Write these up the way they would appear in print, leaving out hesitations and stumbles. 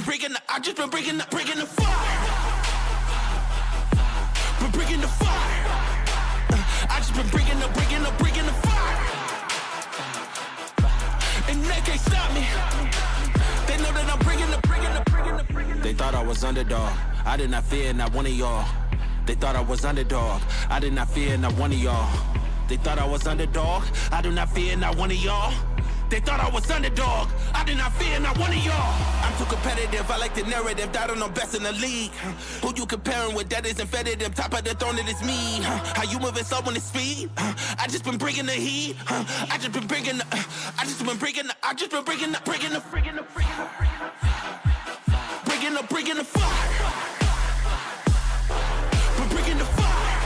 bringing the fire. Been bringing the fire. I just been bringing the fire. And they can't stop me. They know that I'm bringing the. They thought I was underdog. I did not fear not one of y'all. They thought I was underdog. I did not fear not one of y'all. They thought I was underdog. I do not fear not one of y'all. They thought I was underdog. I did not fear not one of y'all. I'm too competitive. I like the narrative. That I know best in the league. Who you comparing with? That isn't fed them. Top of the throne, it is me. How you moving slow on the speed? I just been bringing the heat. I just been bringing the. I just been bringing the. I just been bringing the. Bringing the fire. Been bringing the fire.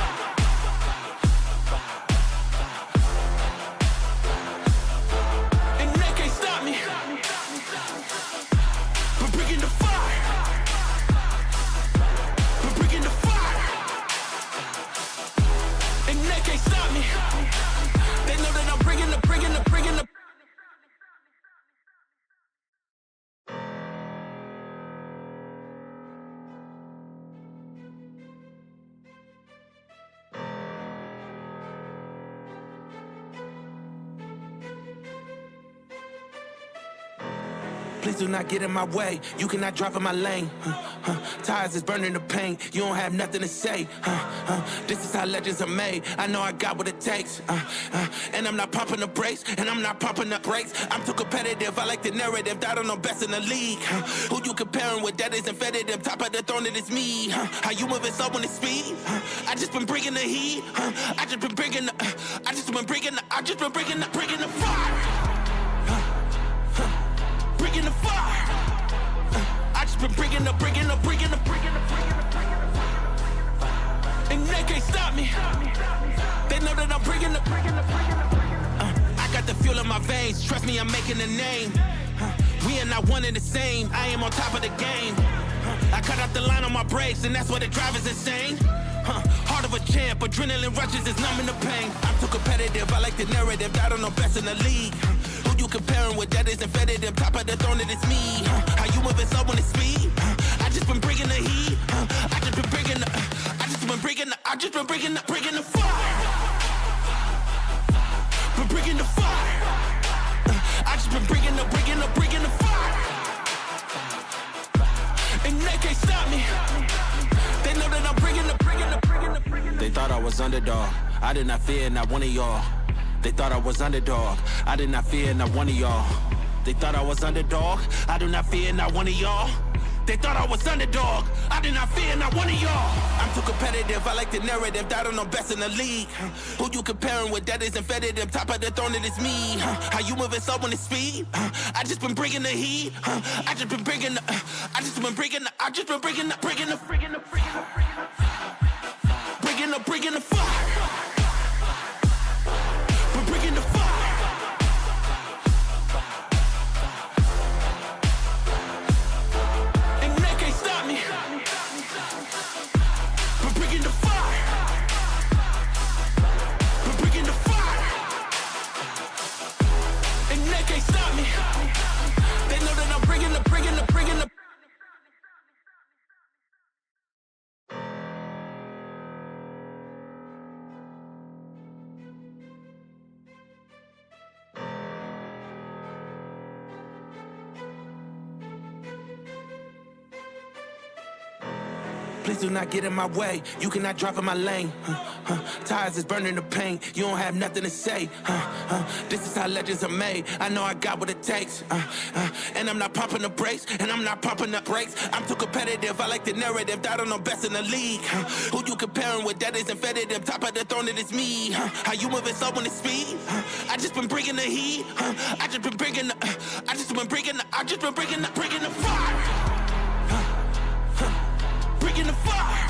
And they can't stop me. Been bringing the fire. Been bringing the fire. And they can't stop me. They know that I'm bringing the. Please do not get in my way. You cannot drive in my lane. Tires is burning the pain. You don't have nothing to say. This is how legends are made. I know I got what it takes. And I'm not pumping the brakes. And I'm not pumping the brakes. I'm too competitive. I like the narrative. I don't know best in the league. Who you comparing with? That isn't fed them. Top of the throne, it is me. How you moving slow on the speed? I just been bringing the heat. I just been bringing the. I just been bringing the. I just been bringing the fire. Bringing the fire. I just been bringing the. And they can't stop me. They know that I'm bringing the. I got the fuel in my veins. Trust me, I'm making a name. We are not one and the same. I am on top of the game. I cut out the line on my brakes, and that's why the drive is insane. Heart of a champ, adrenaline rushes is numbing the pain. I'm too competitive, I like the narrative. I don't know best in the league. Who you comparing with? That isn't fed them. Top of the throne, it is me. How you moving slow on the speed? I just been bringing the heat. I just been bringing the. I just been bringing the. I just been bringing the fire. Been bringing the fire. I just been bringing the fire. And they can't stop me. They know that I'm bringing the. They thought I was underdog. I did not fear not one of y'all. They thought I was underdog. I did not fear not one of y'all. They thought I was underdog. I do not fear not one of y'all. They thought I was underdog. I did not fear not one of y'all. I'm too competitive. I like the narrative. I don't know best in the league. Who you comparing with? That isn't fed them. Top of the throne, it is me. How you moving slow on the speed? I just been bringing the heat. I just been bringing the. I just been bringing the. I just been bringing the. Bringing the fire. Been bringing the fire. And they can't stop me. Been bringing the fire. Been bringing the fire. And they can't stop me. They know that I'm bringing the. Please do not get in my way. You cannot drive in my lane. Tires is burning the pain. You don't have nothing to say. This is how legends are made. I know I got what it takes. And I'm not pumping the brakes. And I'm not pumping the brakes. I'm too competitive. I like the narrative. I don't know best in the league. Who you comparing with? That isn't fed them. Top of the throne, it is me. How you moving slow on the speed? I just been bringing the heat. I just been bringing the. I just been bringing the. I just been bringing the fire. Bringing the fire.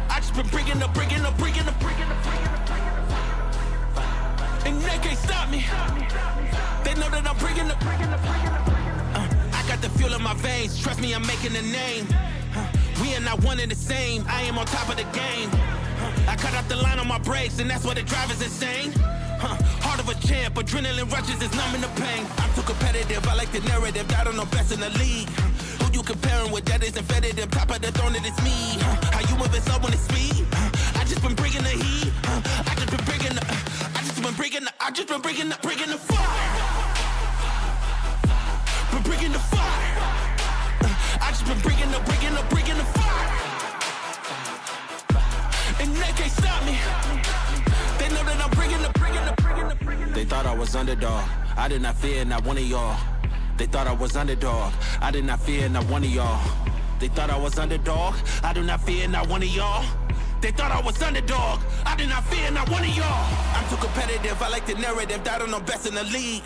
I just been bringing the. And they can't stop me. They know that I'm bringing the. I got the fuel in my veins. Trust me, I'm making a name. We are not one and the same. I am on top of the game. I cut out the line on my brakes, and that's why the drive is insane. Heart of a champ, adrenaline rushes is numbing the pain. I'm too competitive, I like the narrative. I don't know best in the league. comparing with that isn't fed them top of the throne that it's me. How you moving so when it's speed? I just been bringing the heat. I just been bringing the fire. Been bringing the fire. I just been bringing the fire. And they can't stop me. They know that I'm bringing the. They thought I was underdog. I did not fear not one of y'all. They thought I was underdog. I did not fear not one of y'all. They thought I was underdog. I do not fear not one of y'all. They thought I was underdog. I did not fear not one of y'all. I'm too competitive. I like the narrative that I'm the best in the league.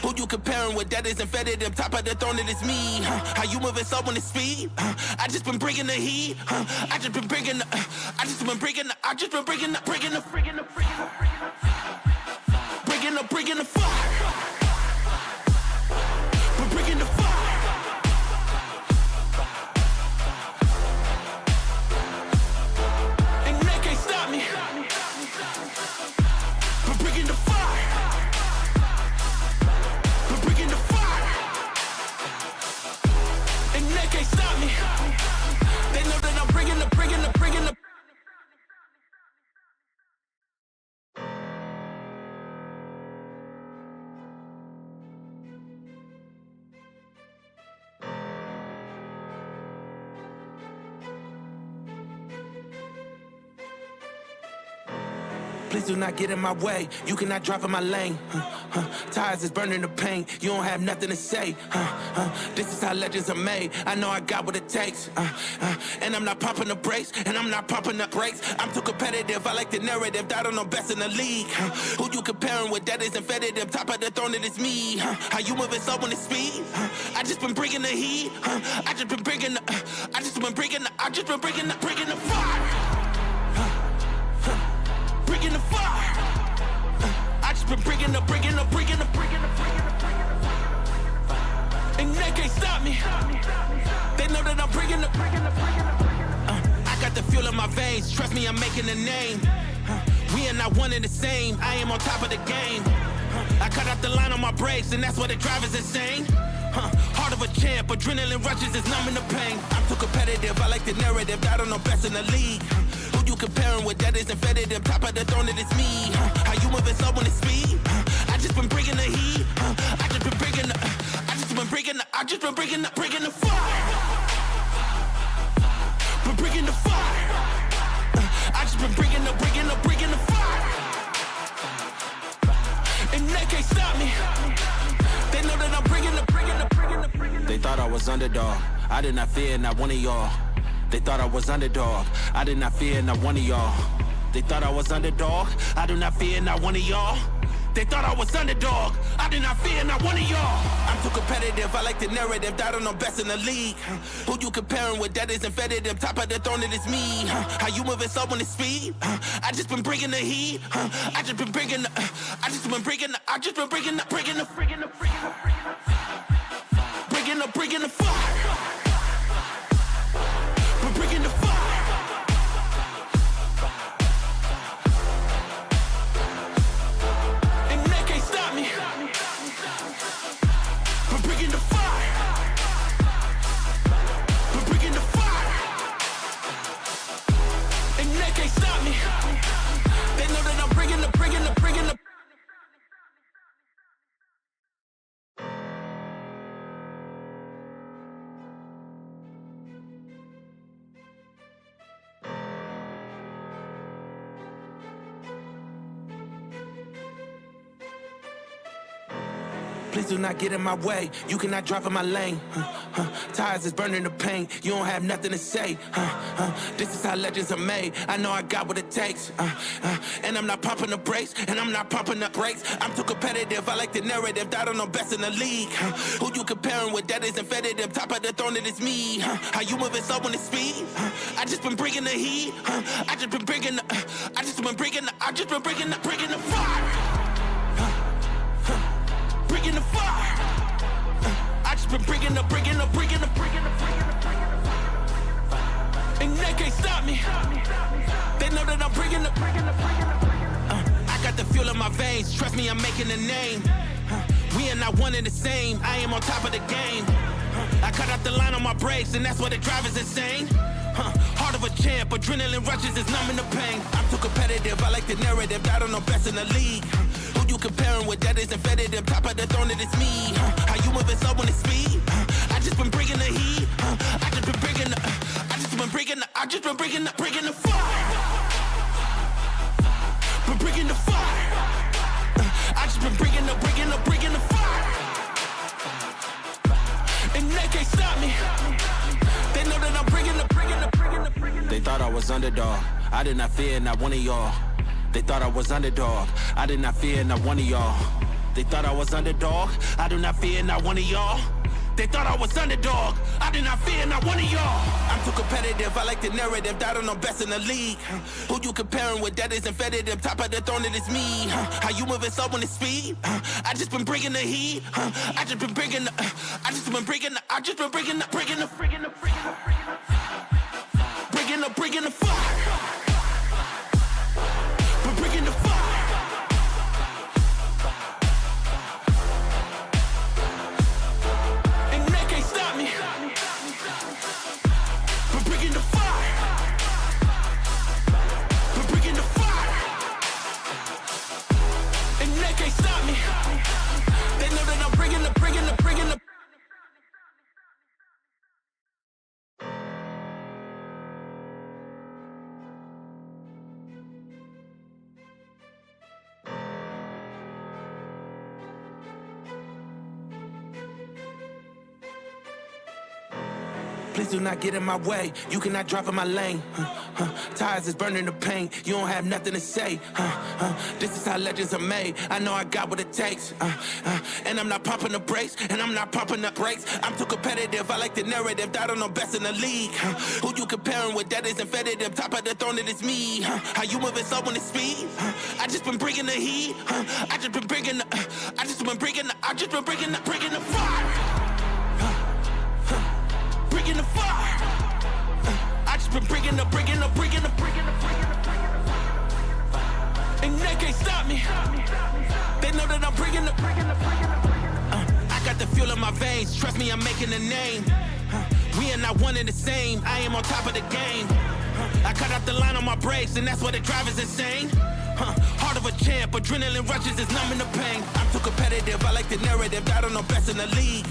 Who you comparing with that isn't fed them top of the throne that it's me. How you moving so when it's speed? I just been bringing the heat. I just been bringing the fire. We're bringing the fire. And they can't stop me. We're bringing the fire. We're bringing the fire. And they can't stop me. They know that I'm bringing the. Please do not get in my way. You cannot drive in my lane. Tires is burning the paint. You don't have nothing to say. This is how legends are made. I know I got what it takes. And I'm not pumping the brakes. And I'm not pumping the brakes. I'm too competitive. I like the narrative that I'm the best in the league. Who you comparing with that isn't fed them top of the throne that it's me. How you moving so when it's speed? I just been bringing the heat. I just been bringing the fire. Bringing the fire. I just been bringing the. And they can't stop me. They know that I'm bringing the. I got the fuel in my veins. Trust me, I'm making a name. We are not one and the same. I am on top of the game. I cut out the line on my brakes, and that's why the driver's insane. Heart of a champ, adrenaline rushes is numbing the pain. I'm too competitive. I like the narrative that I'm the best in the league. Who you comparing with that isn't fed them top of the throne that it's me. How you moving so when it's speed? I just been bringing the heat. I just been bringing the fire. Been bringing the fire. I just been bringing the fire. And they can't stop me. They know that I'm bringing the. They thought I was underdog. I did not fear not one of y'all. They thought I was underdog. I did not fear not one of y'all. They thought I was underdog. I do not fear not one of y'all. They thought I was underdog. I did not fear not one of y'all. I'm too competitive. I like the narrative that I'm the best in the league. Who you comparing with that isn't fed them top of the throne that it's me. How you moving so when it's speed? I just been bringing the heat. I just been bringing the. Bringing the fire. We're bringing the fire. And they can't stop me. We're bringing the fire. We're bringing the fire. And they can't stop me. They know that I'm bringing the. Please do not get in my way. You cannot drive in my lane. Tires is burning the paint. You don't have nothing to say. This is how legends are made. I know I got what it takes. And I'm not pumping the brakes. I'm too competitive. I like the narrative that I'm the best in the league. Who you comparing with that isn't fed them top of the throne that it's me. How you moving so when it's speed? I just been bringing the heat. I just been bringing the fire. Bringing the fire. I just been bringing the. And they can't stop me. They know that I'm bringing the. I got the fuel in my veins. Trust me, I'm making a name. We are not one and the same. I am on top of the game. I cut out the line on my brakes, and that's why the driver's insane. Heart of a champ, adrenaline rushes is numbing the pain. I'm too competitive, I like the narrative, I don't know best in the league. Who you comparing with, that isn't competitive, top of the throne, it is me. How you moving so when it's speed? I just been bringing the heat. I just been bringing the, bringing the fire. Been bringing the fire. I just been bringing the fire. And they can't stop me. They know that I'm bringing the. They thought I was underdog. I did not fear not one of y'all. They thought I was underdog. I did not fear not one of y'all. They thought I was underdog. I do not fear not one of y'all. They thought I was underdog. I did not fear not one of y'all. I'm too competitive, I like the narrative, I don't know best in the league. Who you comparing with, that isn't competitive, top of the throne, it is me. How you moving so when it's speed? I just been bringing the heat. I just been bringing the, bringing the fire. Been bringing the fire. And they can't stop me. Been bringing the fire. Been bringing the fire. And they can't stop me. They know that I'm bringing the. Please do not get in my way. You cannot drive in my lane. Tires is burning the paint. You don't have nothing to say. This is how legends are made. I know I got what it takes. And I'm not pumping the brakes. And I'm not pumping the brakes. I'm too competitive. I like the narrative. I don't know best in the league. Who you comparing with? That isn't competitive. Top of the throne, it is me. How you moving so when it's speed? I just been bringing the heat. I just been bringing the fire. Bringing the fire. I just been bringing the. And they can't stop me. They know that I'm bringing the. I got the fuel in my veins. Trust me, I'm making a name. We are not one and the same. I am on top of the game. I cut out the line on my brakes, and that's why the driver's insane. Heart of a champ, adrenaline rushes is numbing the pain. I'm too competitive, I like the narrative, I don't know best in the league.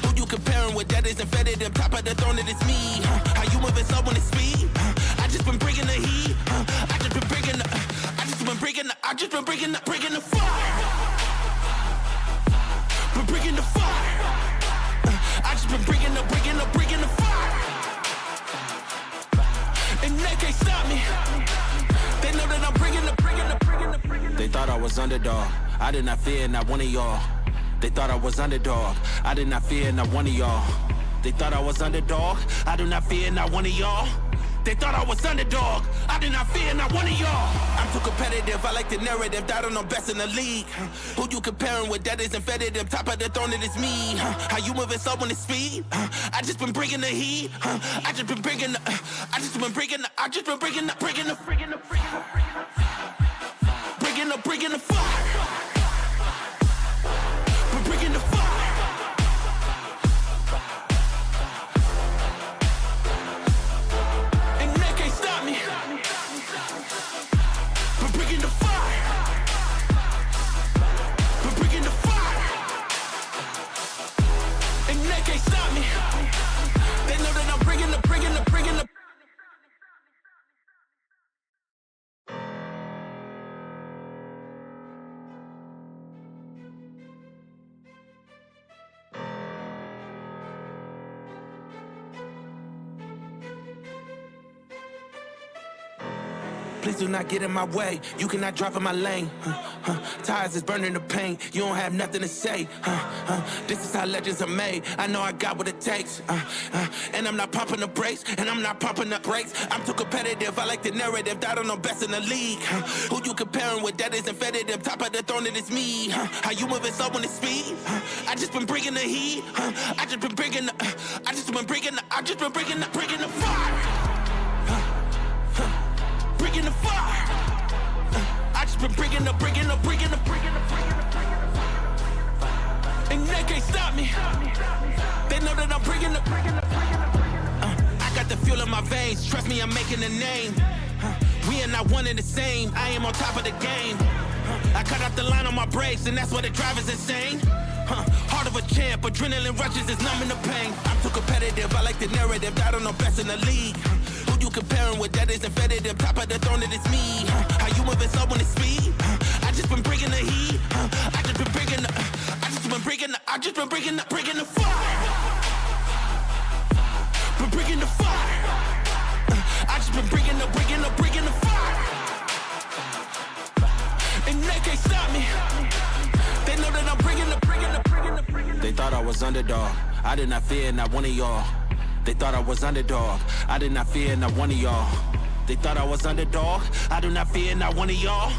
Who you comparing with, that isn't competitive, top of the throne, it is me. How you moving so when it's speed? I just been bringing the heat. I just been bringing the fire. Been bringing the fire. I just been bringing the fire. And they can't stop me. They know that I'm bringing the. They thought I was underdog. I did not fear not one of y'all. They thought I was underdog. I did not fear not one of y'all. They thought I was underdog. I do not fear not one of y'all. They thought I was underdog. I did not fear not one of y'all. I'm too competitive. I like the narrative. I don't know best in the league. Who you comparing with? That isn't competitive. Top of the throne, it is me. How you moving so when it's speed? I just been bringing the heat. I just been bringing the. Bringing the fire. We're bringing the fire. And they can't stop me. We're bringing the fire. We're bringing the fire. And they can't stop me. They know that I'm bringing the. Please do not get in my way. You cannot drive in my lane. Tires is burning the paint. You don't have nothing to say. This is how legends are made. I know I got what it takes. And I'm not pumping the brakes. And I'm not pumping the brakes. I'm too competitive. I like the narrative. I don't know best in the league. Who you comparing with? That isn't competitive. Top of the throne, it is me. How you moving so when it's speed? I just been bringing the heat. I just been bringing the fire. Bringing the fire. I just been bringing the. and they can't stop me. They know that I'm bringing the. I got the fuel in my veins. Trust me, I'm making a name. We are not one and the same. I am on top of the game. I cut out the line on my brakes, and that's why the driver's insane. Heart of a champ, adrenaline rushes is numbing the pain. I'm too competitive, I like the narrative. I don't know best in the league. Who you comparing with? That isn't competitive. Top of the throne, it is me. How you moving slow when it's speed? I just been bringing the heat. I just been bringing the. I just been bringing the. I just been bringing the fire. Been bringing the fire. I just been bringing the fire. And they can't stop me. They know that I'm bringing the. They thought I was underdog. I did not fear not one of y'all. They thought I was underdog. I did not fear not one of y'all. They thought I was underdog. I do not fear not one of y'all.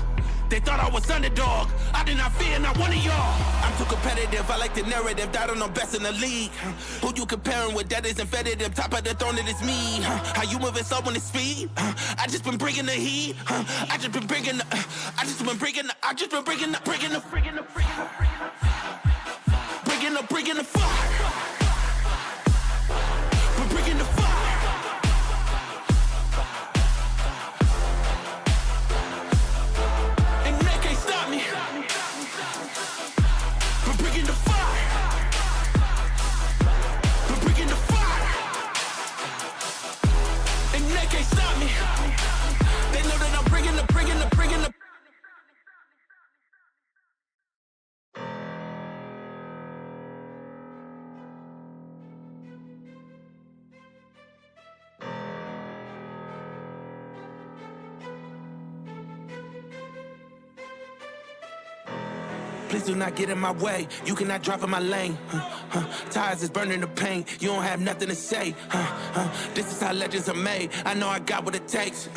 They thought I was underdog. I did not fear not one of y'all. I'm too competitive. I like the narrative. I don't know best in the league. Who you comparing with? That isn't competitive. Top of the throne, it is me. How you moving slow when it's speed? I just been bringing the heat. I just been bringing the. I just been bringing the. I just been bringing the. Bringing the fire. We're bringing the fire. And they can't stop me. We're bringing the fire. We're bringing the fire. And they can't stop me. They know that I'm bringing the. Please do not get in my way. You cannot drive in my lane. Tires is burning the paint. You don't have nothing to say. This is how legends are made. I know I got what it takes.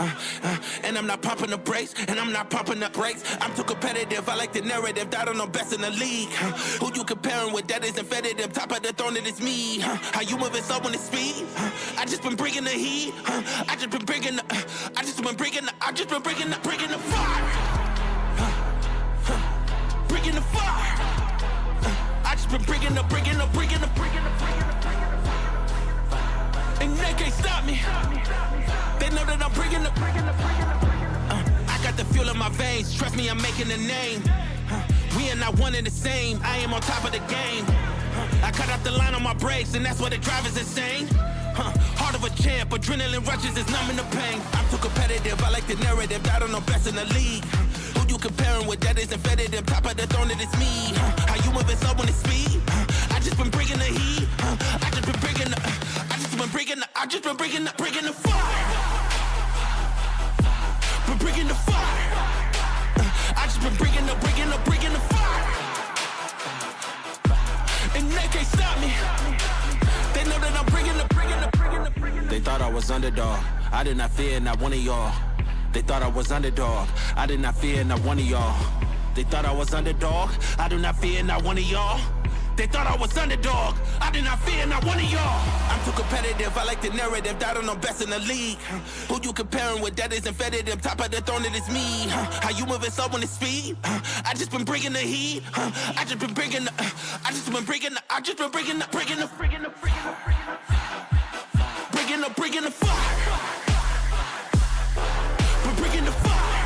And I'm not pumping the brakes. And I'm not pumping the brakes. I'm too competitive. I like the narrative. I don't know best in the league. Who you comparing with? That isn't competitive. Top of the throne, it is me. How you moving slow when it's speed? I just been bringing the heat. I just been bringing the. I just been bringing the. I just been bringing the fire. Bringing the fire. I just been bringing the. And they can't stop me. They know that I'm bringing the. I got the fuel in my veins. Trust me, I'm making a name. We are not one and the same. I am on top of the game. I cut out the line on my brakes, and that's why the driver's insane. Heart of a champ, adrenaline rushes is numbing the pain. I'm too competitive, I like the narrative. I don't know best in the league. Who you comparing with? That isn't competitive. Top of the throne, it is me. How you moving slow when it's speed? I just been bringing the heat. I just been bringing the. I just been bringing the. I just been bringing the fire. Been bringing the fire. I just been bringing the fire. And they can't stop me. They know that I'm bringing the. They thought I was underdog. I did not fear not one of y'all. They thought I was underdog. I did not fear not one of y'all. They thought I was underdog. I do not fear not one of y'all. They thought I was underdog. I did not fear not one of y'all. I'm too competitive. I like the narrative. I don't know best in the league. Who you comparing with? That isn't competitive. Top of the throne, it is me. How you moving slow when it's speed? I just been bringing the heat. I just been bringing the. I just been bringing the. I just been bringing the. Bringing the fire. We're bringing the fire.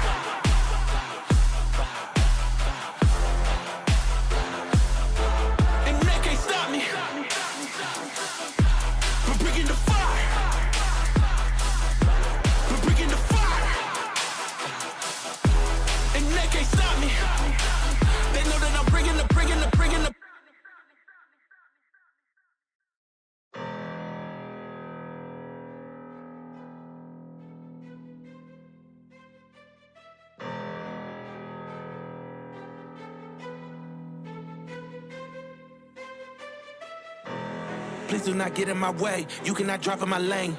And they can't stop me. We're bringing the fire. We're bringing the fire. And they can't stop me. They know that I'm bringing the. Please do not get in my way. You cannot drive in my lane.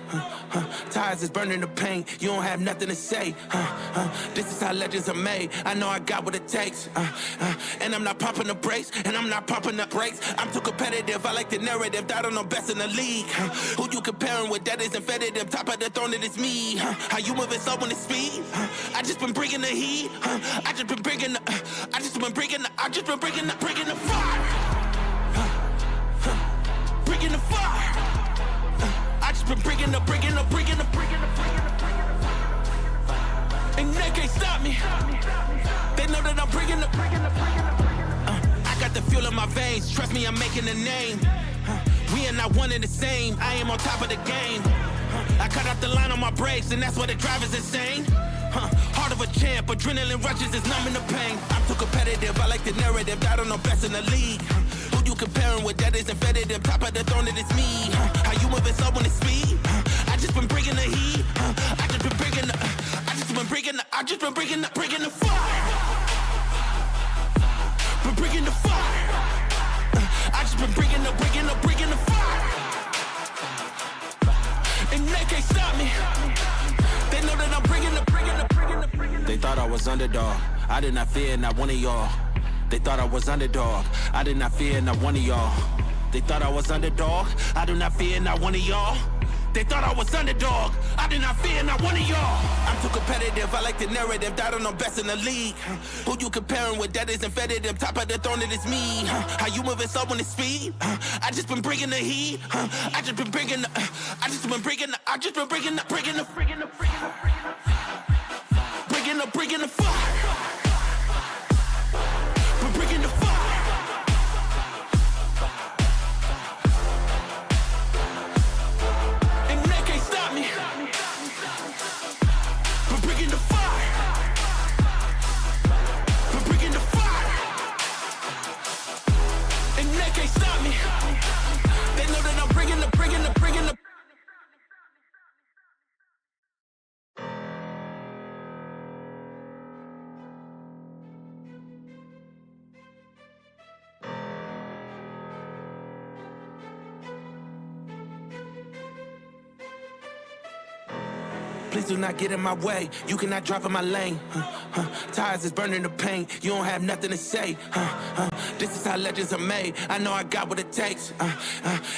Tires is burning the paint. You don't have nothing to say. This is how legends are made. I know I got what it takes. And I'm not pumping the brakes. And I'm not pumping the brakes. I'm too competitive. I like the narrative. I don't know best in the league. Who you comparing with? That isn't competitive. Top of the throne, it is me. How you moving slow when it's speed? I just been bringing the heat. I just been bringing the. I just been bringing the. I just been bringing the fire. fire. I just been bringing the. And they can't stop me. They know that I'm bringing the. I got the fuel in my veins. Trust me, I'm making a name. We are not one and the same. I am on top of the game. I cut out the line on my brakes, and that's why the drive is insane. Heart of a champ, adrenaline rushes is numbing the pain. I'm too competitive, I like the narrative. I don't know best in the league. Who you comparing with? That is competitive. Top of the throne, it is me. How you moving slow when it's speed? I just been bringing the heat. I just been bringing the. I just been bringing the fire. Been bringing the fire. I just been bringing the fire. And they can't stop me. They know that I'm bringing the. They thought I was underdog. I did not fear not one of y'all. They thought I was underdog. I did not fear not one of y'all. They thought I was underdog. I do not fear not one of y'all. They thought I was underdog. I did not fear not one of y'all. I'm too competitive, I like the narrative. I don't know best in the league. Who you comparing with? That is competitive. Top of the throne, it is me. How you moving slow when it's speed? I just been bringing the heat. I just been bringing the. I just been bringing the. I just been bringing the. Bringing the fire. We're bringing the fire. And they can't stop me. We're bringing the fire. We're bringing the fire. And they can't stop me. They know that I'm bringing the. Please do not get in my way. You cannot drive in my lane. Tires is burning the paint. You don't have nothing to say. This is how legends are made. I know I got what it takes.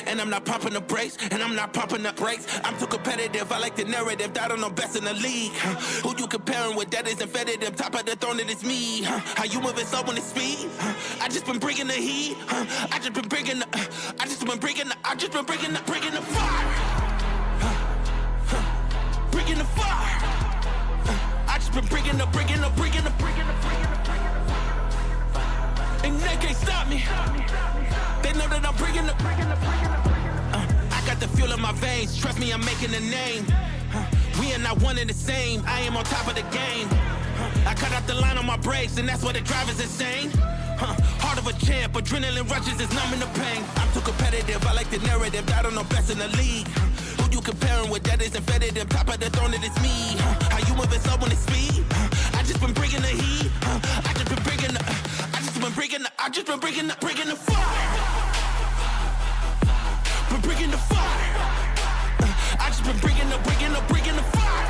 And I'm not pumping the brakes. And I'm not pumping the brakes. I'm too competitive. I like the narrative. I don't know best in the league. Who you comparing with? That is competitive. Top of the throne, it is me. How you moving slow when it's speed? I just been bringing the heat. I just been bringing the. I just been bringing the. I just been bringing the fire. Bringing the fire. I just been bringing the. And they can't stop me. They know that I'm bringing the. I got the fuel in my veins. Trust me, I'm making a name. We are not one and the same. I am on top of the game. I cut out the line on my brakes, and that's why the drive is insane. Heart of a champ, adrenaline rushes is numbing the pain. I'm too competitive, I like the narrative. I don't know best in the league. Who you comparing with? That is competitive. Top of the throne, it is me. How you moving slow when it's speed? I just been bringing the heat. I just been bringing the. I just been bringing the. I just been bringing the fire. Been bringing the fire. I just been bringing the fire.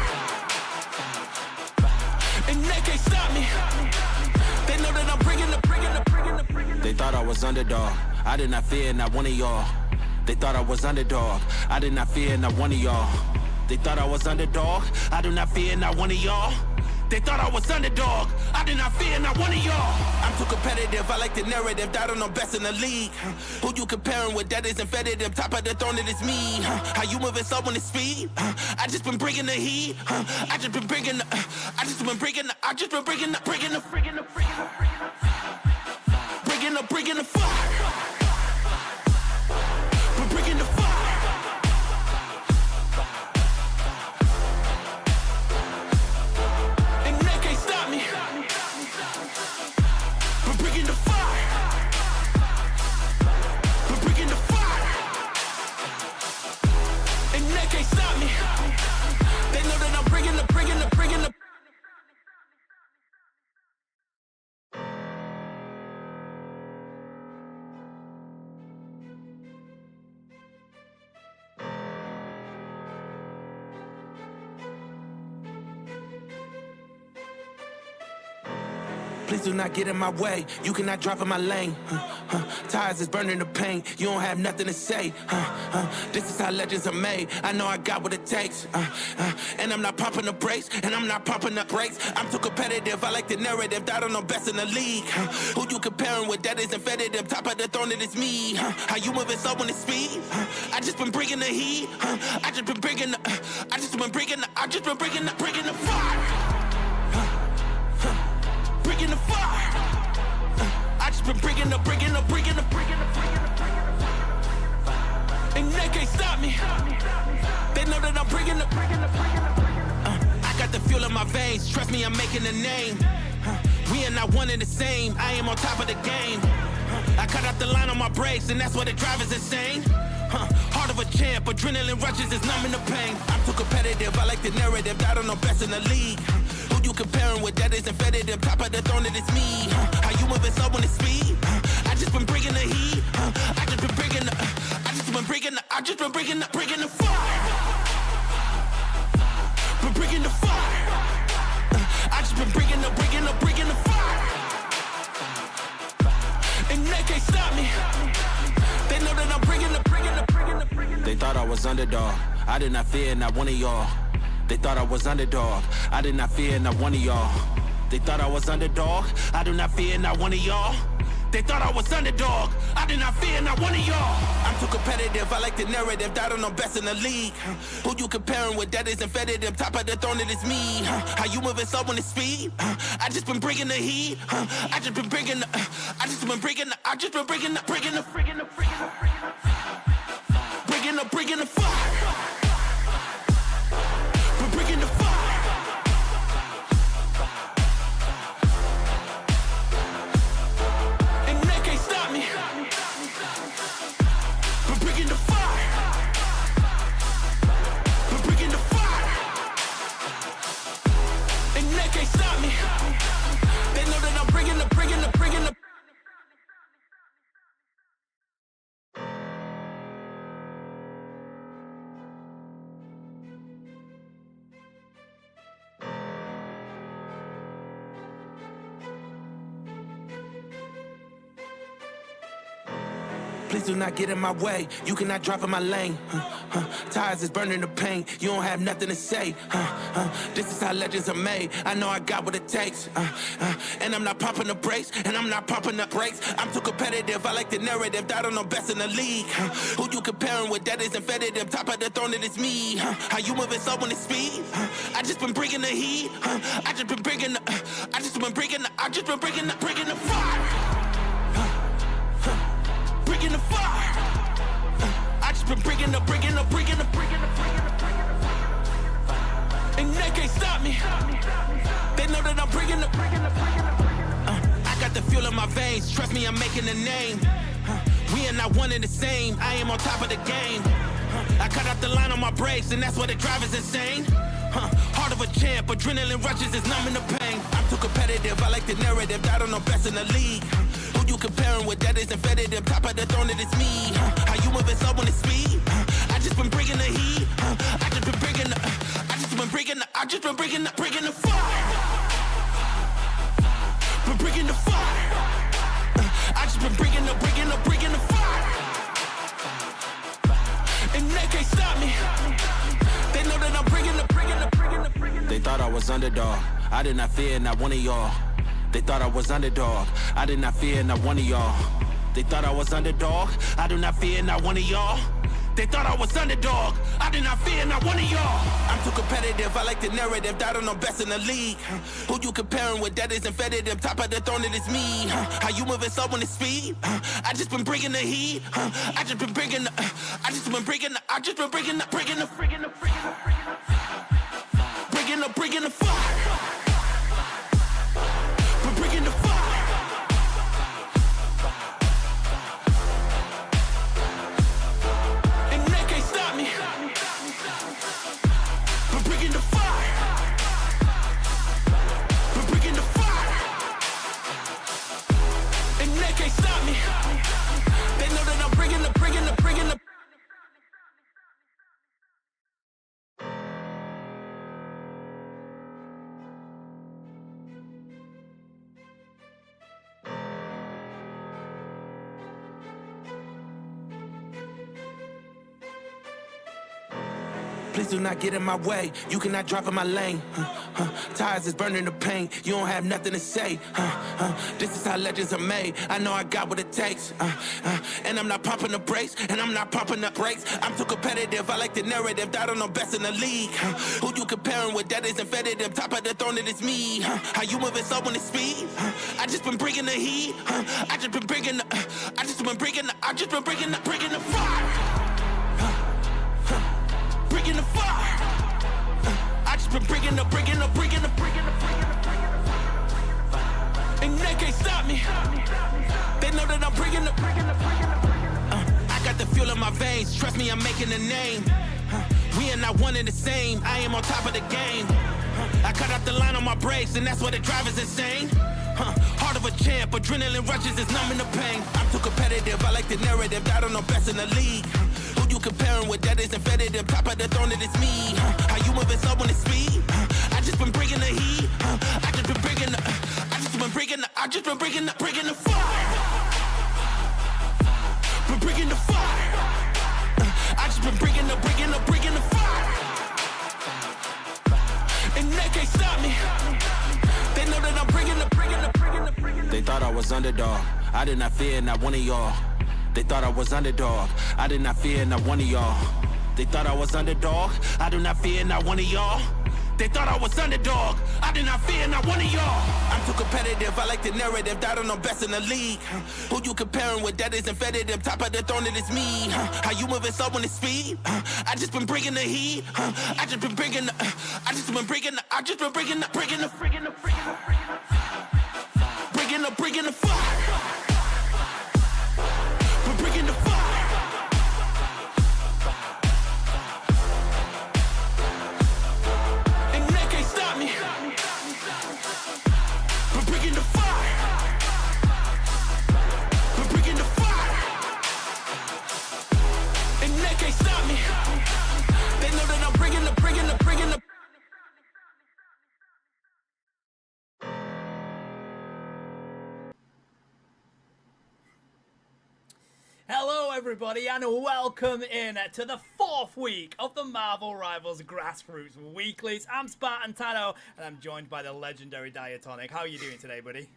And they can't stop me. They know that I'm bringing the. They thought I was underdog. I did not fear not one of y'all. They thought I was underdog. I did not fear not one of y'all. They thought I was underdog. I do not fear not one of y'all. They thought I was underdog. I did not fear not one of y'all. I'm too competitive. I like the narrative. I don't know best in the league. Who you comparing with? That is competitive. Top of the throne, it is me. How you moving slow when it's speed? I just been bringing the heat. I just been bringing the. I just been bringing the. I just been bringing the. Bringing the fire. We're bringing the fire. And they can't stop me. We're bringing the fire. We're bringing the fire. And they can't stop me. They know that I'm bringing the. Please do not get in my way. You cannot drive in my lane. Tires is burning the pain. You don't have nothing to say. This is how legends are made. I know I got what it takes. And I'm not pumping the brakes. And I'm not pumping the brakes. I'm too competitive. I like the narrative. I don't know best in the league. Who you comparing with? That isn't competitive. Top of the throne, it is me. How you moving so when it's speed? I just been bringing the heat. I just been bringing the fire. Bringing the fire. I just been bringing the. And they can't stop me. They know that I'm bringing the. I got the fuel in my veins. Trust me, I'm making a name. We are not one and the same. I am on top of the game. I cut out the line on my brakes, and that's why the drive is insane. Heart of a champ, adrenaline rushes is numbing the pain. I'm too competitive, I like the narrative. I don't know best in the league. Who you comparing with? That isn't competitive. Top of the throne, it is me. How you moving so when it's speed? I just been bringing the heat. I just been bringing the fire. Been bringing the fire. I just been bringing the fire. And they can't stop me. They know that I'm bringing the. They thought I was underdog. I did not fear not one of y'all. They thought I was underdog. I did not fear not one of y'all. They thought I was underdog. I do not fear not one of y'all. They thought I was underdog. I did not fear not one of y'all. I'm too competitive. I like the narrative. I don't know best in the league. Who you comparing with? That isn't competitive. Top of the throne, it is me. How you moving so when it's speed? I just been bringing the heat. I just been bringing the fire. We're bringing the fire. And they can't stop me. We're bringing the fire. We're bringing the fire. And they can't stop me. They know that I'm bringing the. Please do not get in my way. You cannot drive in my lane. Tires is burning the pain. You don't have nothing to say. This is how legends are made. I know I got what it takes. And I'm not pumping the brakes. I'm too competitive. I like the narrative. I don't know best in the league. Who you comparing with? That isn't competitive. Top of the throne, it is me. How you moving so when it's speed? I just been bringing the heat. I just been bringing the fire. Bringing the fire. I just been bringing the. And they can't stop me. They know that I'm bringing the. I got the fuel in my veins. Trust me, I'm making a name. We are not one and the same. I am on top of the game. I cut out the line on my brakes, and that's why the drive is insane. Heart of a champ, adrenaline rushes is numbing the pain. I'm too competitive, I like the narrative. I don't know best in the league. Who you comparing with? That isn't competitive. Top of the throne, it is me. How you moving so when it's speed? I just been bringing the heat. I just been bringing the fire. Been bringing the fire. I just been bringing the fire. And they can't stop me. They know that I'm bringing the. They thought I was underdog. I did not fear not one of y'all. They thought I was underdog. I did not fear not one of y'all. They thought I was underdog. I do not fear not one of y'all. They thought I was underdog. I did not fear not one of y'all. I'm too competitive. I like the narrative. I don't know best in the league. Who you comparing with? That isn't competitive. Top of the throne, it is me. How you moving so when it's speed? I just been bringing the heat. I just been bringing the. Bringing the fire. Please do not get in my way. You cannot drop in my lane. Tires is burning the pain. You don't have nothing to say. This is how legends are made. I know I got what it takes. And I'm not pumping the brakes. And I'm not pumping the brakes. I'm too competitive. I like the narrative. That I'm the best in the league. Who you comparing with? That isn't competitive. Top of the throne, it is me. How you moving so on the speed? I just been bringing the heat. I just been bringing the fire. Bringing the fire. I just been bringing the. And they can't stop me. They know that I'm bringing the. I got the fuel in my veins. Trust me, I'm making a name. We are not one and the same. I am on top of the game. I cut out the line on my brakes, and that's why the drive is insane. Heart of a champ, adrenaline rushes is numbing the pain. I'm too competitive, I like the narrative. That I'm the best in the league. Who you comparing with? That isn't competitive. Top of the throne, it is me. How you moving so on the speed? I just been bringing the heat. I just been bringing the fire. Been bringing the fire. I just been bringing the fire. And they can't stop me. They know that I'm bringing the. They thought I was underdog. I did not fear not one of y'all. They thought I was underdog. I did not fear not one of y'all. They thought I was underdog. I do not fear not one of y'all. They thought I was underdog. I did not fear not one of y'all. I'm too competitive. I like the narrative. That I'm the best in the league. Who you comparing with? That isn't competitive. Top of the throne, it is me. How you moving so on the speed? I just been bringing the heat. I just been bringing the fire. We're bringing the fire. And they can't stop me. We're bringing the fire. We're bringing the fire. And they can't stop me. They know that I'm bringing the. Hello everybody and welcome in to the 4th week of the Marvel Rivals Grassroots Weeklies. I'm Spartan Tano and I'm joined by the legendary Diatonic. How are you doing today, buddy?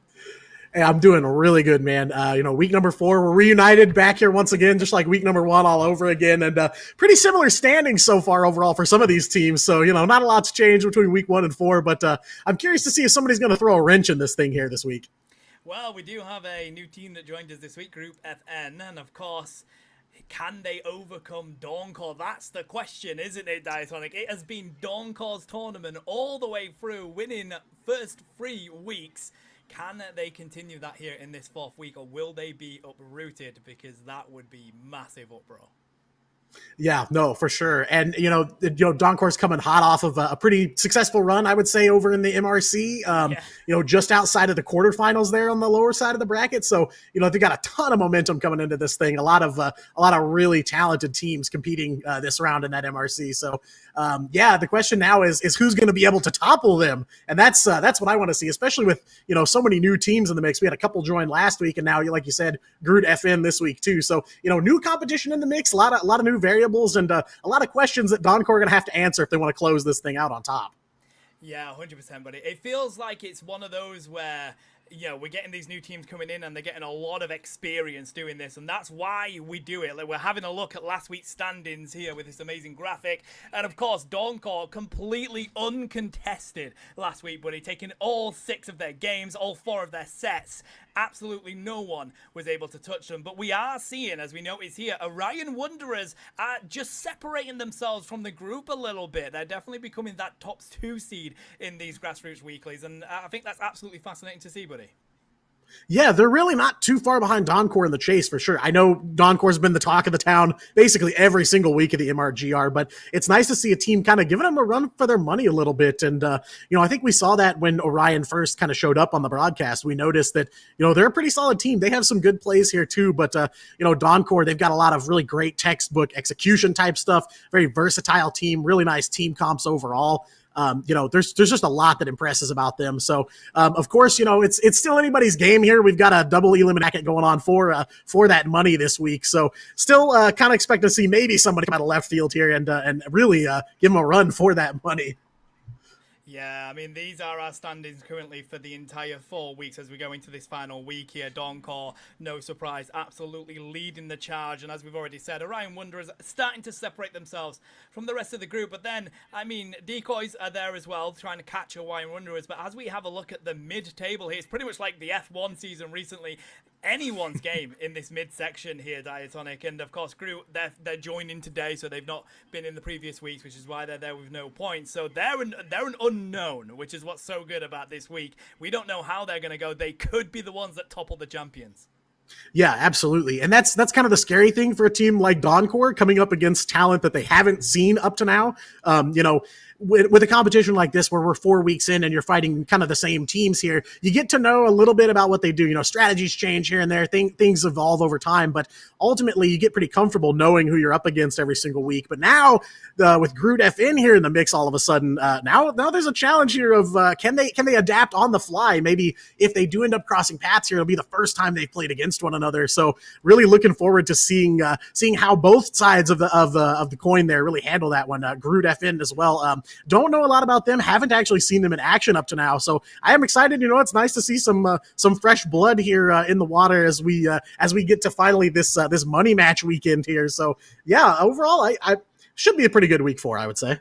Hey, I'm doing really good, man. Week number 4, we're reunited back here once again, just like week number 1 all over again. And pretty similar standings so far overall for some of these teams. So, not a lot's changed between week 1 and 4, but I'm curious to see if somebody's going to throw a wrench in this thing here this week. Well, we do have a new team that joined us this week, Group FN, and of course, can they overcome Dawncore? That's the question, isn't it, Diatonic? It has been Dawncore's tournament all the way through, winning first 3 weeks. Can they continue that here in this 4th week, or will they be uprooted? Because that would be massive uproar. Yeah, no, for sure. And, Dawncore's coming hot off of a pretty successful run, I would say, over in the MRC, just outside of the quarterfinals there on the lower side of the bracket. So, they got a ton of momentum coming into this thing, a lot of really talented teams competing this round in that MRC. So, the question now is who's going to be able to topple them? And that's what I want to see, especially with, so many new teams in the mix. We had a couple join last week, and now, like you said, Groot FN this week too. So, new competition in the mix, a lot of new variables, and a lot of questions that Dawncore are going to have to answer if they want to close this thing out on top. Yeah, 100%, buddy. It feels like it's one of those where, we're getting these new teams coming in and they're getting a lot of experience doing this, and that's why we do it. Like, we're having a look at last week's standings here with this amazing graphic, and of course, Dawncore completely uncontested last week, buddy, taking all 6 of their games, all 4 of their sets. Absolutely no one was able to touch them. But we are seeing, as we notice here, Orion Wanderers are just separating themselves from the group a little bit. They're definitely becoming that top 2 seed in these Grassroots Weeklies, and I think that's absolutely fascinating to see, buddy. Yeah, they're really not too far behind Dawncore in the chase, for sure. I know Dawncore's been the talk of the town basically every single week of the MRGR, but it's nice to see a team kind of giving them a run for their money a little bit. And, I think we saw that when Orion first kind of showed up on the broadcast. We noticed that, they're a pretty solid team. They have some good plays here too, but, Dawncore, they've got a lot of really great textbook execution type stuff, very versatile team, really nice team comps overall. There's just a lot that impresses about them. So, of course, it's still anybody's game here. We've got a double elimination bracket going on for that money this week. So still kind of expect to see maybe somebody come out of left field here and really give them a run for that money. Yeah, I mean, these are our standings currently for the entire 4 weeks as we go into this final week here. Doncor, no surprise, absolutely leading the charge. And as we've already said, Orion Wanderers starting to separate themselves from the rest of the group. But then, I mean, Decoys are there as well, trying to catch Orion Wanderers. But as we have a look at the mid-table here, it's pretty much like the F1 season recently. Anyone's game in this mid-section here, Diatonic. And, of course, Groot, they're joining today, so they've not been in the previous weeks, which is why they're there with no points. So they're an unknown, which is what's so good about this week. We don't know how they're going to go. They could be the ones that topple the champions. Yeah, absolutely. And that's kind of the scary thing for a team like Doncor coming up against talent that they haven't seen up to now. With a competition like this where we're 4 weeks in and you're fighting kind of the same teams here, you get to know a little bit about what they do. Strategies change here and there, things evolve over time, but ultimately you get pretty comfortable knowing who you're up against every single week. But now with Groot FN here in the mix, all of a sudden, now there's a challenge here of can they adapt on the fly? Maybe if they do end up crossing paths here, it'll be the first time they've played against one another. So really looking forward to seeing how both sides of the coin there really handle that one. Groot FN as well. Don't know a lot about them. Haven't actually seen them in action up to now. So I am excited. It's nice to see some fresh blood here in the water as we get to finally this money match weekend here. So yeah, overall, I should be a pretty good week 4, I would say.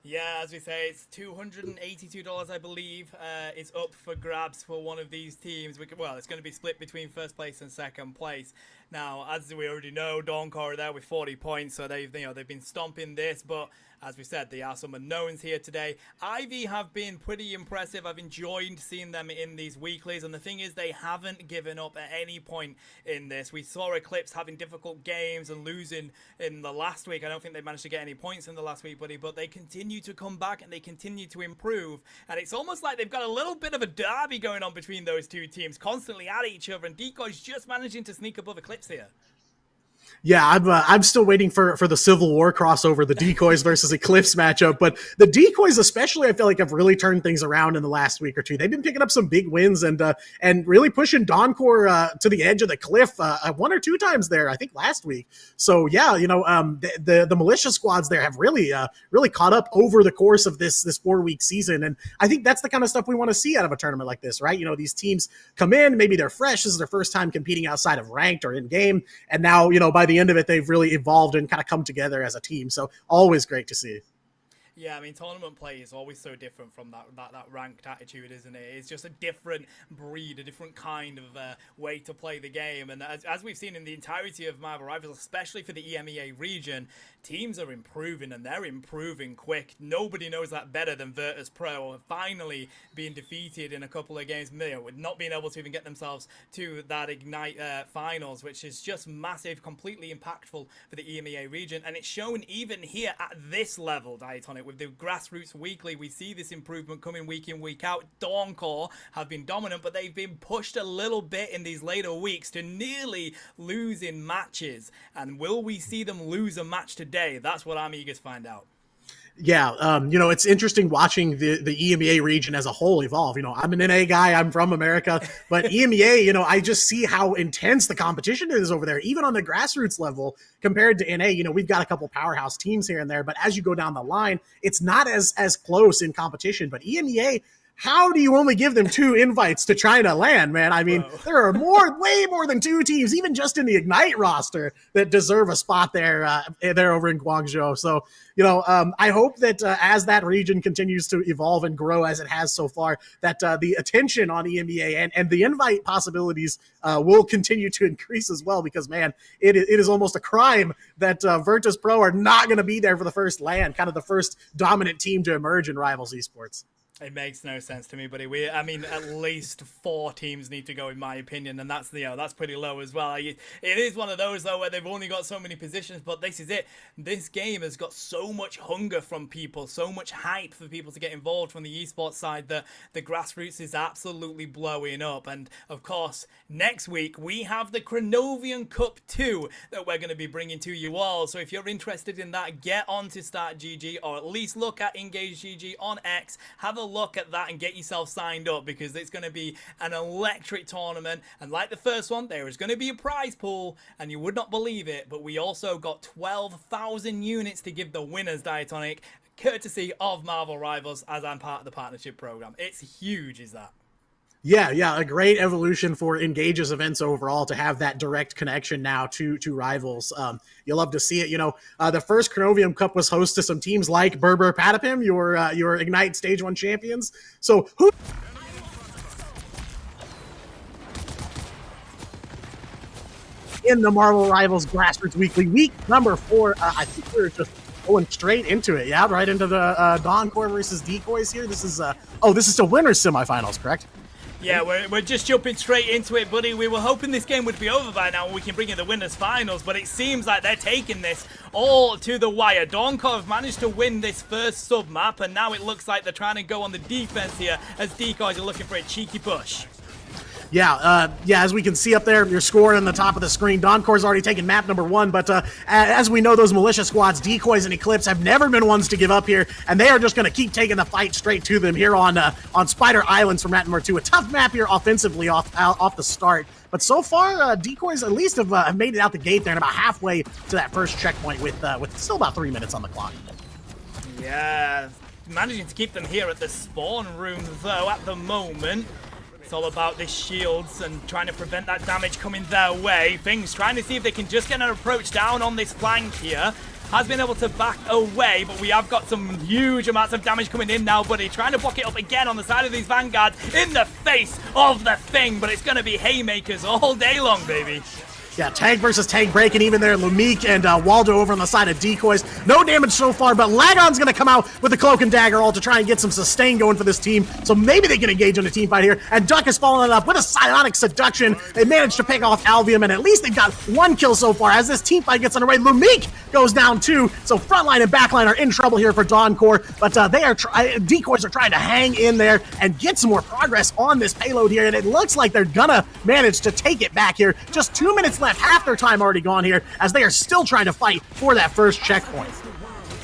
Yeah, as we say, it's $282, I believe, is up for grabs for one of these teams. It's going to be split between first place and second place. Now, as we already know, Doncor are there with 40 points, so they've been stomping this, but as we said, there are some unknowns here today. Ivy have been pretty impressive. I've enjoyed seeing them in these weeklies, and the thing is, they haven't given up at any point in this. We saw Eclipse having difficult games and losing in the last week. I don't think they managed to get any points in the last week, buddy, but they continue to come back and they continue to improve, and it's almost like they've got a little bit of a derby going on between those two teams, constantly at each other, and Decoy's just managing to sneak above Eclipse here. Yeah, I'm still waiting for the Civil War crossover, the Decoys versus Eclipse matchup. But the Decoys, especially, I feel like have really turned things around in the last week or two. They've been picking up some big wins and really pushing Doncor to the edge of the cliff 1 or 2 times there, I think last week. So yeah, the militia squads there have really caught up over the course of this 4-week season, and I think that's the kind of stuff we want to see out of a tournament like this, right? These teams come in, maybe they're fresh, this is their first time competing outside of ranked or in game, and now by the end of it, they've really evolved and kind of come together as a team. So always great to see. Yeah, I mean, tournament play is always so different from that ranked attitude, isn't it? It's just a different breed, a different kind of way to play the game. And as we've seen in the entirety of Marvel Rivals, especially for the EMEA region, teams are improving, and they're improving quick. Nobody knows that better than Virtus Pro, finally being defeated in a couple of games, with not being able to even get themselves to that Ignite finals, which is just massive, completely impactful for the EMEA region. And it's shown even here at this level, Diatonic. With the Grassroots Weekly, we see this improvement coming week in, week out. Doncor have been dominant, but they've been pushed a little bit in these later weeks to nearly losing matches. And will we see them lose a match today? That's what I'm eager to find out. Yeah, it's interesting watching the EMEA region as a whole evolve. I'm an NA guy, I'm from America, but EMEA, I just see how intense the competition is over there, even on the grassroots level compared to NA. We've got a couple powerhouse teams here and there, but as you go down the line, it's not as close in competition. But EMEA, how do you only give them 2 invites to try to land, man? I mean, there are way more than 2 teams, even just in the Ignite roster, that deserve a spot there over in Guangzhou. So, I hope that as that region continues to evolve and grow as it has so far, that the attention on EMEA and the invite possibilities will continue to increase as well, because, man, it is almost a crime that Virtus Pro are not going to be there for the first LAN, kind of the first dominant team to emerge in Rivals Esports. It makes no sense to me, buddy. I mean, at least 4 teams need to go, in my opinion, and that's that's pretty low as well. It is one of those though where they've only got so many positions, but this is it. This game has got so much hunger from people, so much hype for people to get involved from the esports side that the Grassroots is absolutely blowing up. And of course, next week we have the Cronovian Cup 2 that we're going to be bringing to you all. So if you're interested in that, get on to Start GG, or at least look at INGAGE GG on X. Have a look at that and get yourself signed up, because it's going to be an electric tournament. And like the first one, there is going to be a prize pool, and you would not believe it, but we also got 12,000 units to give the winners, Diatonic, courtesy of Marvel Rivals, as I'm part of the partnership program. It's huge, is that? Yeah, a great evolution for Engage's events overall to have that direct connection now to Rivals. You'll love to see it. The first Cronovium Cup was host to some teams like Berber Patapim, your Ignite Stage 1 champions. So who... in the Marvel Rivals Grassroots Weekly, week number 4, I think we're just going straight into it. Yeah, right into the Dawncore versus Decoys here. This is the winners semifinals, correct? Yeah, we're just jumping straight into it, buddy. We were hoping this game would be over by now and we can bring in the winners finals, but it seems like they're taking this all to the wire. Dawncore have managed to win this first sub-map, and now it looks like they're trying to go on the defense here as Decoys are looking for a cheeky push. Yeah, as we can see up there, you're scoring on the top of the screen. Dawncore's already taken map number 1, but as we know, those militia squads, Decoys and Eclipse, have never been ones to give up here, and they are just going to keep taking the fight straight to them here on Spider Islands for map number 2. A tough map here offensively off the start, but so far, Decoys at least have made it out the gate there and about halfway to that first checkpoint with still about 3 minutes on the clock. Yeah, managing to keep them here at the spawn room, though, at the moment. It's all about the shields and trying to prevent that damage coming their way. Things trying to see if they can just get an approach down on this flank here. Has been able to back away, but we have got some huge amounts of damage coming in now, buddy. Trying to block it up again on the side of these Vanguards in the face of the thing, but it's going to be haymakers all day long, baby. Yeah, tank versus tank breaking even there. Lumique and Waldo over on the side of Decoys. No damage so far, but Lagon's going to come out with the Cloak and Dagger ult to try and get some sustain going for this team. So maybe they can engage on a team fight here. And Duck is following it up with a Psionic Seduction. They managed to pick off Alvium, and at least they've got 1 kill so far. As this team fight gets underway, Lumique goes down too. So frontline and backline are in trouble here for Dawncore, but Decoys are trying to hang in there and get some more progress on this payload here, and it looks like they're gonna manage to take it back here. Just 2 minutes left, half their time already gone here, as they are still trying to fight for that first checkpoint.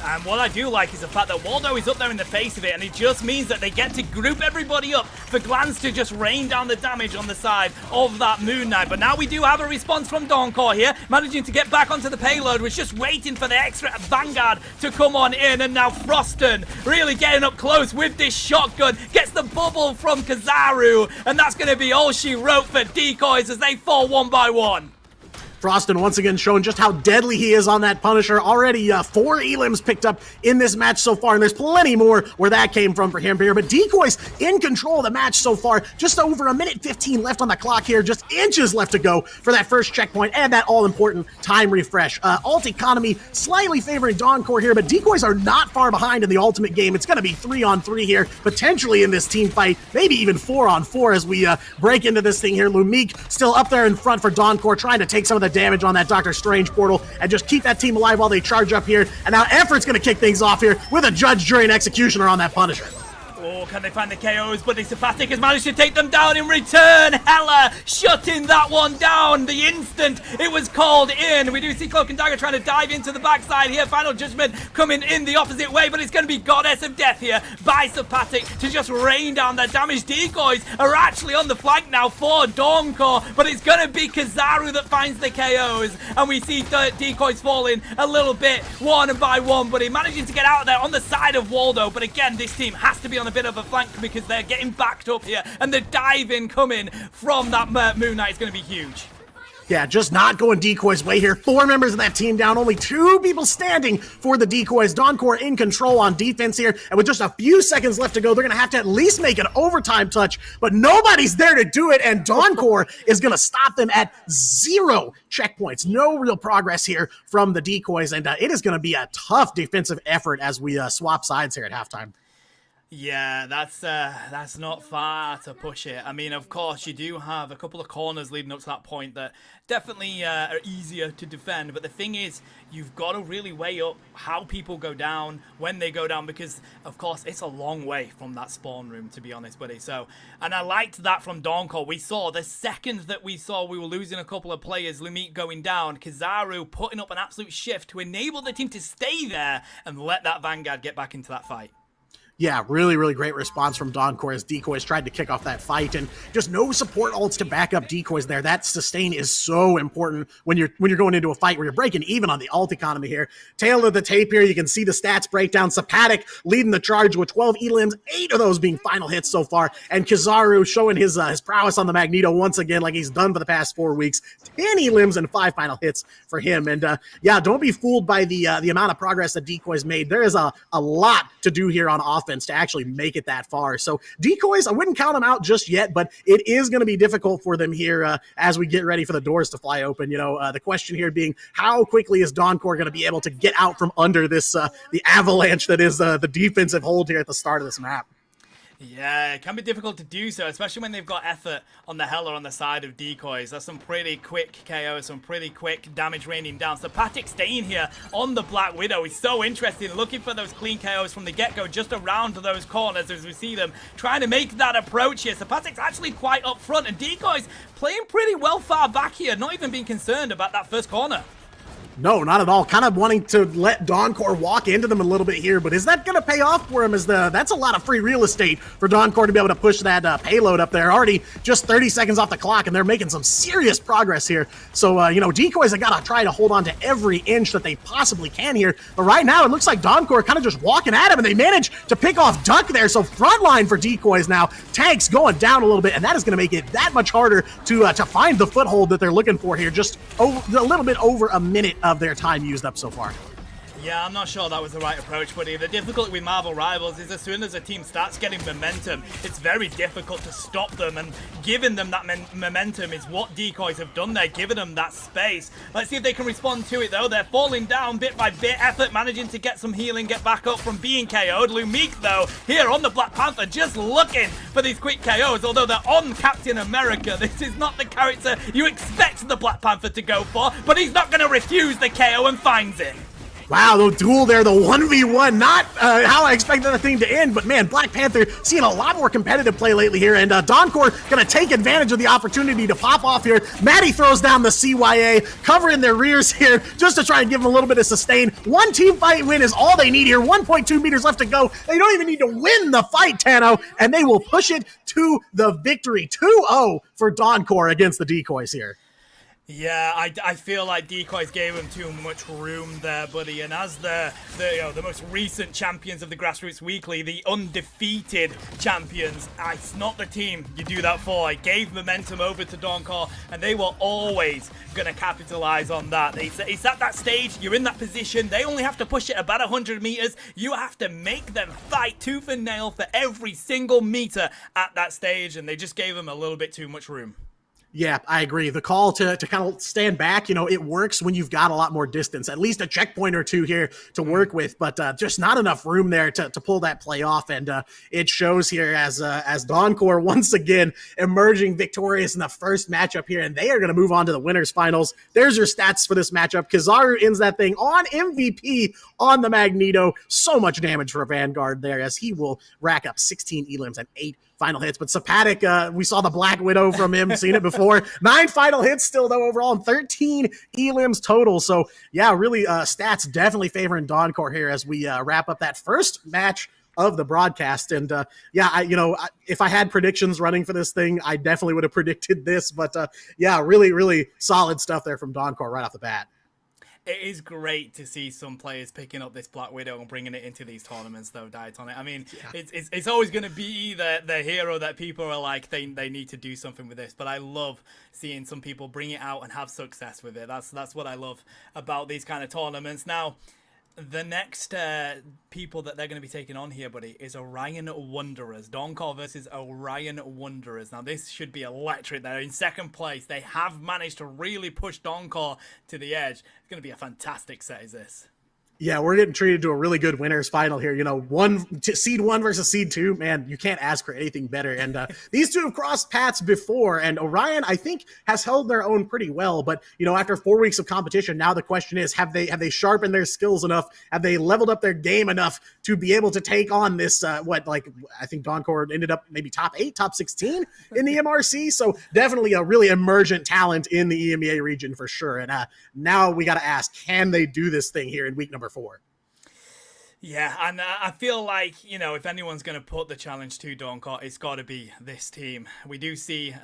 And what I do like is the fact that Waldo is up there in the face of it, and it just means that they get to group everybody up for Glance to just rain down the damage on the side of that Moon Knight. But now we do have a response from Dawncore here, managing to get back onto the payload. Was just waiting for the extra Vanguard to come on in, and now Froston really getting up close with this shotgun. Gets the bubble from Kazaru, and that's going to be all she wrote for Decoys as they fall 1 by 1. Froston once again showing just how deadly he is on that Punisher. Already 4 elims picked up in this match so far, and there's plenty more where that came from for him here. But Decoys in control of the match so far. Just over 1:15 left on the clock here. Just inches left to go for that first checkpoint and that all-important time refresh. Ult economy slightly favoring Dawncore here, but Decoys are not far behind in the ultimate game. It's going to be 3-on-3 here, potentially in this team fight, maybe even 4-on-4 as we break into this thing here. Lumique still up there in front for Dawncore, trying to take some of the damage on that Doctor Strange portal and just keep that team alive while they charge up here. And now Effort's going to kick things off here with a Judge, Jury, and Executioner on that Punisher. Oh, can they find the KOs? But Sympathetic has managed to take them down in return. Hella shutting that one down the instant it was called in. We do see Cloak and Dagger trying to dive into the backside here. Final Judgment coming in the opposite way, but it's going to be Goddess of Death here by Sympathetic to just rain down their damage. Decoys are actually on the flank now for Dawncore, but it's going to be Kazaru that finds the KOs, and we see Decoys falling a little bit one by one, but he managing to get out of there on the side of Waldo. But again, this team has to be on a bit of a flank because they're getting backed up here, and the dive-in coming from that Moon Knight is going to be huge. Yeah, just not going Decoy's way here. 4 members of that team down, only 2 people standing for the Decoys. Dawncore in control on defense here, and with just a few seconds left to go, they're going to have to at least make an overtime touch, but nobody's there to do it, and Dawncore is going to stop them at 0 checkpoints. No real progress here from the Decoys, and it is going to be a tough defensive effort as we swap sides here at halftime. Yeah, that's not far to push it. I mean, of course, you do have a couple of corners leading up to that point that definitely are easier to defend. But the thing is, you've got to really weigh up how people go down, when they go down, because, of course, it's a long way from that spawn room, to be honest, buddy. So, and I liked that from Dawncore. We saw the second that we were losing a couple of players, Lumique going down, Kizaru putting up an absolute shift to enable the team to stay there and let that Vanguard get back into that fight. Yeah, really, really great response from Dawncore as Decoys tried to kick off that fight, and just no support ults to back up Decoys there. That sustain is so important when you're going into a fight where you're breaking even on the ult economy here. Tail of the tape here, you can see the stats breakdown. Sapatic leading the charge with 12 elims, 8 of those being final hits so far, and Kizaru showing his prowess on the Magneto once again, like he's done for the past 4 weeks. 10 elims and 5 final hits for him. And yeah, don't be fooled by the amount of progress that Decoys made. There is a lot to do here on offense to actually make it that far. So Decoys, I wouldn't count them out just yet, but it is going to be difficult for them here as we get ready for the doors to fly open. You know, the question here being, how quickly is Dawncore going to be able to get out from under this the avalanche that is the defensive hold here at the start of this map? Yeah, it can be difficult to do so, especially when they've got effort on the Hela on the side of Decoys. That's some pretty quick KOs, some pretty quick damage raining down. So Patik staying here on the Black Widow is so interesting, looking for those clean KOs from the get-go, just around those corners as we see them trying to make that approach here. So Patik's actually quite up front, and Decoys playing pretty well far back here, not even being concerned about that first corner. No, not at all. Kind of wanting to let Dawncore walk into them a little bit here, but is that going to pay off for him? That's a lot of free real estate for Dawncore to be able to push that payload up there. Already just 30 seconds off the clock, and they're making some serious progress here. So, you know, Decoys have got to try to hold on to every inch that they possibly can here. But right now, it looks like Dawncore kind of just walking at him, and they manage to pick off Duck there. So front line for Decoys now. Tanks going down a little bit, and that is going to make it that much harder to find the foothold that they're looking for here. Just a little bit over a minute of their time used up so far. Yeah, I'm not sure that was the right approach, buddy. The difficulty with Marvel Rivals is as soon as a team starts getting momentum, it's very difficult to stop them, and giving them that momentum is what Decoys have done there, giving them that space. Let's see if they can respond to it, though. They're falling down bit by bit, effort managing to get some healing, get back up from being KO'd. Lumique, though, here on the Black Panther, just looking for these quick KOs, although they're on Captain America. This is not the character you expect the Black Panther to go for, but he's not going to refuse the KO and finds it. Wow, the duel there, the 1v1, not how I expected the thing to end, but man, Black Panther seeing a lot more competitive play lately here, and Dawncore gonna take advantage of the opportunity to pop off here. Maddie throws down the CYA, covering their rears here, just to try and give them a little bit of sustain. One team fight win is all they need here, 1.2 meters left to go. They don't even need to win the fight, Tano, and they will push it to the victory. 2-0 for Dawncore against the Decoys here. Yeah, I feel like Decoys gave him too much room there, buddy. And as the most recent champions of the Grassroots Weekly, the undefeated champions, it's not the team you do that for. I gave momentum over to Dawncore, and they were always going to capitalize on that. It's at that stage, you're in that position, they only have to push it about 100 meters. You have to make them fight tooth and nail for every single meter at that stage, and they just gave him a little bit too much room. Yeah, I agree. The call to kind of stand back, you know, it works when you've got a lot more distance, at least a checkpoint or two here to work with, but just not enough room there to pull that play off. And it shows here as Dawncore once again emerging victorious in the first matchup here, and they are going to move on to the winners finals. There's your stats for this matchup. Kizaru ends that thing on MVP on the Magneto. So much damage for Vanguard there, as he will rack up 16 elims and 8 final hits. But Sapatic, we saw the Black Widow from him, seen it before. 9 final hits still, though, overall, and 13 elims total. So, yeah, really, stats definitely favoring Dawncore here as we wrap up that first match of the broadcast. And, if I had predictions running for this thing, I definitely would have predicted this. But, yeah, really, really solid stuff there from Dawncore right off the bat. It is great to see some players picking up this Black Widow and bringing it into these tournaments, though, Diatonic. I mean, yeah. It's always going to be the hero that people are like, they need to do something with this. But I love seeing some people bring it out and have success with it. That's what I love about these kind of tournaments. Now, the next people that they're going to be taking on here, buddy, is Orion Wanderers. Dawncore versus Orion Wanderers. Now, this should be electric. They're in second place. They have managed to really push Dawncore to the edge. It's going to be a fantastic set, is this? Yeah, we're getting treated to a really good winners final here. You know, seed 1 versus seed 2, man, you can't ask for anything better. And these two have crossed paths before, and Orion, I think, has held their own pretty well. But you know, after 4 weeks of competition, now the question is, have they sharpened their skills enough? Have they leveled up their game enough to be able to take on this? I think Doncor ended up maybe top 8, top 16 in the MRC. So definitely a really emergent talent in the EMEA region for sure. And now we got to ask, can they do this thing here in week number 4? Yeah, and I feel like, you know, if anyone's going to put the challenge to Doncor, it's got to be this team. We do see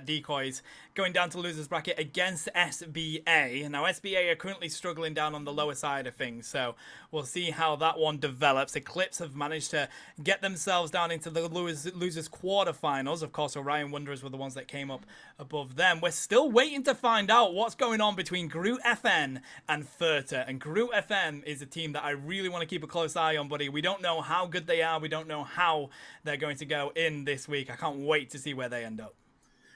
Decoys going down to losers bracket against SBA. Now, SBA are currently struggling down on the lower side of things, so we'll see how that one develops. Eclipse have managed to get themselves down into the losers quarterfinals. Of course, Orion Wanderers were the ones that came up above them. We're still waiting to find out what's going on between Groot FN and Furta. And Groot FN is a team that I really want to keep a close eye on, buddy. We don't know how good they are. We don't know how they're going to go in this week. I can't wait to see where they end up.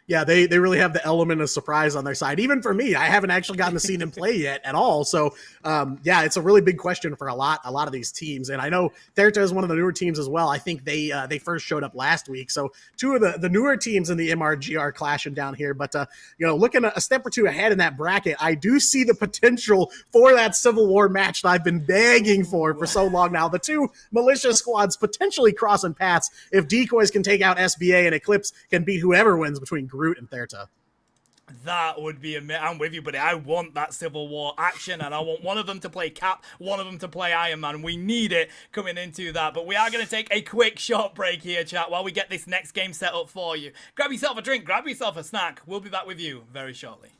Yeah, they really have the element of surprise on their side. Even for me, I haven't actually gotten to see them play yet at all. So, yeah, it's a really big question for a lot of these teams. And I know Therta is one of the newer teams as well. I think they first showed up last week. So two of the newer teams in the MRGR clashing down here. But, you know, looking a step or two ahead in that bracket, I do see the potential for that Civil War match that I've been begging for so long now. The two militia squads potentially crossing paths if Decoys can take out SBA and Eclipse can beat whoever wins between Groot and Therta. That would be I'm with you, buddy. I want that Civil War action, and I want one of them to play Cap, one of them to play Iron Man. We need it coming into that. But we are going to take a quick short break here, chat, while we get this next game set up for you. Grab yourself a drink, grab yourself a snack. We'll be back with you very shortly.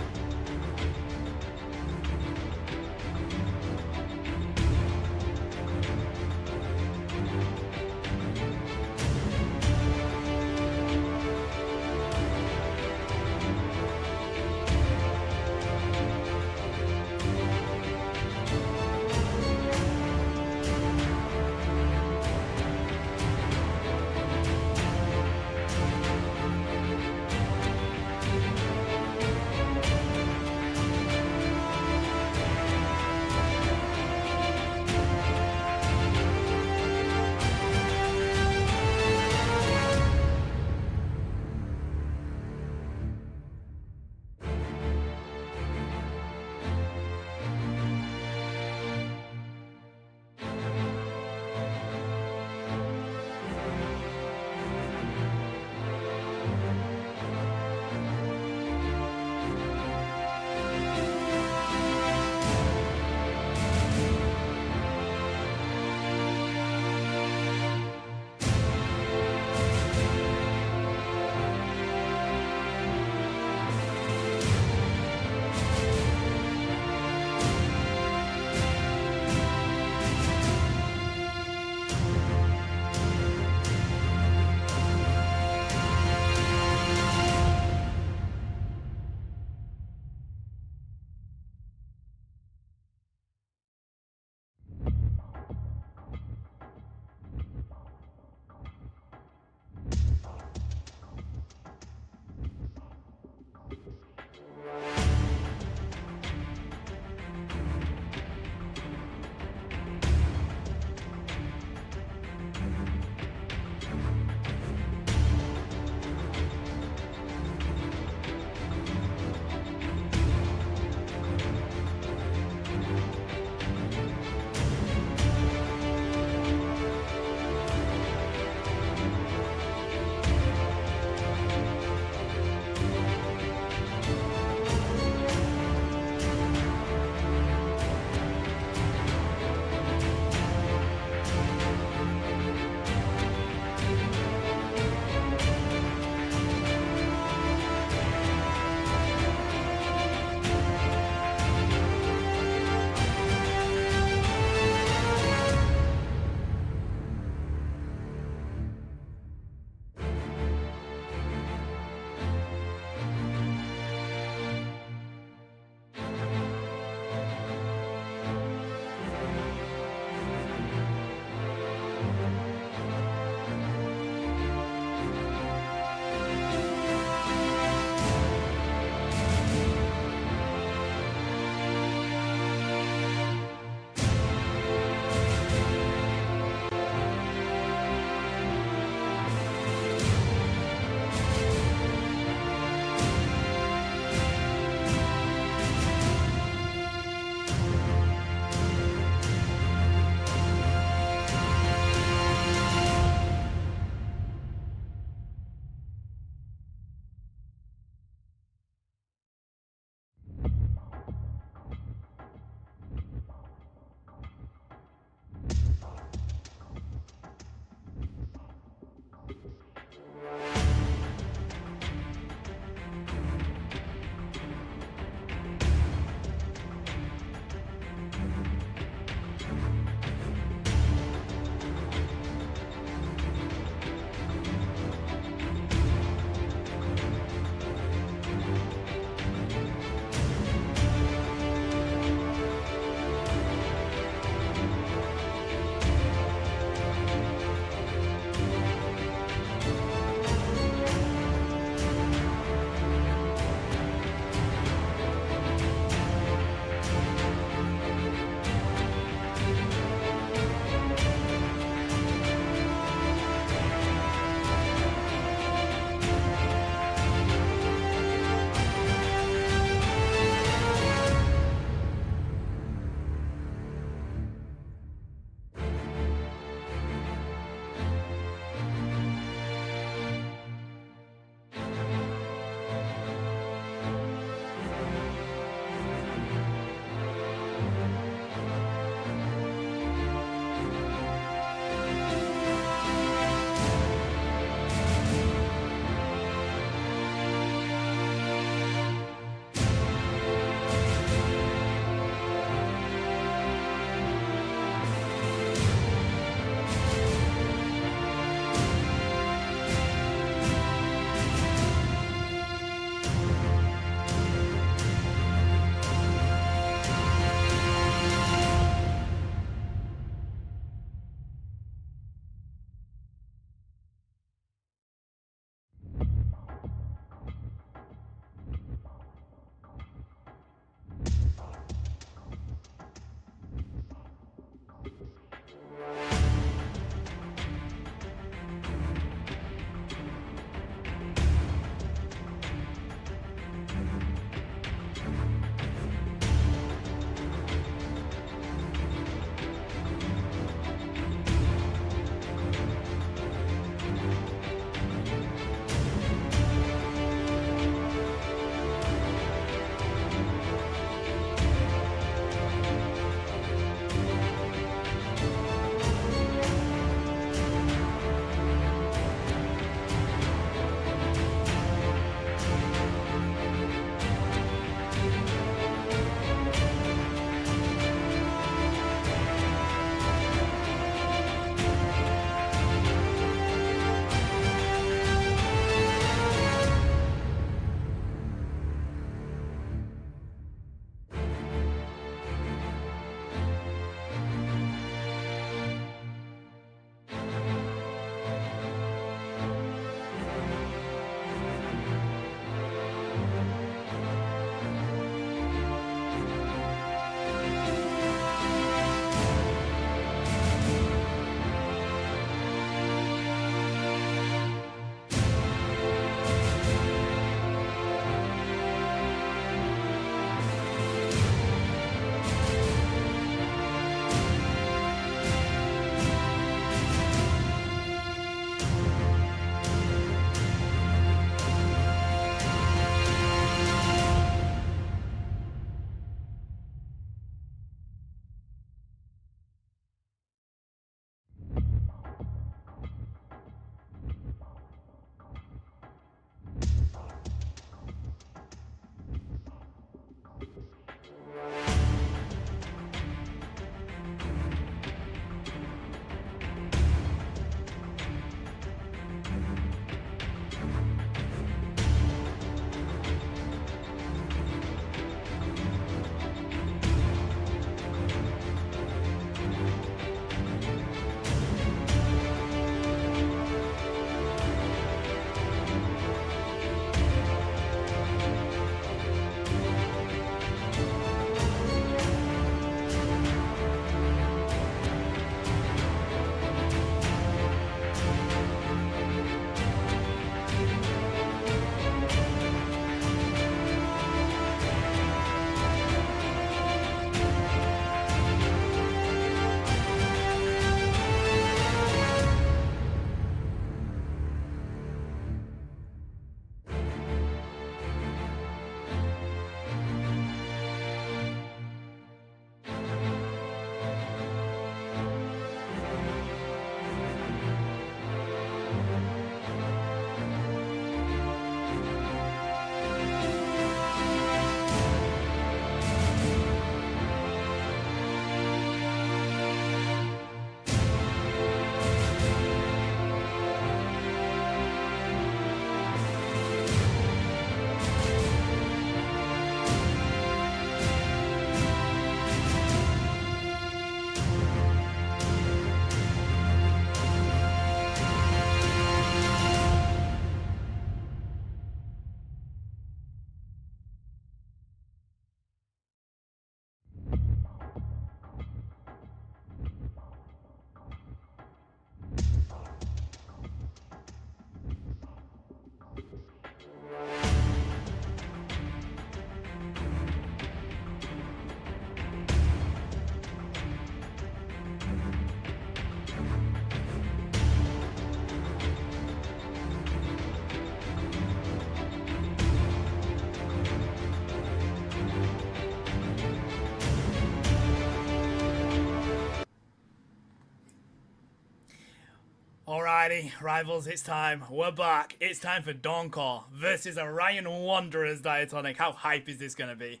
Alrighty, rivals, it's time. We're back. It's time for Donkor versus Orion Wanderers Diatonic. How hype is this going to be?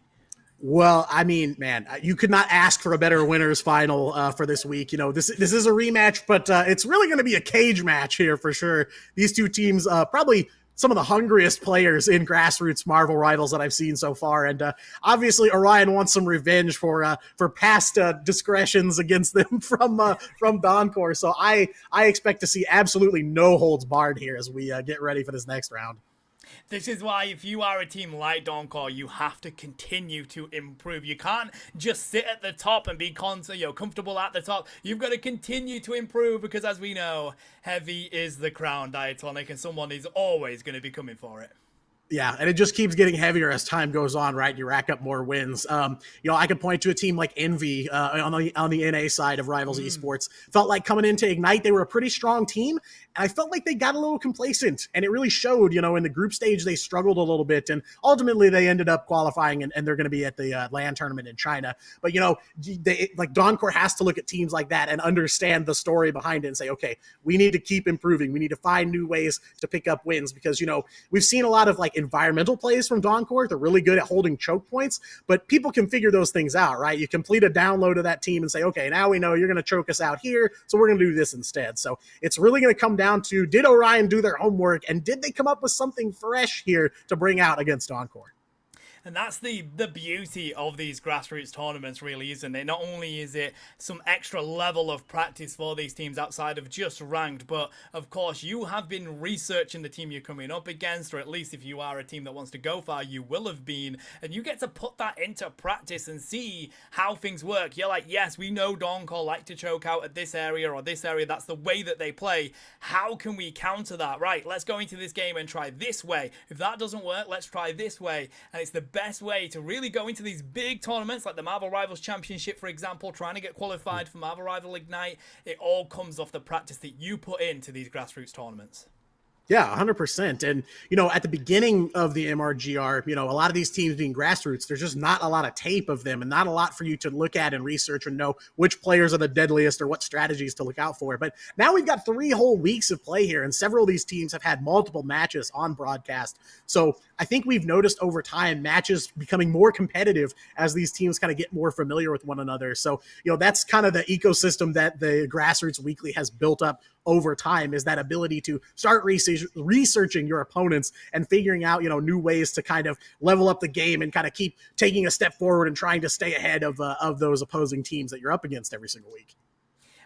Well, I mean, man, you could not ask for a better winners final for this week. You know, this is a rematch, but it's really going to be a cage match here for sure. These two teams, probably some of the hungriest players in Grassroots Marvel Rivals that I've seen so far, and obviously Orion wants some revenge for past discretions against them from Doncor. So I expect to see absolutely no holds barred here as we get ready for this next round. This is why if you are a team like Donkor, you have to continue to improve. You can't just sit at the top and be comfortable at the top. You've got to continue to improve because, as we know, heavy is the crown, Diatonic, and someone is always going to be coming for it. Yeah, and it just keeps getting heavier as time goes on, right? You rack up more wins. I could point to a team like Envy on the NA side of Rivals Esports. Felt like coming into Ignite, they were a pretty strong team, and I felt like they got a little complacent, and it really showed. In the group stage, they struggled a little bit, and ultimately they ended up qualifying, and they're going to be at the LAN tournament in China. But Doncor has to look at teams like that and understand the story behind it and say, okay, we need to keep improving. We need to find new ways to pick up wins because we've seen a lot of environmental plays from Doncor. They're really good at holding choke points, but people can figure those things out, right? You complete a download of that team and say, okay, now we know you're going to choke us out here, so we're going to do this instead. So it's really going to come down to, did Orion do their homework, and did they come up with something fresh here to bring out against Doncor? And that's the beauty of these grassroots tournaments, really, isn't it? Not only is it some extra level of practice for these teams outside of just ranked, but of course you have been researching the team you're coming up against, or at least if you are a team that wants to go far, you will have been, and you get to put that into practice and see how things work. You're like, yes, we know Doncor like to choke out at this area or this area. That's the way that they play. How can we counter that? Right, let's go into this game and try this way. If that doesn't work, let's try this way. And it's the best way to really go into these big tournaments like the Marvel Rivals Championship, for example, trying to get qualified for Marvel Rival Ignite. It all comes off the practice that you put into these grassroots tournaments. Yeah, 100%. And, at the beginning of the MRGR, a lot of these teams being grassroots, there's just not a lot of tape of them and not a lot for you to look at and research and know which players are the deadliest or what strategies to look out for. But now we've got 3 whole weeks of play here, and several of these teams have had multiple matches on broadcast. So I think we've noticed over time matches becoming more competitive as these teams kind of get more familiar with one another. So, that's kind of the ecosystem that the Grassroots Weekly has built up over time, is that ability to start researching your opponents and figuring out, new ways to kind of level up the game and kind of keep taking a step forward and trying to stay ahead of those opposing teams that you're up against every single week.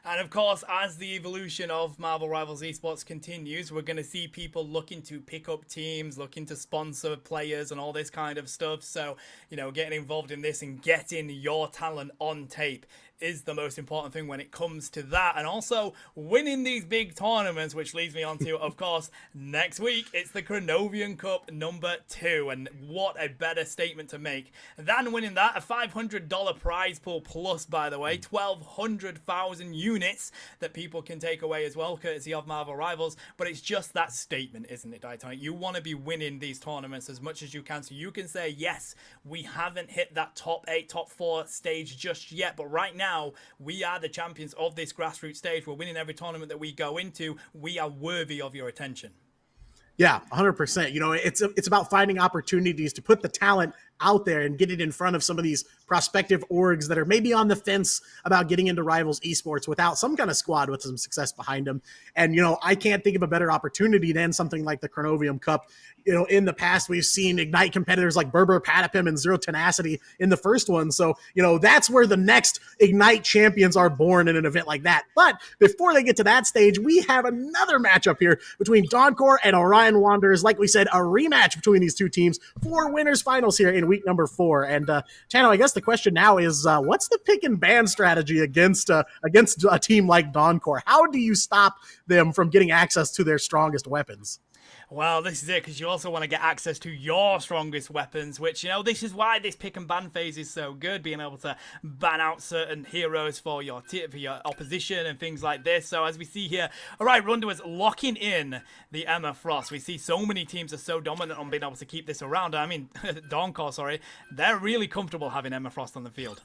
And of course, as the evolution of Marvel Rivals Esports continues, we're going to see people looking to pick up teams, looking to sponsor players and all this kind of stuff. So, getting involved in this and getting your talent on tape is the most important thing when it comes to that. And also winning these big tournaments, which leads me on to, of course, next week, it's the Cronovian Cup number 2. And what a better statement to make than winning that. A $500 prize pool plus, by the way, 1,200,000 units that people can take away as well, courtesy of Marvel Rivals. But it's just that statement, isn't it, Diatonic? You want to be winning these tournaments as much as you can, so you can say, yes, we haven't hit that top 8, top 4 stage just yet, but right now, we are the champions of this grassroots stage. We're winning every tournament that we go into. We are worthy of your attention. Yeah, 100%. It's about finding opportunities to put the talent out there and get it in front of some of these prospective orgs that are maybe on the fence about getting into Rivals Esports without some kind of squad with some success behind them. And, I can't think of a better opportunity than something like the Cronovium Cup. In the past, we've seen Ignite competitors like Berber Patapim and Zero Tenacity in the first one. So, that's where the next Ignite champions are born in an event like that. But before they get to that stage, we have another matchup here between Doncor and Orion Wanderers. Like we said, a rematch between these two teams for winners finals here in week number 4. And Chano, I guess the question now is, what's the pick and ban strategy against a team like Doncor? How do you stop them from getting access to their strongest weapons? Well, this is it, because you also want to get access to your strongest weapons, which, this is why this pick and ban phase is so good, being able to ban out certain heroes for your opposition and things like this. So as we see here, all right, Ronda was locking in the Emma Frost. We see so many teams are so dominant on being able to keep this around. I mean, Doncor, they're really comfortable having Emma Frost on the field.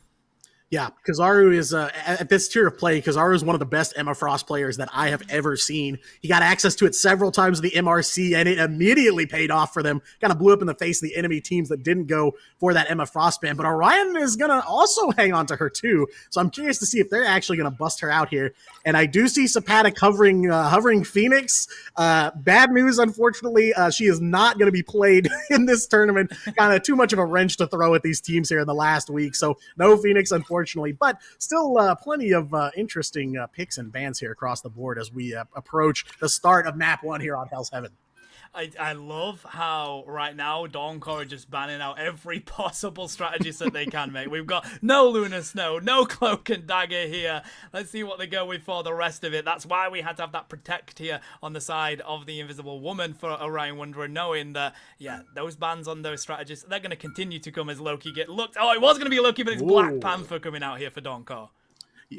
Yeah, Kizaru is at this tier of play. Kizaru is one of the best Emma Frost players that I have ever seen. He got access to it several times in the MRC, and it immediately paid off for them. Kind of blew up in the face of the enemy teams that didn't go for that Emma Frost ban. But Orion is going to also hang on to her too. So I'm curious to see if they're actually going to bust her out here. And I do see Sapatic hovering Phoenix. Bad news, unfortunately, she is not going to be played in this tournament. Kind of too much of a wrench to throw at these teams here in the last week. So no Phoenix, unfortunately, but still plenty of interesting picks and bans here across the board as we approach the start of map 1 here on Hell's Heaven. I love how right now Dawncore are just banning out every possible strategist that they can make. We've got no Lunar Snow, no Cloak and Dagger here. Let's see what they go with for the rest of it. That's why we had to have that Protect here on the side of the Invisible Woman for Orion Wanderer, knowing that, yeah, those bans on those strategists, they're going to continue to come as Loki get looked. Oh, it was going to be Loki, but it's Black Panther coming out here for Dawncore.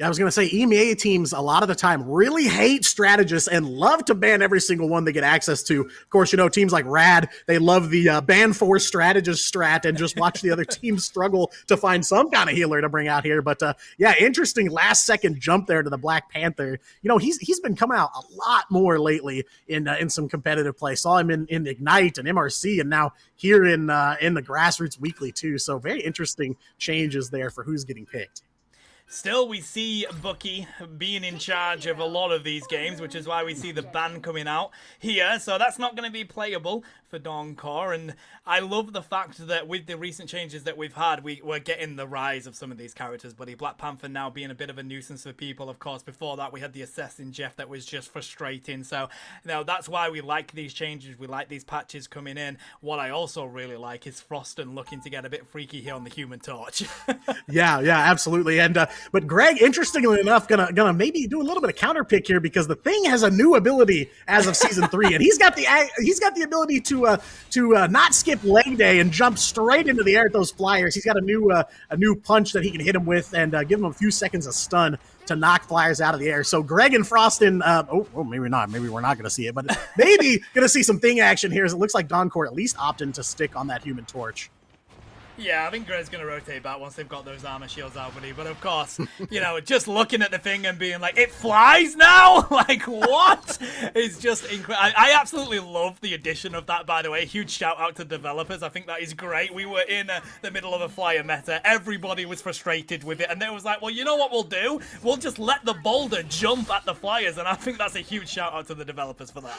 I was going to say EMEA teams a lot of the time really hate strategists and love to ban every single one they get access to. Of course, you know, teams like Rad, they love the ban for strategist strat and just watch the other teams struggle to find some kind of healer to bring out here. But yeah, interesting last second jump there to the Black Panther. You know, he's been coming out a lot more lately in some competitive play. Saw him in Ignite and MRC and now here in the Grassroots Weekly too. So very interesting changes there for who's getting picked. Still, we see Bucky being in charge of a lot of these games, which is why we see the ban coming out here. So that's not going to be playable for Dawncore. And I love the fact that with the recent changes that we've had, we're getting the rise of some of these characters. Buddy, Black Panther now being a bit of a nuisance for people. Of course, before that, we had the Assassin Jeff that was just frustrating. So, you know, that's why we like these changes. We like these patches coming in. What I also really like is Froston looking to get a bit freaky here on the Human Torch. Yeah, absolutely. And but Greg, interestingly enough, gonna maybe do a little bit of counter pick here because the Thing has a new ability as of season 3, and he's got the ability to not skip leg day and jump straight into the air at those flyers. He's got a new punch that he can hit him with and give him a few seconds of stun to knock flyers out of the air. So Greg and Froston, maybe not. Maybe we're not going to see it, but maybe going to see some Thing action here as it looks like Dawncore at least opting to stick on that Human Torch. Yeah, I think Greg's going to rotate back once they've got those armor shields out, buddy. But of course, you know, just looking at the Thing and being like, it flies now? Like, what? It's just incredible. I absolutely love the addition of that, by the way. Huge shout out to developers. I think that is great. We were in the middle of a flyer meta. Everybody was frustrated with it. And they was like, well, you know what we'll do? We'll just let the boulder jump at the flyers. And I think that's a huge shout out to the developers for that.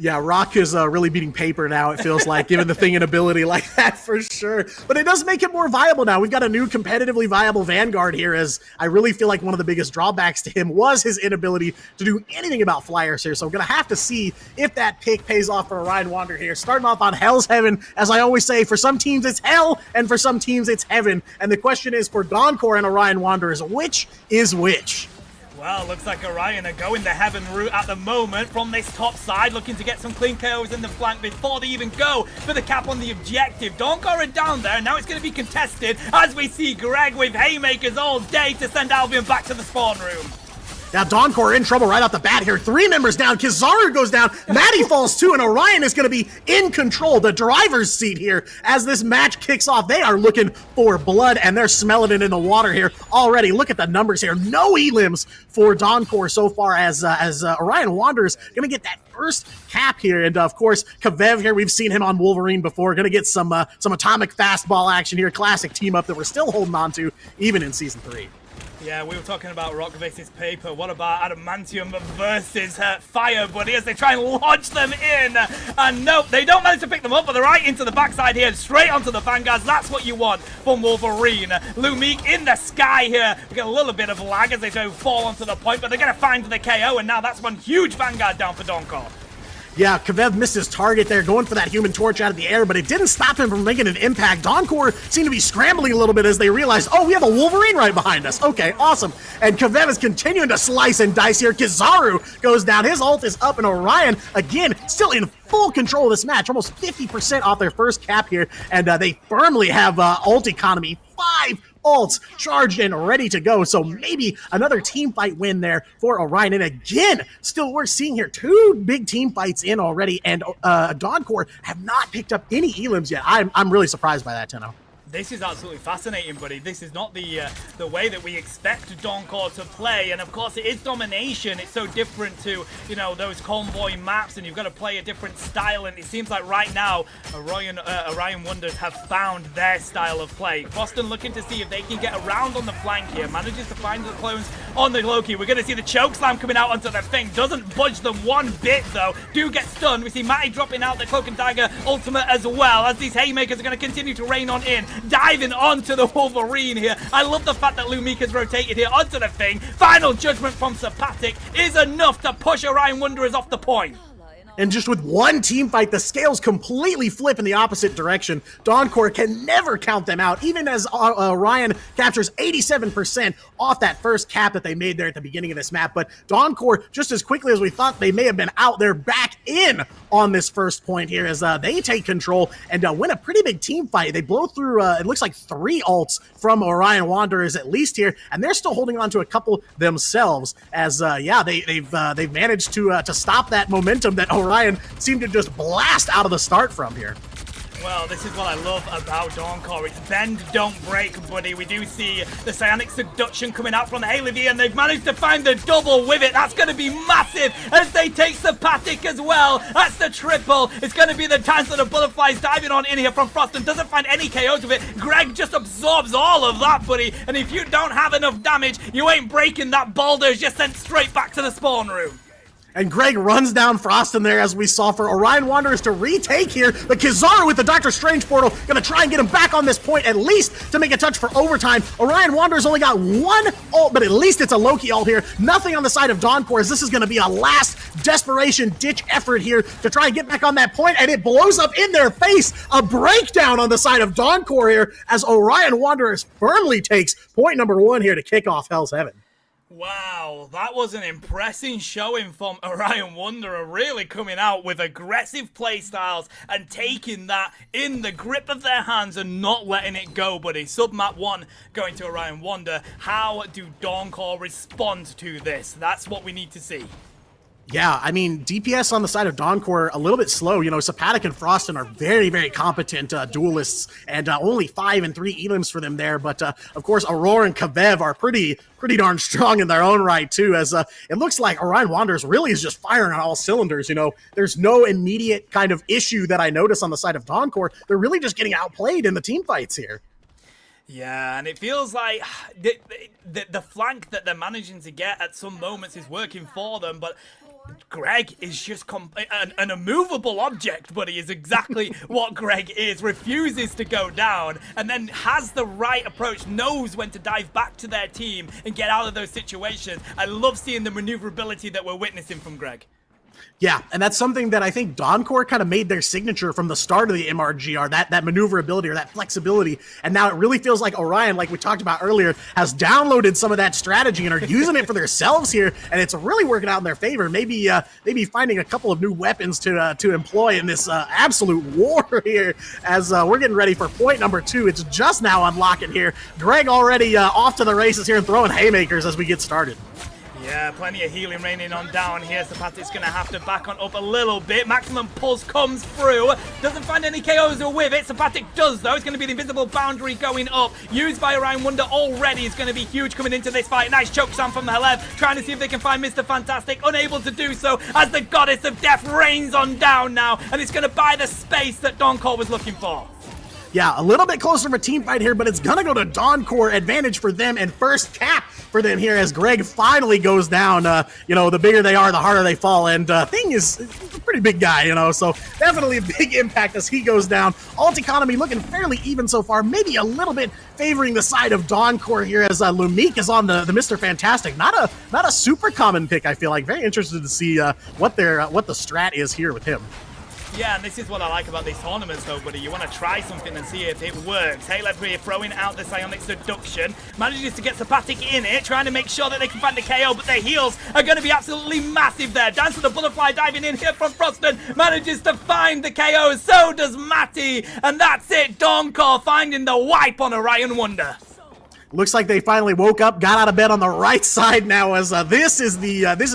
Yeah, Rock is really beating paper now, it feels like, given the Thing an ability like that for sure. But it does make it more viable now. We've got a new competitively viable Vanguard here, as I really feel like one of the biggest drawbacks to him was his inability to do anything about flyers here. So I'm going to have to see if that pick pays off for Orion Wanderer here. Starting off on Hell's Heaven, as I always say, for some teams it's hell, and for some teams it's heaven. And the question is, for Dawncore and Orion Wanderers, which is which? Well, looks like Orion are going the heaven route at the moment from this top side, looking to get some clean KOs in the flank before they even go for the cap on the objective. Dawncore are down there, now it's going to be contested as we see Greg with haymakers all day to send Albion back to the spawn room. Now Dawncore in trouble right off the bat here. 3 members down. Kizaru goes down. Maddie falls too, and Orion is going to be in control, the driver's seat here, as this match kicks off. They are looking for blood, and they're smelling it in the water here already. Look at the numbers here. No elims for Dawncore so far as Orion Wanderers going to get that first cap here. And of course, Kavev here, we've seen him on Wolverine before. Going to get some atomic fastball action here. Classic team up that we're still holding on to, even in Season 3. Yeah, we were talking about Rock versus Paper. What about Adamantium versus Fire, buddy, as they try and launch them in? And nope, they don't manage to pick them up, but they're right into the backside here, straight onto the Vanguards. That's what you want from Wolverine. Lumique in the sky here. We get a little bit of lag as they do fall onto the point, but they're going to find the KO, and now that's one huge Vanguard down for Dawncore. Yeah, Kavev missed his target there, going for that Human Torch out of the air, but it didn't stop him from making an impact. Dawncore seemed to be scrambling a little bit as they realized, oh, we have a Wolverine right behind us. Okay, awesome. And Kavev is continuing to slice and dice here. Kizaru goes down. His ult is up, and Orion, again, still in full control of this match. Almost 50% off their first cap here, and they firmly have ult economy. 5 ults charged and ready to go. So maybe another team fight win there for Orion. And again, still we're seeing here 2 big team fights in already, and Dawncore have not picked up any elims yet. I'm really surprised by that, Tenno. This is absolutely fascinating, buddy. This is not the way that we expect Dawncore to play, and of course it is domination. It's so different to, you know, those convoy maps, and you've got to play a different style, and it seems like right now Orion Wonders have found their style of play. Froston looking to see if they can get around on the flank here, manages to find the clones on the Loki. We're going to see the choke slam coming out onto the thing. Doesn't budge them one bit, though. Do get stunned. We see Matty dropping out the Cloak and Dagger ultimate as well, as these haymakers are going to continue to rain on in. Diving onto the Wolverine here. I love the fact that Lumika's rotated here onto the thing. Final judgment from Sapatic is enough to push Orion Wanderers off the point. And just with one team fight, the scales completely flip in the opposite direction. Dawncore can never count them out, even as Orion captures 87% off that first cap that they made there at the beginning of this map. But Dawncore, just as quickly as we thought they may have been out, they're back in on this first point here as they take control and win a pretty big team fight. They blow through, it looks like 3 ults from Orion Wanderers at least here, and they're still holding on to a couple themselves as, they've managed to stop that momentum that Orion seemed to just blast out of the start from here. Well, this is what I love about Dawncore. It's bend, don't break, buddy. We do see the Psionic Seduction coming out from the Haley, and they've managed to find the double with it. That's going to be massive as they take Sapatic as well. That's the triple. It's going to be the Dance of the Butterflies diving on in here from Frost and doesn't find any KOs with it. Greg just absorbs all of that, buddy. And if you don't have enough damage, you ain't breaking that boulder. It's just sent straight back to the spawn room. And Greg runs down Frost in there, as we saw, for Orion Wanderers to retake here. But Kizaru with the Doctor Strange portal gonna try and get him back on this point, at least to make a touch for overtime. Orion Wanderers only got 1 ult, but at least it's a Loki ult here. Nothing on the side of Dawncore, as this is gonna be a last desperation ditch effort here to try and get back on that point, and it blows up in their face. A breakdown on the side of Dawncore here, as Orion Wanderers firmly takes point number 1 here to kick off Hell's Heaven. Wow, that was an impressive showing from Orion Wanderer, really coming out with aggressive playstyles and taking that in the grip of their hands and not letting it go, buddy. Submap 1 going to Orion Wanderer. How do Dawncore respond to this? That's what we need to see. Yeah, I mean, DPS on the side of Dawncore a little bit slow. You know, Sapatic and Froston are very, very competent duelists, and only 5 and 3 elims for them there. But of course, Aurora and Kavev are pretty darn strong in their own right too. As it looks like Orion Wanderers really is just firing on all cylinders. You know, there's no immediate kind of issue that I notice on the side of Dawncore. They're really just getting outplayed in the team fights here. Yeah, and it feels like the flank that they're managing to get at some moments is working for them, but Greg is just an immovable object, but he is exactly what Greg is. Refuses to go down, and then has the right approach, knows when to dive back to their team and get out of those situations. I love seeing the maneuverability that we're witnessing from Greg. Yeah, and that's something that I think Dawncore kind of made their signature from the start of the MRGR, that maneuverability or that flexibility. And now it really feels like Orion, like we talked about earlier, has downloaded some of that strategy and are using it for themselves here, and it's really working out in their favor. Maybe finding a couple of new weapons to employ in this absolute war here as we're getting ready for point number 2. It's just now unlocking here. Greg already off to the races here and throwing haymakers as we get started. Yeah, plenty of healing raining on down here. Sapatic's going to have to back on up a little bit. Maximum Pulse comes through. Doesn't find any KOs with it. Sapatic does, though. It's going to be the invisible boundary going up. Used by Orion Wonder already. It's going to be huge coming into this fight. Nice choke slam from Halev. Trying to see if they can find Mr. Fantastic. Unable to do so as the Goddess of Death rains on down now. And it's going to buy the space that Dawncore was looking for. Yeah, a little bit closer of a team fight here, but it's gonna go to Dawncore. Advantage for them and first cap for them here as Greg finally goes down. You know, the bigger they are, the harder they fall. And Thing is a pretty big guy, you know, so definitely a big impact as he goes down. Alt economy looking fairly even so far, maybe a little bit favoring the side of Dawncore here as Lumik is on the Mr. Fantastic. Not a super common pick, I feel like. Very interested to see what the strat is here with him. Yeah, and this is what I like about these tournaments, though, buddy. You want to try something and see if it works. Halo 3 throwing out the Psionic Seduction. Manages to get Sapatic in it, trying to make sure that they can find the KO, but their heals are going to be absolutely massive there. Dance of the Butterfly diving in here from Froston. Manages to find the KO, so does Matty. And that's it. Dawncore finding the wipe on Orion Wonder. Looks like they finally woke up, got out of bed on the right side now as this is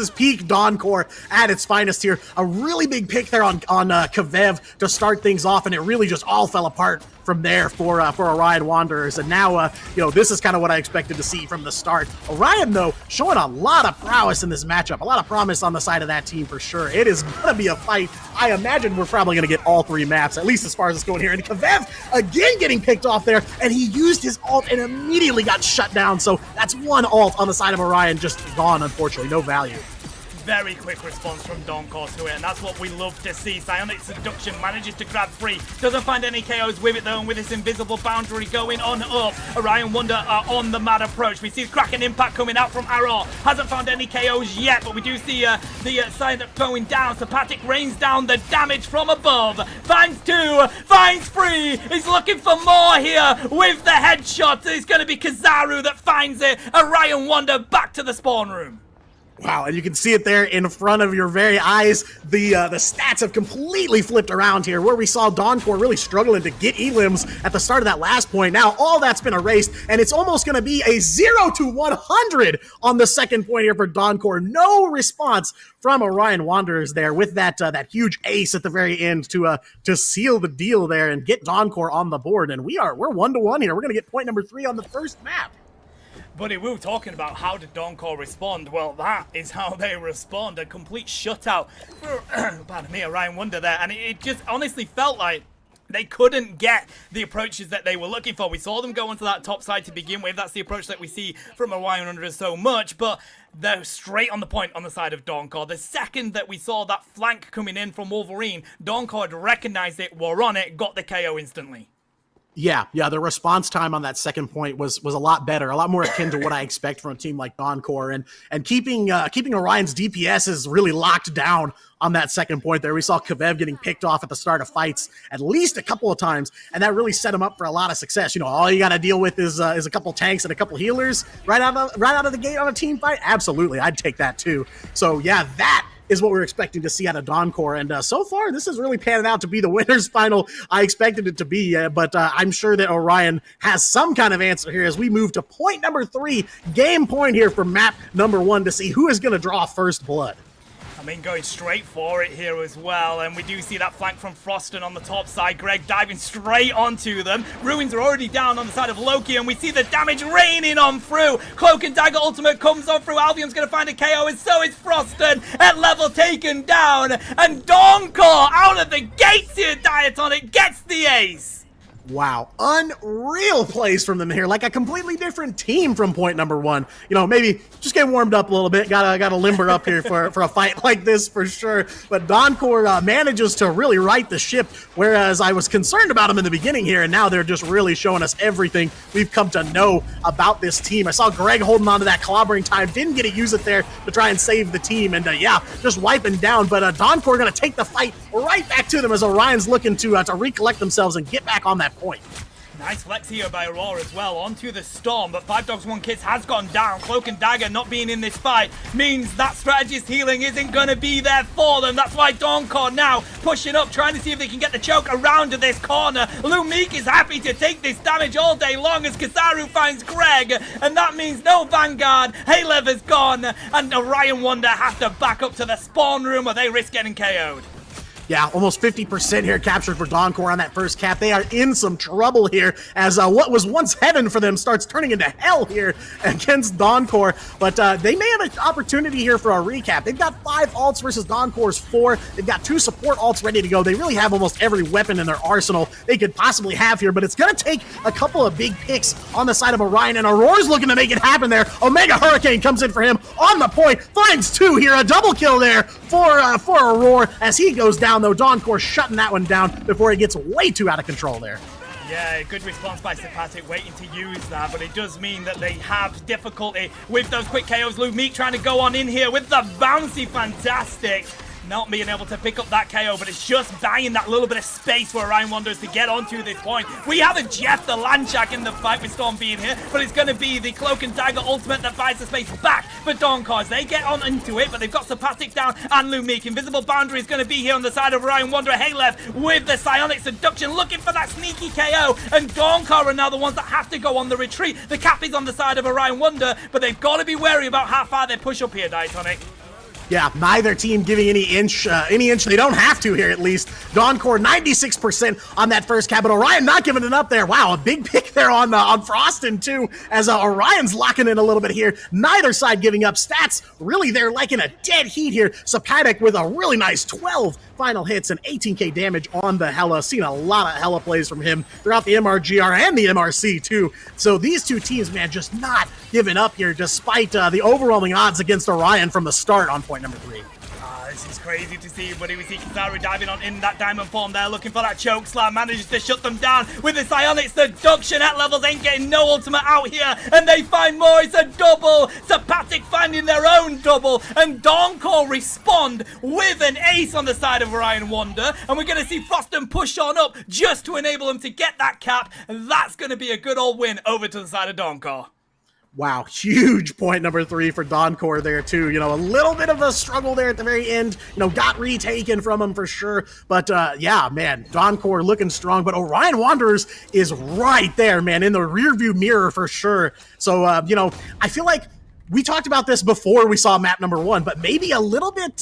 peak Dawncore at its finest here. A really big pick there on Kavev to start things off, and it really just all fell apart from there for Orion Wanderers. And now, this is kind of what I expected to see from the start. Orion, though, showing a lot of prowess in this matchup, a lot of promise on the side of that team for sure. It is going to be a fight. I imagine we're probably going to get all 3 maps, at least as far as it's going here. And Kavev, again, getting picked off there, and he used his ult and immediately got shut down. So that's 1 ult on the side of Orion, just gone, unfortunately. No value. Very quick response from Donkor to it, and that's what we love to see. Psionic Seduction manages to grab 3, doesn't find any KOs with it though, and with this invisible boundary going on up, Orion Wonder are on the mad approach. We see Kraken Impact coming out from Arrow, hasn't found any KOs yet, but we do see the side going down. Sapatic rains down the damage from above, finds 2, finds 3, he's looking for more here with the headshot. It's going to be Kizaru that finds it. Orion Wonder back to the spawn room. Wow, and you can see it there in front of your very eyes. The stats have completely flipped around here, where we saw Dawncore really struggling to get elims at the start of that last point. Now all that's been erased, and it's almost going to be a 0 to 100 on the second point here for Dawncore. No response from Orion Wanderers there with that huge ace at the very end to seal the deal there and get Dawncore on the board. And we're 1-1 here. We're going to get point number 3 on the first map. Buddy, we were talking about how did Dawncore respond. Well, that is how they respond. A complete shutout for, pardon me, Orion Wonder there. And it just honestly felt like they couldn't get the approaches that they were looking for. We saw them go onto that top side to begin with. That's the approach that we see from Orion Wonder so much. But they're straight on the point on the side of Dawncore. The second that we saw that flank coming in from Wolverine, Dawncore had recognized it, were on it, got the KO instantly. Yeah, the response time on that second point was a lot better, a lot more akin to what I expect from a team like Dawncore, and keeping Orion's DPS is really locked down on that second point there. We saw Kavev getting picked off at the start of fights at least a couple of times, and that really set him up for a lot of success. All you got to deal with is a couple tanks and a couple healers right out of the gate on a team fight. Absolutely, I'd take that too. So yeah, that is what we're expecting to see out of Dawncore, and so far this is really panning out to be the winner's final I expected it to be, but I'm sure that Orion has some kind of answer here as we move to point number 3, game point here for map number 1 to see who is going to draw first blood. I mean, going straight for it here as well, and we do see that flank from Froston on the top side. Greg diving straight onto them. Ruins are already down on the side of Loki, and we see the damage raining on through. Cloak and Dagger ultimate comes on through. Albium's going to find a KO, and so is Froston at level taken down. And Dawncore out of the gates here, Diatonic gets the ace. Wow, unreal plays from them here, like a completely different team from point number 1. Maybe just get warmed up a little bit, gotta limber up here for a fight like this for sure. But Dawncore manages to really right the ship, whereas I was concerned about them in the beginning here, and now they're just really showing us everything we've come to know about this team. I saw Greg holding on to that clobbering time, didn't get to use it there to try and save the team, and just wiping down. But Dawncore gonna take the fight right back to them as Orion's looking to recollect themselves and get back on that point. Nice flex here by Aurora as well, onto the Storm, but 5 Dogs 1 Kids has gone down. Cloak and Dagger not being in this fight means that strategist healing isn't going to be there for them. That's why Dawncore now pushing up, trying to see if they can get the choke around to this corner. Lumik is happy to take this damage all day long as Kizaru finds Greg, and that means no Vanguard. Halev is gone, and Orion Wonder have to back up to the spawn room or they risk getting KO'd. Yeah, almost 50% here captured for Dawncore on that first cap. They are in some trouble here as what was once heaven for them starts turning into hell here against Dawncore. But they may have an opportunity here for a recap. They've got 5 ults versus Dawncore's 4. They've got 2 support ults ready to go. They really have almost every weapon in their arsenal they could possibly have here, but it's going to take a couple of big picks on the side of Orion, and Aurora's looking to make it happen there. Omega Hurricane comes in for him on the point, finds 2 here, a double kill there for Aurora as he goes down, though Dawncore shutting that one down before it gets way too out of control there. Yeah, good response by Sapatic, waiting to use that, but it does mean that they have difficulty with those quick KOs. Lumik trying to go on in here with the bouncy, fantastic. Not being able to pick up that KO, but it's just buying that little bit of space for Orion Wanderers to get onto this point. We have a Jeff the Landshak in the fight with Storm being here, but it's going to be the Cloak and Dagger ultimate that buys the space back for Dawncore. They get on into it, but they've got Sapatic down and Lumik. Invisible Boundary is going to be here on the side of Orion Wanderer. Halev with the Psionic Seduction, looking for that sneaky KO, and Dawncore are now the ones that have to go on the retreat. The cap is on the side of Orion Wonder, but they've got to be wary about how far they push up here, Diatonic. Yeah, neither team giving any inch they don't have to here, at least. Dawncore 96% on that first cap, but Orion not giving it up there. Wow, a big pick there on Frostin too, as Orion's locking in a little bit here. Neither side giving up stats. Really, they're like in a dead heat here. Sapanic with a really nice 12 final hits and 18k damage on the Hella. Seen a lot of Hella plays from him throughout the MRGR and the MRC too. So these two teams, man, just not giving up here despite the overwhelming odds against Orion from the start on point number 3. This is crazy to see, buddy. We see Kizaru diving on in that diamond form there, looking for that choke slam. Manages to shut them down with the psionic seduction. At levels ain't getting no ultimate out here, and they find more. It's a double. Zapatic finding their own double, and Dawncore respond with an ace on the side of Orion Wonder, and we're going to see Froston push on up just to enable them to get that cap, and that's going to be a good old win over to the side of Dawncore. Wow, huge point number 3 for Dawncore there too. You know, a little bit of a struggle there at the very end. You know, got retaken from him for sure. But yeah, man, Dawncore looking strong. But Orion Wanderers is right there, man, in the rearview mirror for sure. So, you know, I feel like we talked about this before we saw map number 1, but maybe a little bit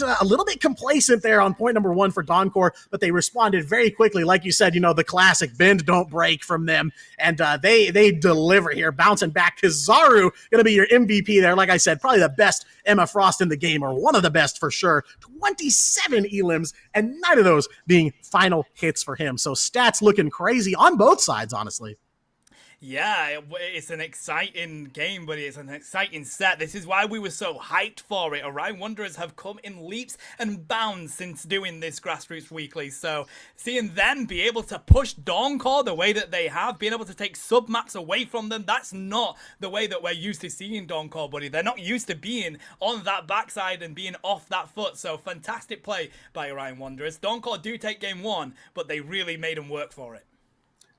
complacent there on point number 1 for Dawncore, but they responded very quickly. Like you said, you know, the classic bend, don't break from them, and they deliver here, bouncing back. Kizaru gonna be your MVP there. Like I said, probably the best Emma Frost in the game, or one of the best for sure. 27 elims, and 9 of those being final hits for him. So stats looking crazy on both sides, honestly. Yeah, it's an exciting game, but it's an exciting set. This is why we were so hyped for it. Orion Wanderers have come in leaps and bounds since doing this Grassroots Weekly. So seeing them be able to push Dawncore the way that they have, being able to take sub-maps away from them, that's not the way that we're used to seeing Dawncore, buddy. They're not used to being on that backside and being off that foot. So fantastic play by Orion Wanderers. Dawncore do take game 1, but they really made them work for it.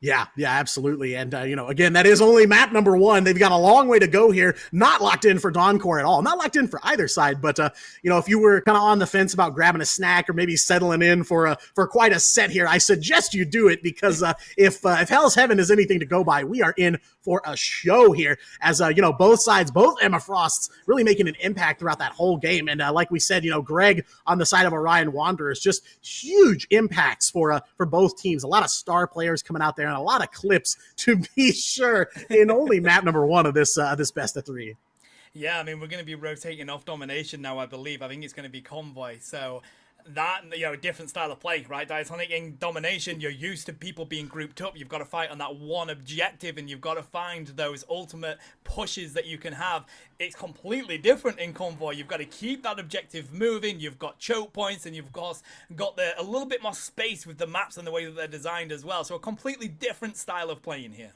Yeah, absolutely. And, you know, again, that is only map number 1. They've got a long way to go here. Not locked in for Dawncore at all. Not locked in for either side. But, you know, if you were kind of on the fence about grabbing a snack or maybe settling in for quite a set here, I suggest you do it, because if Hell's Heaven is anything to go by, we are in for a show here. As, you know, both sides, both Emma Frosts really making an impact throughout that whole game. And like we said, you know, Greg on the side of Orion Wanderers, just huge impacts for both teams. A lot of star players coming out there, and a lot of clips to be sure in only map number 1 of this best of 3. Yeah, I mean, we're going to be rotating off domination now, I believe. I think it's going to be convoy. So that, you know, different style of play, right? Diatonic in domination, you're used to people being grouped up. You've got to fight on that one objective, and you've got to find those ultimate pushes that you can have. It's completely different in convoy. You've got to keep that objective moving. You've got choke points, and you've of course got a little bit more space with the maps and the way that they're designed as well. So a completely different style of playing here.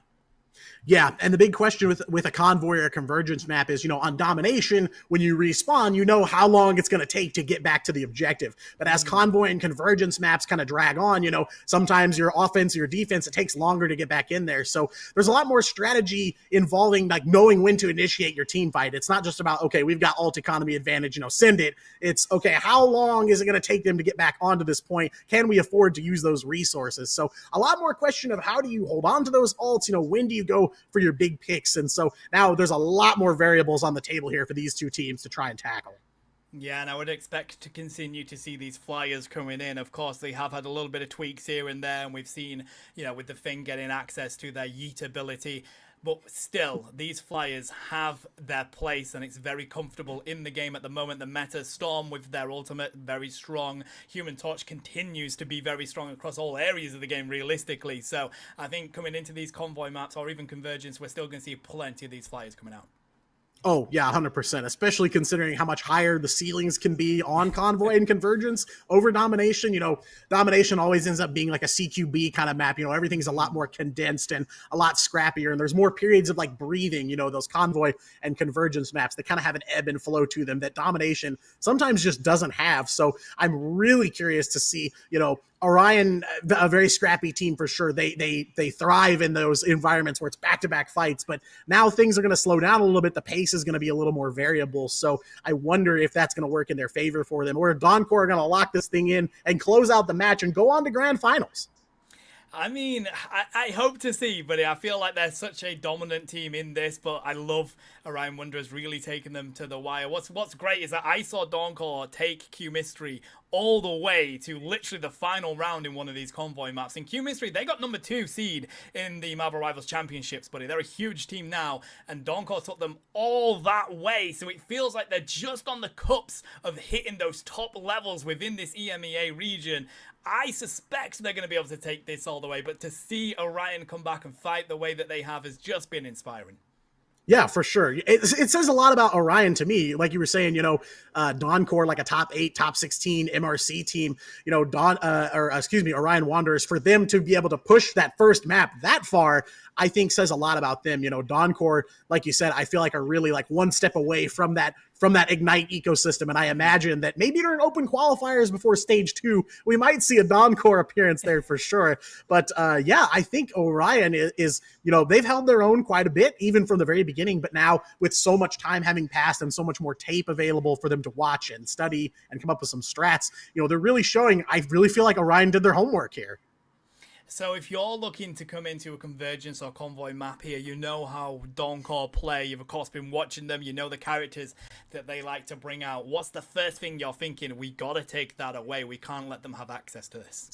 Yeah, and the big question with a convoy or a convergence map is, you know, on domination, when you respawn, you know how long it's going to take to get back to the objective. But as convoy and convergence maps kind of drag on, you know, sometimes your offense or your defense, it takes longer to get back in there. So there's a lot more strategy involving, like, knowing when to initiate your team fight. It's not just about, okay, we've got alt economy advantage, you know, send it. It's, okay, how long is it going to take them to get back onto this point? Can we afford to use those resources? So a lot more question of how do you hold on to those alts? You know, when do you go for your big picks? And so now there's a lot more variables on the table here for these two teams to try and tackle. Yeah, and I would expect to continue to see these flyers coming in. Of course, they have had a little bit of tweaks here and there, and we've seen, you know, with the Thing getting access to their yeet ability. But still, these flyers have their place, and it's very comfortable in the game at the moment. The meta Storm with their ultimate, very strong. Human Torch continues to be very strong across all areas of the game, realistically. So I think coming into these convoy maps, or even convergence, we're still going to see plenty of these flyers coming out. Oh, yeah, 100%, especially considering how much higher the ceilings can be on Convoy and Convergence over Domination. You know, Domination always ends up being like a CQB kind of map. You know, everything's a lot more condensed and a lot scrappier, and there's more periods of, like, breathing. You know, those Convoy and Convergence maps, they kind of have an ebb and flow to them that Domination sometimes just doesn't have. So I'm really curious to see, you know, Orion, a very scrappy team for sure. They thrive in those environments where it's back-to-back fights, but now things are going to slow down a little bit. The pace is going to be a little more variable, so I wonder if that's going to work in their favor for them, or if Dawncore are going to lock this thing in and close out the match and go on to grand finals. I mean, I hope to see, but I feel like they're such a dominant team in this, but I love Orion Wanderers really taking them to the wire. What's great is that I saw Dawncore take Q Mystery all the way to literally the final round in one of these convoy maps. In Q Mystery, they got number 2 seed in the Marvel Rivals Championships, buddy. They're a huge team now, and Dawncore took them all that way, so it feels like they're just on the cups of hitting those top levels within this EMEA region. I suspect they're going to be able to take this all the way, but to see Orion come back and fight the way that they have has just been inspiring. Yeah, for sure. It says a lot about Orion to me. Like you were saying, Dawncore, like a top 8, top 16 MRC team, Orion Wanderers, for them to be able to push that first map that far, I think says a lot about them. Dawncore, like you said, I feel like are really like one step away from that Ignite ecosystem. And I imagine that maybe during open qualifiers before stage 2, we might see a Dawncore appearance there for sure. But I think Orion is, they've held their own quite a bit, even from the very beginning. But now with so much time having passed and so much more tape available for them to watch and study and come up with some strats, they're really showing, I really feel like Orion did their homework here. So if you're looking to come into a convergence or convoy map here, you know how Dawncore play. You've of course been watching them. You know the characters that they like to bring out. What's the first thing you're thinking? We gotta take that away. We can't let them have access to this.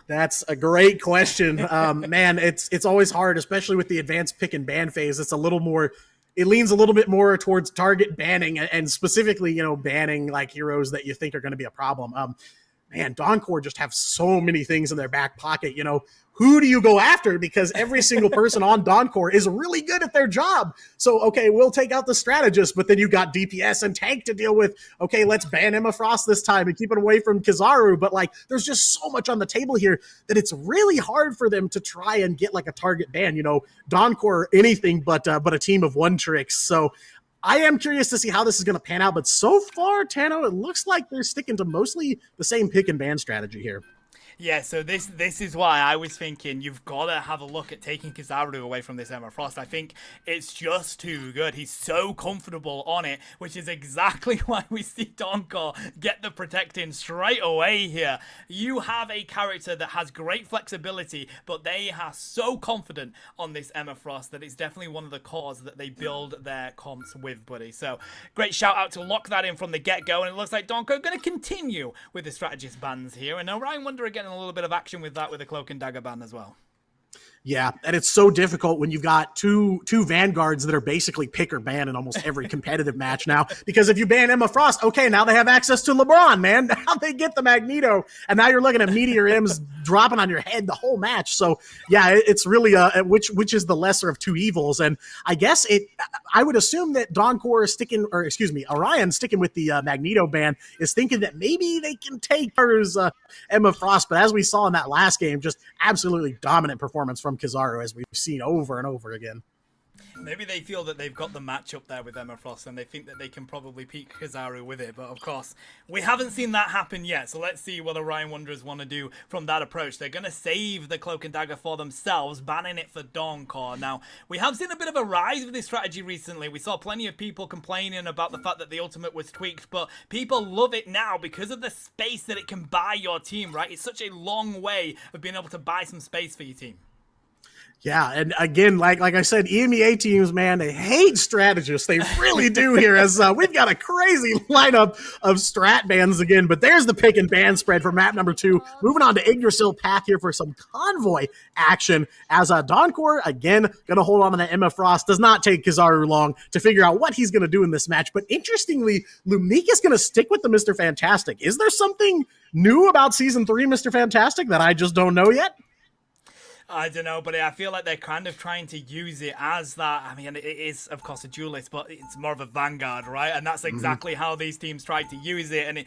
That's a great question. Man, it's always hard, especially with the advanced pick and ban phase. It's a little more, it leans a little bit more towards target banning and specifically, banning like heroes that you think are going to be a problem. Man, Dawncore just have so many things in their back pocket. Who do you go after? Because every single person on Dawncore is really good at their job. So, okay, we'll take out the strategist, but then you got DPS and tank to deal with. Okay, let's ban Emma Frost this time and keep it away from Kizaru. But there's just so much on the table here that it's really hard for them to try and get like a target ban. Dawncore, anything but a team of one tricks. So I am curious to see how this is going to pan out, but so far, Tano, it looks like they're sticking to mostly the same pick and ban strategy here. Yeah, so this is why I was thinking you've got to have a look at taking Kizaru away from this Emma Frost. I think it's just too good. He's so comfortable on it, which is exactly why we see Dawncore get the protecting straight away here. You have a character that has great flexibility, but they are so confident on this Emma Frost that it's definitely one of the cores that they build their comps with, buddy. So great shout out to lock that in from the get-go, and it looks like Dawncore are going to continue with the strategist bans here, and Orion Wanderer again a little bit of action with that with a Cloak and Dagger ban as well. Yeah, and it's so difficult when you've got two Vanguards that are basically pick or ban in almost every competitive match now. Because if you ban Emma Frost, okay, now they have access to LeBron, man. Now they get the Magneto, and now you're looking at Meteor M's dropping on your head the whole match. So yeah, it's really which is the lesser of two evils. And I guess I would assume that Dawncore is Orion sticking with the Magneto ban is thinking that maybe they can take Emma Frost. But as we saw in that last game, just absolutely dominant performance from Kizaru, as we've seen over and over again. Maybe they feel that they've got the matchup there with Emma Frost and they think that they can probably peak Kizaru with it. But of course, we haven't seen that happen yet. So let's see what Orion Wanderers want to do from that approach. They're going to save the Cloak and Dagger for themselves, banning it for Dawncore. Now, we have seen a bit of a rise with this strategy recently. We saw plenty of people complaining about the fact that the ultimate was tweaked, but people love it now because of the space that it can buy your team, right? It's such a long way of being able to buy some space for your team. Yeah, and again, like I said, EMEA teams, man, they hate strategists. They really do here, as we've got a crazy lineup of strat bans again. But there's the pick and ban spread for map number 2. Moving on to Yggdrasil Path here for some convoy action, as Dawncore, again, going to hold on to that Emma Frost. Does not take Kizaru long to figure out what he's going to do in this match. But interestingly, Lumik is going to stick with the Mr. Fantastic. Is there something new about Season 3 Mr. Fantastic that I just don't know yet? I don't know, but I feel like they're kind of trying to use it as that. I mean, it is, of course, a duelist, but it's more of a Vanguard, right? And that's exactly how these teams tried to use it. And it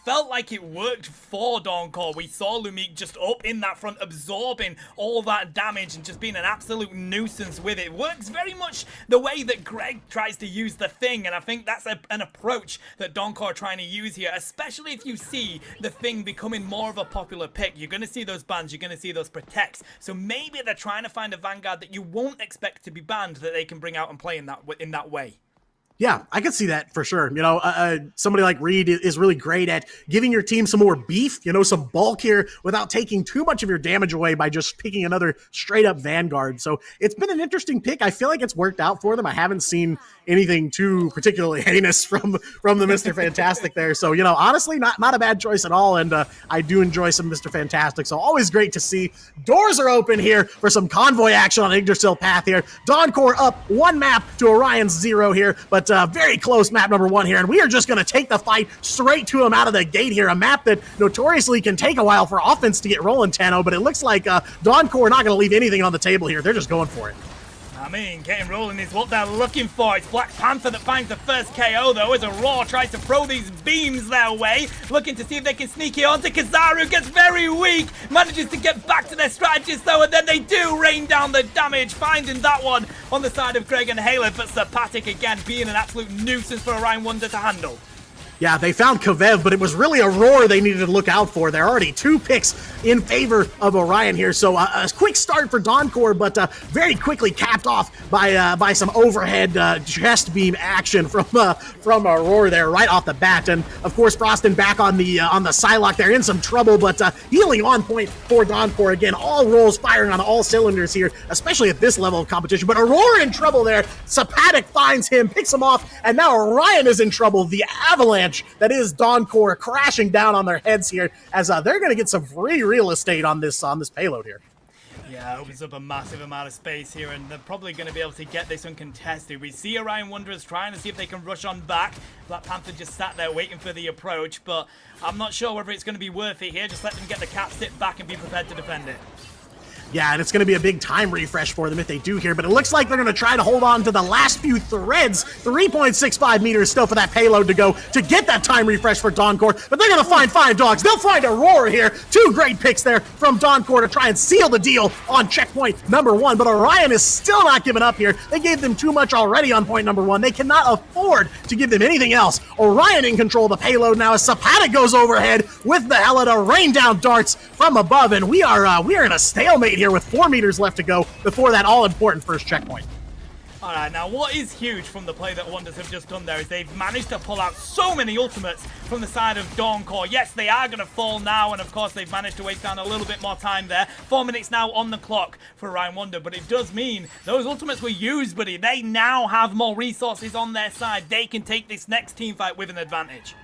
felt like it worked for Dawncore. We saw Lumik just up in that front, absorbing all that damage and just being an absolute nuisance with it. It works very much the way that Greg tries to use the Thing. And I think that's an approach that Dawncore are trying to use here, especially if you see the Thing becoming more of a popular pick. You're going to see those bans, you're going to see those protects. So maybe they're trying to find a Vanguard that you won't expect to be banned that they can bring out and play in that way. Yeah, I can see that for sure. Somebody like Reed is really great at giving your team some more beef, some bulk here without taking too much of your damage away by just picking another straight up Vanguard. So it's been an interesting pick. I feel like it's worked out for them. I haven't seen anything too particularly heinous from the Mr. Fantastic there. So, honestly, not a bad choice at all. And I do enjoy some Mr. Fantastic. So always great to see. Doors are open here for some convoy action on Yggdrasil Path here. Dawncore up 1 map to Orion's 0 here, but very close map number 1 here, and we are just going to take the fight straight to him out of the gate here. A map that notoriously can take a while for offense to get rolling, Tano, but it looks like Dawncore not going to leave anything on the table here. They're just going for it. I mean, getting rolling is what they're looking for. It's Black Panther that finds the first KO, though, as Aurora tries to throw these beams their way, looking to see if they can sneak it onto Kizaru. Gets very weak, manages to get back to their strategist, though, and then they do rain down the damage, finding that one on the side of Greg and Halo, but Serpatic, again, being an absolute nuisance for Orion Wonder to handle. Yeah, they found Kavev, but it was really Aurora they needed to look out for. There are already 2 picks in favor of Orion here, so a quick start for Dawncore, but very quickly capped off by some overhead chest beam action from Aurora there right off the bat. And of course, Frostin back on the Psylocke. They're in some trouble, but healing on point for Dawncore again. All rolls firing on all cylinders here, especially at this level of competition. But Aurora in trouble there. Sapatic finds him, picks him off, and now Orion is in trouble. The avalanche that is Dawncore crashing down on their heads here as they're going to get some free real estate on this payload here. Yeah, opens up a massive amount of space here, and they're probably going to be able to get this uncontested. We see Orion Wanderers trying to see if they can rush on back. Black Panther just sat there waiting for the approach, but I'm not sure whether it's going to be worth it here. Just let them get the cap, sit back, and be prepared to defend it. Yeah, and it's going to be a big time refresh for them if they do here, but it looks like they're going to try to hold on to the last few threads. 3.65 meters still for that payload to go to get that time refresh for Dawncore, but they're going to find 5 dogs. They'll find Aurora here. 2 great picks there from Dawncore to try and seal the deal on checkpoint number 1, but Orion is still not giving up here. They gave them too much already on point number 1. They cannot afford to give them anything else. Orion in control of the payload now as Sapatic goes overhead with the Hela to rain down darts from above, and we are in a stalemate here with 4 meters left to go before that all-important first checkpoint. Alright, now what is huge from the play that Wonders have just done there is they've managed to pull out so many ultimates from the side of Dawncore. Yes, they are going to fall now, and of course they've managed to waste down a little bit more time there. 4 minutes now on the clock for Orion Wonder, but it does mean those ultimates were used, buddy. They now have more resources on their side. They can take this next team fight with an advantage.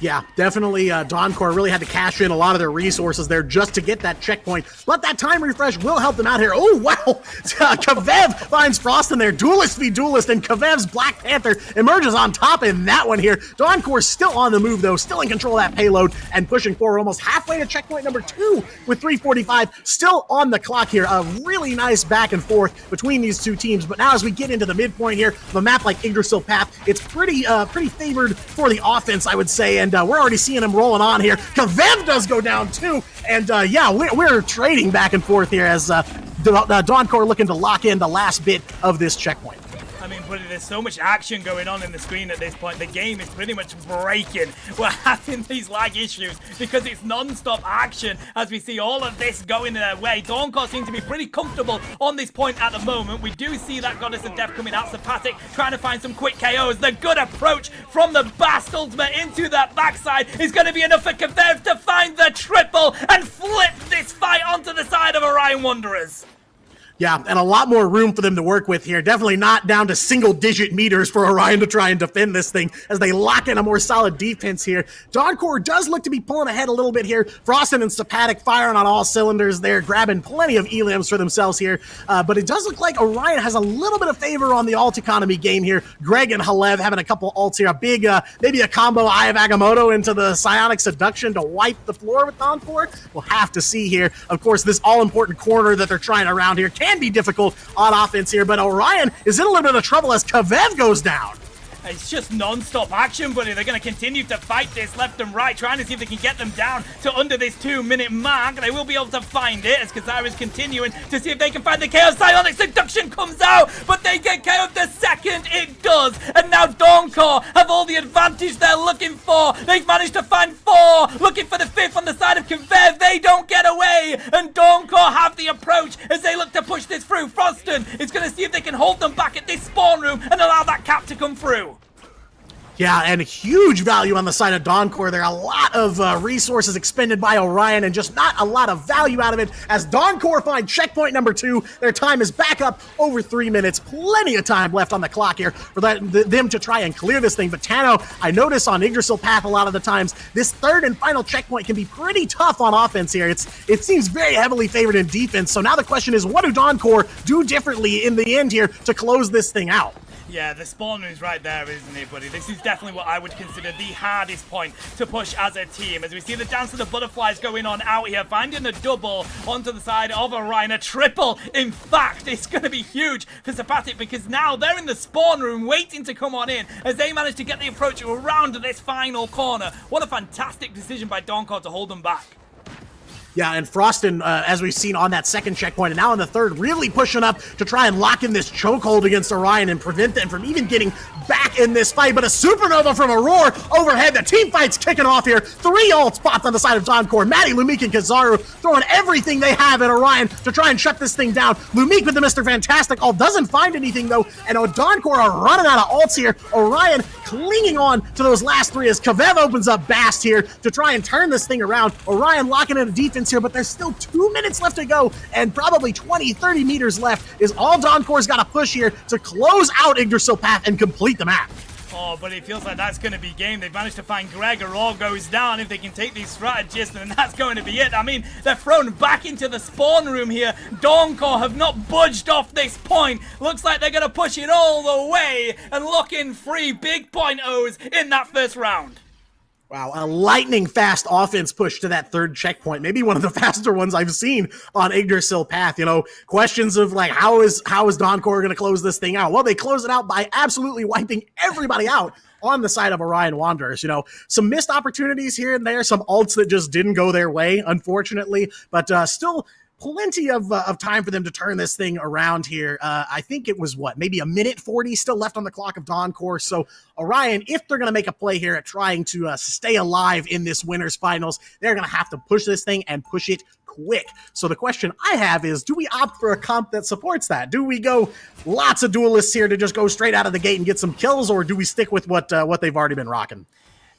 Yeah, definitely Dawncore really had to cash in a lot of their resources there just to get that checkpoint, but that time refresh will help them out here. Oh, wow! Kavev finds Frost in there. Duelist v. Duelist, and Kavev's Black Panther emerges on top in that one here. Dawncore still on the move, though, still in control of that payload and pushing forward almost halfway to checkpoint number 2 with 3:45 still on the clock here. A really nice back and forth between these 2 teams, but now as we get into the midpoint here, the map like Yggdrasil Path, it's pretty favored for the offense, I would say, and we're already seeing him rolling on here. Kavev does go down too, and yeah, we're trading back and forth here as Dawncore looking to lock in the last bit of this checkpoint. I mean, buddy, there's so much action going on in the screen at this point. The game is pretty much breaking. We're having these lag issues because it's non-stop action as we see all of this going their way. Dawncore seem to be pretty comfortable on this point at the moment. We do see that Goddess of Death coming out. Sapatic trying to find some quick KOs. The good approach from the Bast ultimate into that backside is going to be enough for Kavev to find the triple and flip this fight onto the side of Orion Wanderers. Yeah, and a lot more room for them to work with here. Definitely not down to single-digit meters for Orion to try and defend this thing as they lock in a more solid defense here. Dawncore does look to be pulling ahead a little bit here. Frostin and Sapatic firing on all cylinders there, grabbing plenty of elims for themselves here. But it does look like Orion has a little bit of favor on the ult economy game here. Greg and Halev having a couple ults here. A big, maybe a combo Eye of Agamotto into the Psionic Seduction to wipe the floor with Dawncore. We'll have to see here. Of course, this all-important corner that they're trying around here can be difficult on offense here, but Orion is in a little bit of trouble as Kavev goes down. It's just non-stop action, buddy. They're going to continue to fight this left and right, trying to see if they can get them down to under this 2-minute mark. They will be able to find it as Kazara is continuing to see if they can find the KO. Psionic Seduction comes out, but they get KO'd the second it does. And now Dawncore have all the advantage they're looking for. They've managed to find 4, looking for the 5th on the side of Kavev. They don't get away, and Dawncore have the approach as they look to push this through. Frostin is going to see if they can hold them back at this spawn room and allow that cap to come through. Yeah, and huge value on the side of Dawncore there. A lot of resources expended by Orion and just not a lot of value out of it as Dawncore find checkpoint number 2. Their time is back up over 3 minutes. Plenty of time left on the clock here for them to try and clear this thing. But Tano, I notice on Yggdrasil Path a lot of the times, this third and final checkpoint can be pretty tough on offense here. It seems very heavily favored in defense. So now the question is, what do Dawncore do differently in the end here to close this thing out? Yeah, the spawn room's right there, isn't it, buddy? This is definitely what I would consider the hardest point to push as a team. As we see the dance of the butterflies going on out here, finding a double onto the side of Orion, a triple. In fact, it's going to be huge for Zapatic because now they're in the spawn room waiting to come on in as they manage to get the approach around this final corner. What a fantastic decision by Dawncore to hold them back. Yeah, and Frostin, as we've seen on that second checkpoint, and now in the third, really pushing up to try and lock in this chokehold against Orion and prevent them from even getting back in this fight. But a supernova from Aurora overhead. The team fight's kicking off here. 3 ult spots on the side of Dawncore. Maddie, Lumik, and Kizaru throwing everything they have at Orion to try and shut this thing down. Lumik with the Mr. Fantastic ult doesn't find anything, though, and Dawncore are running out of ults here. Orion clinging on to those last 3 as Kavev opens up Bast here to try and turn this thing around. Orion locking in a defense here, but there's still 2 minutes left to go, and probably 20-30 meters left is all Dawncore's got to push here to close out Yggdrasil Path and complete the map. Oh, but it feels like that's going to be game. They've managed to find Greg. Aurora goes down if they can take these strategists, and that's going to be it. I mean, they're thrown back into the spawn room here. Dawncore have not budged off this point. Looks like they're going to push it all the way and lock in 3 big .0s in that first round. Wow, a lightning fast offense push to that third checkpoint. Maybe one of the faster ones I've seen on Yggdrasil Path. You know, questions of like, how is Dawncore going to close this thing out? Well, they close it out by absolutely wiping everybody out on the side of Orion Wanderers. You know, some missed opportunities here and there, some ults that just didn't go their way, unfortunately, but still plenty of time for them to turn this thing around here. I think it was, maybe a minute 40 still left on the clock of Dawncore. So Orion, if they're going to make a play here at trying to stay alive in this winners finals, they're going to have to push this thing and push it quick. So the question I have is, do we opt for a comp that supports that? Do we go lots of duelists here to just go straight out of the gate and get some kills, or do we stick with what they've already been rocking?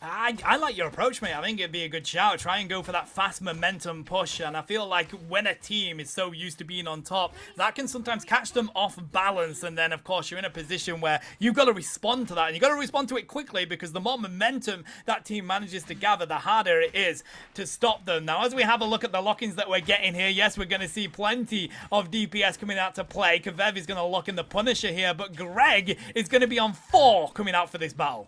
I like your approach, mate. I think it'd be a good shout. Try and go for that fast momentum push. And I feel like when a team is so used to being on top, that can sometimes catch them off balance. And then, of course, you're in a position where you've got to respond to that. And you've got to respond to it quickly, because the more momentum that team manages to gather, the harder it is to stop them. Now, as we have a look at the lock-ins that we're getting here, yes, we're going to see plenty of DPS coming out to play. Kavev is going to lock in the Punisher here, but Greg is going to be on 4 coming out for this battle.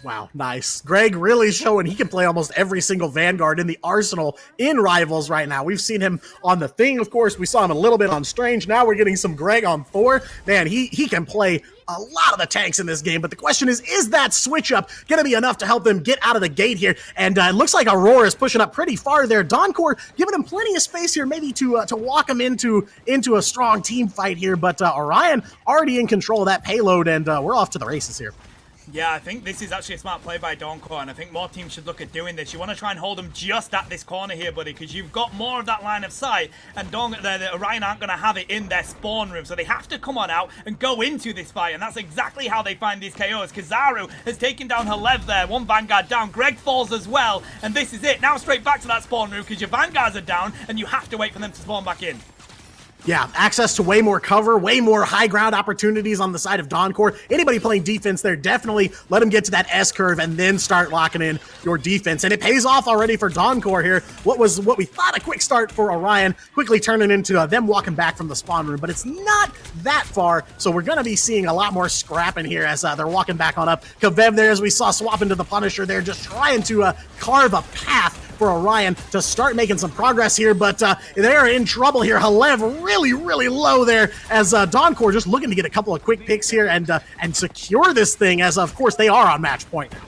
Wow, nice. Greg really showing he can play almost every single Vanguard in the arsenal in Rivals right now. We've seen him on the Thing, of course. We saw him a little bit on Strange. Now we're getting some Greg on Thor. Man, he can play a lot of the tanks in this game, but the question is that switch up going to be enough to help them get out of the gate here? And it looks like Aurora is pushing up pretty far there. Dawncore giving him plenty of space here, maybe to walk him into a strong team fight here, but Orion already in control of that payload, and we're off to the races here. Yeah, I think this is actually a smart play by Dawncore, and I think more teams should look at doing this. You want to try and hold them just at this corner here, buddy, because you've got more of that line of sight, and the Orion aren't going to have it in their spawn room, so they have to come on out and go into this fight, and that's exactly how they find these KOs. Kizaru has taken down her Lev there, 1 Vanguard down, Greg falls as well, and this is it. Now straight back to that spawn room, because your Vanguards are down, and you have to wait for them to spawn back in. Yeah, access to way more cover, way more high ground opportunities on the side of Dawncore. Anybody playing defense there, definitely let them get to that S-curve and then start locking in your defense. And it pays off already for Dawncore here. What we thought a quick start for Orion, quickly turning into them walking back from the spawn room. But it's not that far, so we're going to be seeing a lot more scrapping here as they're walking back on up. Kavev there, as we saw, swap into the Punisher there, just trying to carve a path for Orion to start making some progress here, but they're in trouble here. Halev really low there as Dawncore just looking to get a couple of quick picks here and secure this thing, as of course they are on match point now.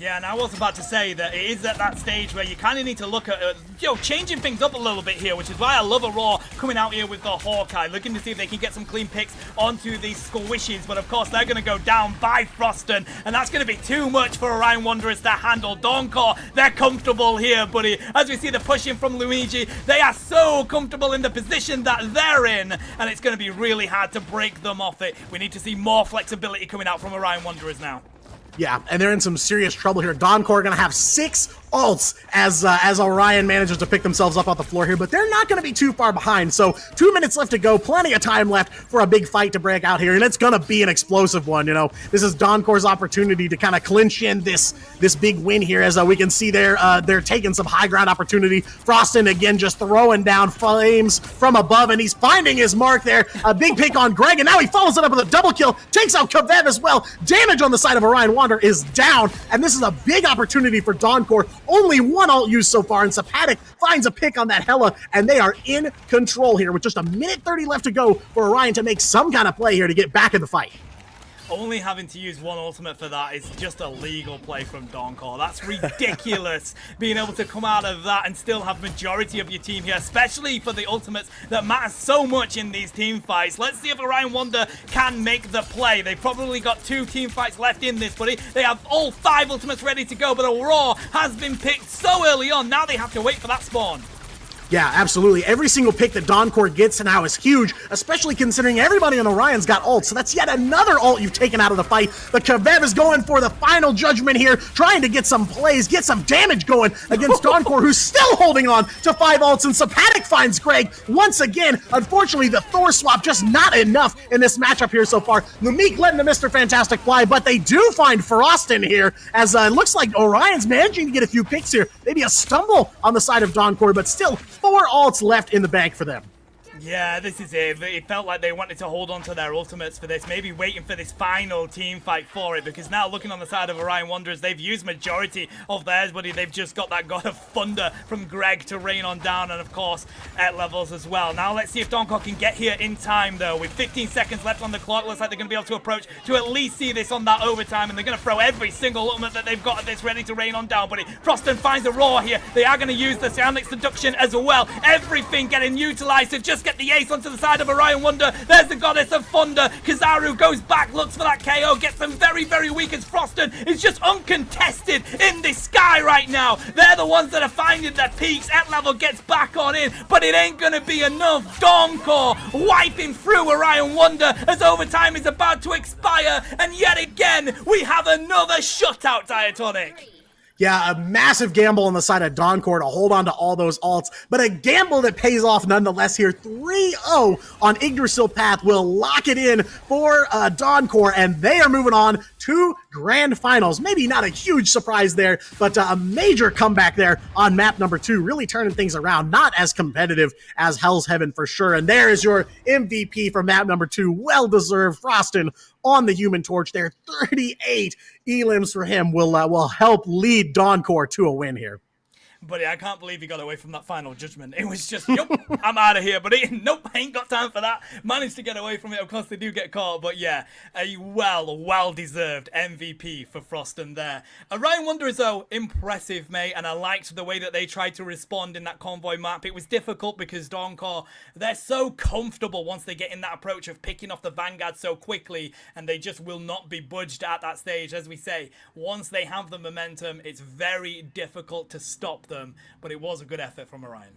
Yeah, and I was about to say that it is at that stage where you kind of need to look at, changing things up a little bit here, which is why I love Aurora coming out here with the Hawkeye, looking to see if they can get some clean picks onto these squishies, but of course they're going to go down by Frostin, and that's going to be too much for Orion Wanderers to handle. Dawncore, they're comfortable here, buddy. As we see the pushing from Luigi, they are so comfortable in the position that they're in, and it's going to be really hard to break them off it. We need to see more flexibility coming out from Orion Wanderers now. Yeah, and they're in some serious trouble here. Dawncore are going to have 6 ults as Orion manages to pick themselves up off the floor here, but they're not going to be too far behind. So 2 minutes left to go, plenty of time left for a big fight to break out here, and it's going to be an explosive one. You know, this is Dawncore's opportunity to kind of clinch in this big win here, as we can see they're taking some high ground opportunity. Frostin again just throwing down flames from above, and he's finding his mark there. A big pick on Greg, and now he follows it up with a double kill, takes out Kavev as well. Damage on the side of Orion Wander is down, and this is a big opportunity for Dawncore. Only 1 ult used so far, and Sapatic finds a pick on that Hela, and they are in control here with just a minute 30 left to go for Orion to make some kind of play here to get back in the fight. Only having to use 1 ultimate for that is just a legal play from Dawncore. That's ridiculous, being able to come out of that and still have majority of your team here, especially for the ultimates that matter so much in these team fights. Let's see if Orion Wonder can make the play. They've probably got 2 team fights left in this, buddy. They have all 5 ultimates ready to go, but Aurora has been picked so early on. Now they have to wait for that spawn. Yeah, absolutely. Every single pick that Dawncore gets now is huge, especially considering everybody on Orion's got ults. So that's yet another ult you've taken out of the fight. But Kavev is going for the final judgment here, trying to get some plays, get some damage going against Dawncore, who's still holding on to 5 ults. And Sapatic finds Greg once again. Unfortunately, the Thor swap just not enough in this matchup here so far. Lumique letting the Mr. Fantastic fly, but they do find Frostin here, as it looks like Orion's managing to get a few picks here. Maybe a stumble on the side of Dawncore, but still 4 ults left in the bank for them. Yeah, this is it. It felt like they wanted to hold on to their ultimates for this, maybe waiting for this final team fight for it, because now looking on the side of Orion Wanderers, they've used majority of theirs, buddy. They've just got that God of Thunder from Greg to rain on down, and of course, at levels as well. Now let's see if Dawncore can get here in time, though. With 15 seconds left on the clock, looks like they're going to be able to approach to at least see this on that overtime, and they're going to throw every single ultimate that they've got at this ready to rain on down, buddy. Frostin finds a roar here. They are going to use the Soundix seduction as well. Everything getting utilized to just get the ace onto the side of Orion Wonder. There's the Goddess of Thunder. Kizaru goes back, looks for that KO, gets them very, very weak as Frostin is just uncontested in the sky right now. They're the ones that are finding their peaks. At level gets back on in, but it ain't gonna be enough. Dawncore wiping through Orion Wonder as overtime is about to expire, and yet again, we have another shutout, Diatonic. Yeah, a massive gamble on the side of Dawncore to hold on to all those ults, but a gamble that pays off nonetheless here. 3-0 on Yggdrasil Path will lock it in for Dawncore, and they are moving on to Grand Finals. Maybe not a huge surprise there, but a major comeback there on map number 2, really turning things around. Not as competitive as Hell's Heaven for sure, and there is your MVP for map number 2. Well-deserved. Frostin on the Human Torch there. 38 elims for him will help lead Dawncore to a win here. Buddy, I can't believe he got away from that final judgment. It was just, nope, I'm out of here, buddy. Nope, ain't got time for that. Managed to get away from it. Of course, they do get caught, but yeah, a well-deserved MVP for Frostin there. Orion Wanderers, though, impressive, mate, and I liked the way that they tried to respond in that convoy map. It was difficult because Dawncore, they're so comfortable once they get in that approach of picking off the Vanguard so quickly, and they just will not be budged at that stage. As we say, once they have the momentum, it's very difficult to stop them, but it was a good effort from Orion.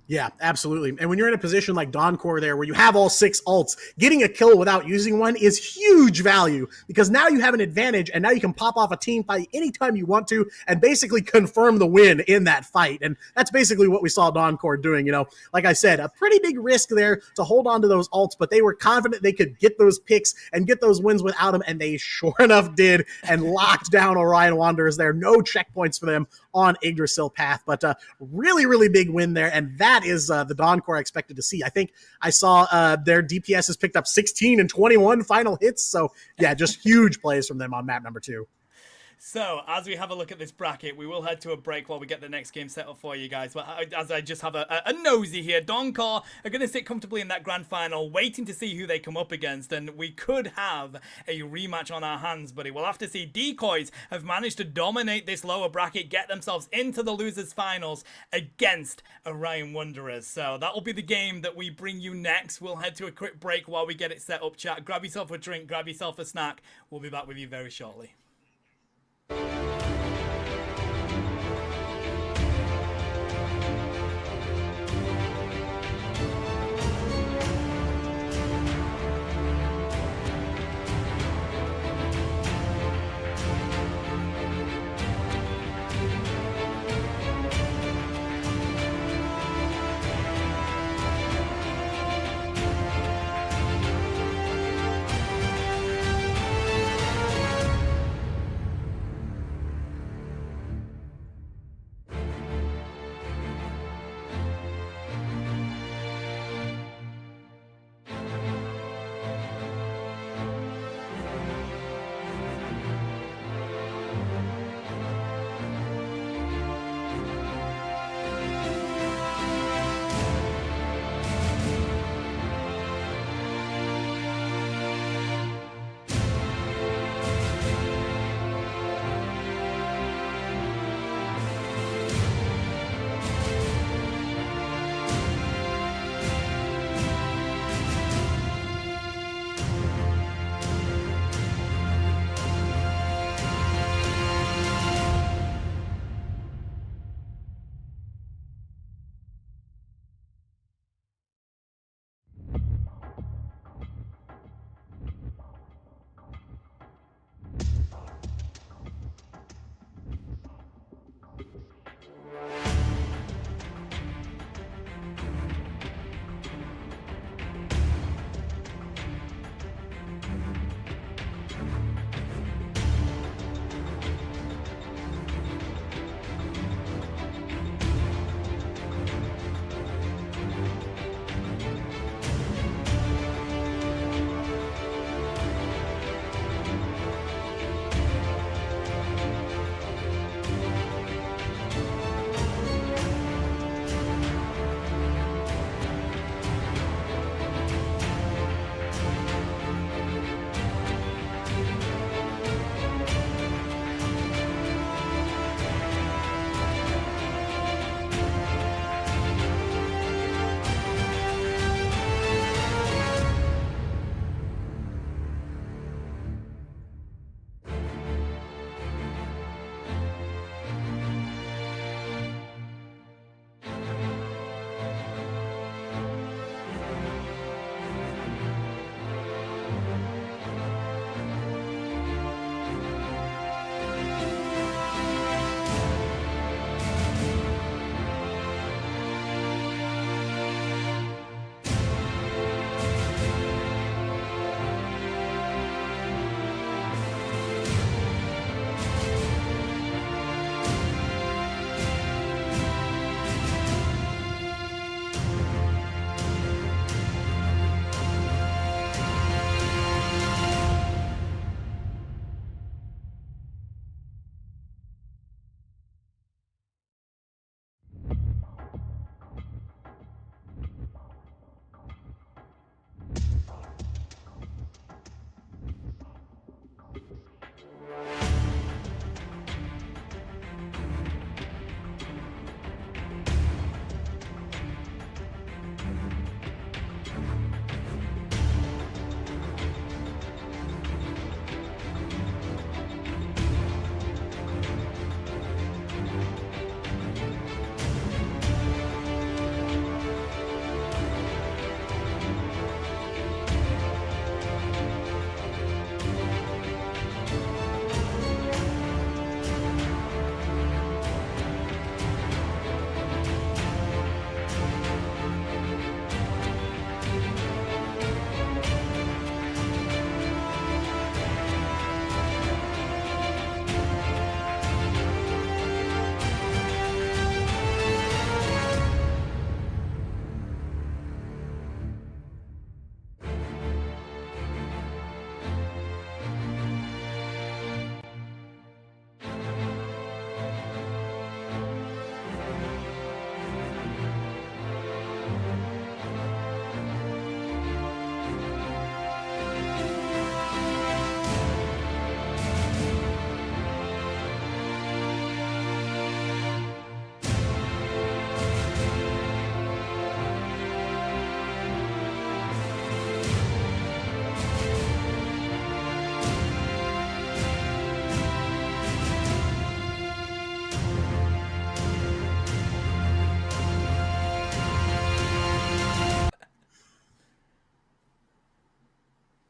Yeah, absolutely. And when you're in a position like Dawncore there, where you have all 6 ults, getting a kill without using one is huge value, because now you have an advantage, and now you can pop off a team fight anytime you want to and basically confirm the win in that fight. And that's basically what we saw Dawncore doing. You know, like I said, a pretty big risk there to hold on to those ults, but they were confident they could get those picks and get those wins without them, and they sure enough did, and locked down Orion Wanderers there. No checkpoints for them on Yggdrasil Path, but really, really big win there, and that is the Dawncore I expected to see. I think I saw their DPS has picked up 16 and 21 final hits, so yeah, just huge plays from them on map number 2. So, as we have a look at this bracket, we will head to a break while we get the next game set up for you guys. But as I just have a nosy here, Dawncore are going to sit comfortably in that grand final, waiting to see who they come up against. And we could have a rematch on our hands, buddy. We'll have to see. Decoys have managed to dominate this lower bracket, get themselves into the losers finals against Orion Wanderers. So that will be the game that we bring you next. We'll head to a quick break while we get it set up, chat. Grab yourself a drink, grab yourself a snack. We'll be back with you very shortly.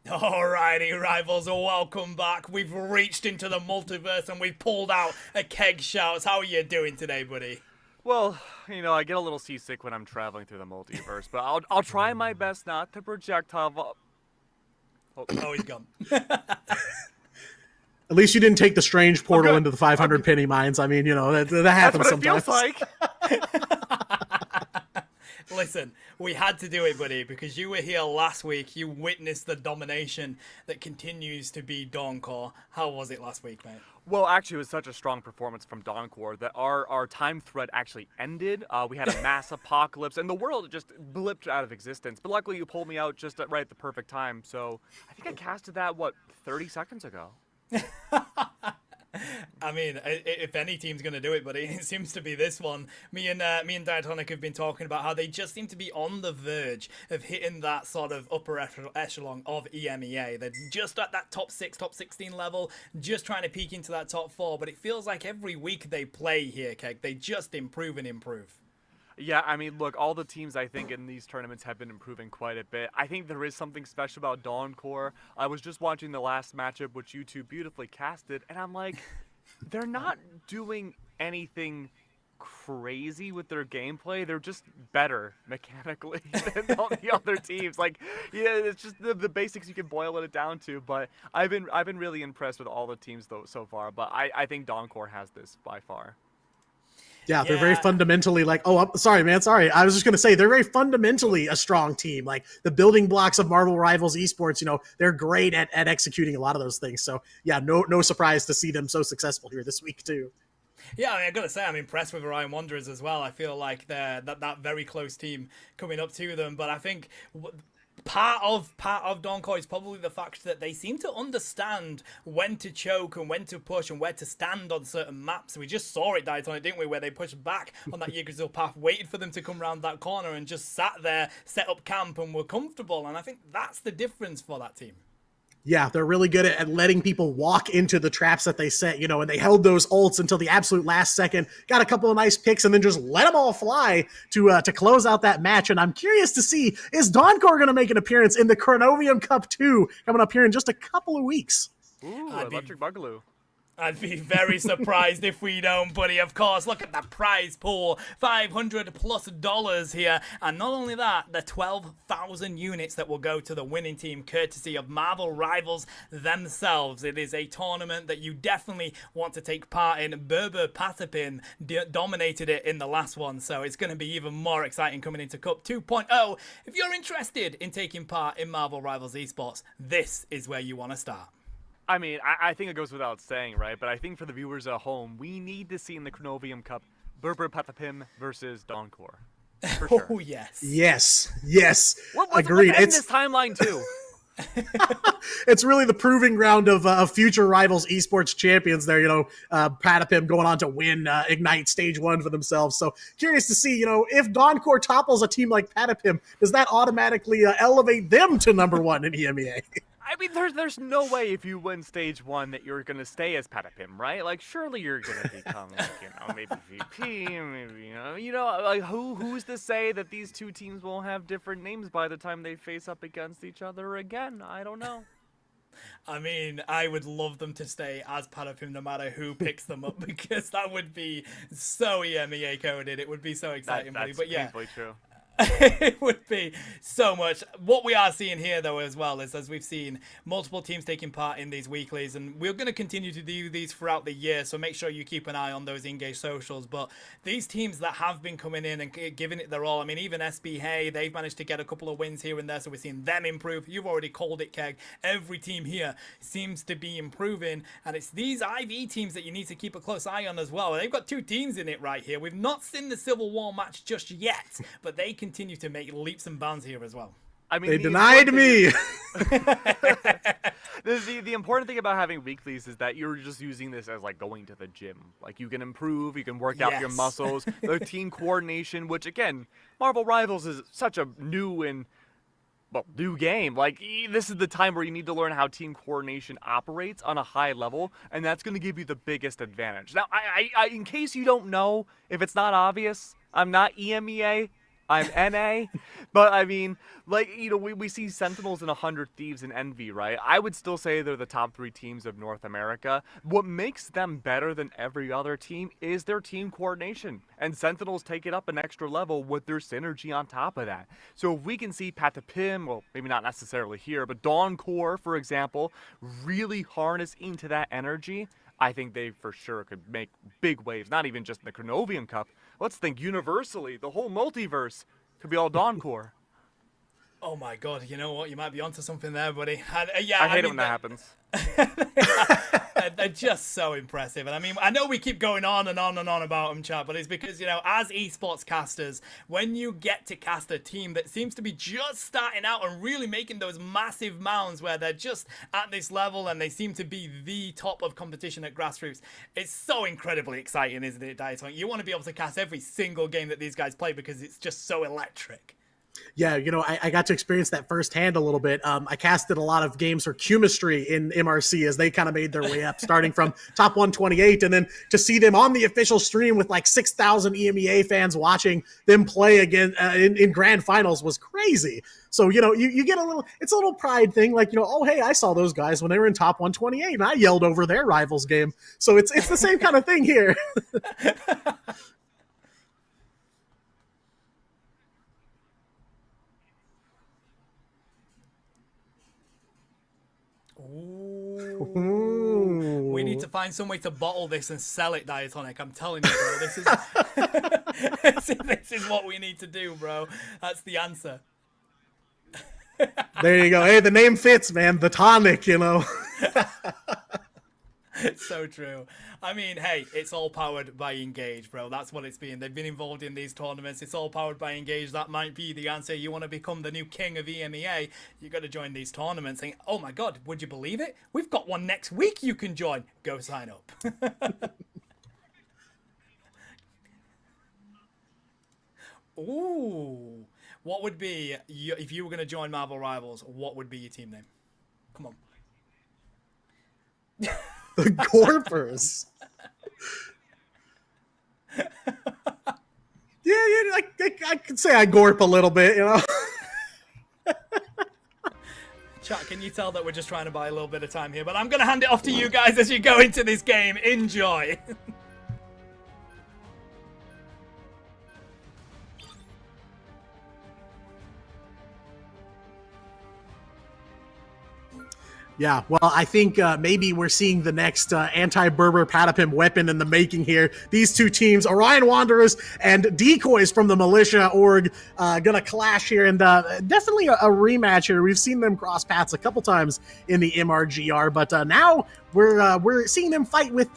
Alrighty, rivals, welcome back. We've reached into the multiverse and we've pulled out a keg shouts. How are you doing today, buddy? Well, I get a little seasick when I'm traveling through the multiverse, but I'll try my best not to projectile. Oh, he's gone. At least you didn't take the strange portal into the 500 penny mines. I mean, that happens sometimes. That's what it feels like. Listen, we had to do it, buddy, because you were here last week. You witnessed the domination that continues to be Dawncore. How was it last week, mate? Well, actually, it was such a strong performance from Dawncore that our time thread actually ended. We had a mass apocalypse, and the world just blipped out of existence. But luckily, you pulled me out just right at the perfect time. So I think I casted that, 30 seconds ago? I mean, if any team's going to do it, buddy, it seems to be this one. Me and Diatonic have been talking about how they just seem to be on the verge of hitting that sort of upper echelon of EMEA. They're just at that top 6, top 16 level, just trying to peek into that top 4. But it feels like every week they play here, Keg, they just improve and improve. Yeah, I mean, look, all the teams I think in these tournaments have been improving quite a bit. I think there is something special about Dawncore. I was just watching the last matchup, which you two beautifully casted, and I'm like, they're not doing anything crazy with their gameplay. They're just better mechanically than all the other teams. Like, yeah, it's just the basics you can boil it down to. But I've been really impressed with all the teams though so far. But I think Dawncore has this by far. Yeah, they're very fundamentally sorry, man. Sorry. I was just going to say they're very fundamentally a strong team. Like the building blocks of Marvel Rivals Esports, they're great at executing a lot of those things. So yeah, no surprise to see them so successful here this week too. Yeah, I gotta say, I'm impressed with Orion Wanderers as well. I feel like they're that very close team coming up to them. But I think part of Dawncore is probably the fact that they seem to understand when to choke and when to push and where to stand on certain maps. We just saw it, Diatonic, didn't we? Where they pushed back on that Yggdrasil path, waited for them to come around that corner and just sat there, set up camp and were comfortable. And I think that's the difference for that team. Yeah, they're really good at letting people walk into the traps that they set, and they held those ults until the absolute last second, got a couple of nice picks, and then just let them all fly to close out that match. And I'm curious to see, is Dawncore going to make an appearance in the Chronovium Cup 2 coming up here in just a couple of weeks? Ooh, Electric Boogaloo. I'd be very surprised if we don't, buddy. Of course, look at that prize pool, $500+ here. And not only that, the 12,000 units that will go to the winning team, courtesy of Marvel Rivals themselves. It is a tournament that you definitely want to take part in. Berber Patapin dominated it in the last one, so it's going to be even more exciting coming into Cup 2.0. If you're interested in taking part in Marvel Rivals Esports, this is where you want to start. I mean, I think it goes without saying, right? But I think for the viewers at home, we need to see in the Chronovium Cup Berber Patapim versus Dawncore. For sure. Oh, yes. Yes. Agreed. It's this timeline, too. It's really the proving ground of future Rivals Esports champions there, Patapim going on to win Ignite Stage 1 for themselves. So curious to see, if Dawncore topples a team like Patapim, does that automatically elevate them to number 1 in EMEA? I mean, there's no way if you win Stage 1 that you're going to stay as Patapim, right? Like, surely you're going to become, maybe VP, maybe, like, who's to say that these two teams will have different names by the time they face up against each other again? I don't know. I mean, I would love them to stay as Patapim no matter who picks them up, because that would be so EMEA coded. It would be so exciting. That's but yeah. painfully true. It would be so much. What we are seeing here, though, as well, is as we've seen multiple teams taking part in these weeklies, and we're going to continue to do these throughout the year, so make sure you keep an eye on those INGAGE socials. But these teams that have been coming in and giving it their all, I mean, even SB Hay, they've managed to get a couple of wins here and there, so we're seeing them improve. You've already called it, Keg. Every team here seems to be improving, and it's these IV teams that you need to keep a close eye on as well. They've got two teams in it right here. We've not seen the Civil War match just yet, but they continue to make leaps and bounds here as well. I mean, they denied me. The important thing about having weeklies is that you're just using this as like going to the gym. Like, you can improve, you can work out your muscles, the team coordination, which again, Marvel Rivals is such a new game. Like, this is the time where you need to learn how team coordination operates on a high level, and that's going to give you the biggest advantage. Now, I in case you don't know, if it's not obvious, I'm not EMEA. I'm NA, but I mean, like, you know, we see Sentinels and 100 Thieves and Envy, right? I would still say they're the top 3 teams of North America. What makes them better than every other team is their team coordination, and Sentinels take it up an extra level with their synergy on top of that. So if we can see Patapim, well, maybe not necessarily here, but Dawn Core, for example, really harness into that energy, I think they for sure could make big waves, not even just in the Cronovium Cup. Let's think universally, the whole multiverse could be all Dawn Core. Oh my god, you know what? You might be onto something there, buddy. And, yeah, I hate it mean, when that happens. they're just so impressive. And I mean, I know we keep going on and on and on about them, chat, but it's because, you know, as esports casters, when you get to cast a team that seems to be just starting out and really making those massive mounds where they're just at this level and they seem to be the top of competition at Grassroots, it's so incredibly exciting, isn't it, Diatonic? You want to be able to cast every single game that these guys play because it's just so electric. Yeah, you know, I got to experience that firsthand a little bit. I casted a lot of games for Chemistry in MRC as they kind of made their way up, starting from top 128, and then to see them on the official stream with like 6,000 EMEA fans watching them play again in grand finals was crazy. So, you know, you get it's a little pride thing, like, you know, oh, hey, I saw those guys when they were in top 128 and I yelled over their rivals game. So it's the same kind of thing here. Ooh. We need to find some way to bottle this and sell it, Diatonic. I'm telling you, bro. This is what we need to do, bro. That's the answer. There you go. Hey, the name fits, man. The tonic, you know. It's so true. I mean, hey, it's all powered by INGAGE, bro. That's what it's been. They've been involved in these tournaments. It's all powered by INGAGE. That might be the answer. You want to become the new king of EMEA, you got to join these tournaments. And, oh my God, would you believe it? We've got one next week you can join. Go sign up. Ooh. What would be, if you were going to join Marvel Rivals, what would be your team name? Come on. The Gorpers. Yeah, I could say I gorp a little bit, you know. Chat, can you tell that we're just trying to buy a little bit of time here? But I'm going to hand it off to you guys as you go into this game. Enjoy. Yeah, well, I think maybe we're seeing the next anti-Berber Patapim weapon in the making here. These two teams, Orion Wanderers and Decoys from the Militia org, gonna clash here, and definitely a rematch here. We've seen them cross paths a couple times in the MRGR, but now we're seeing them fight with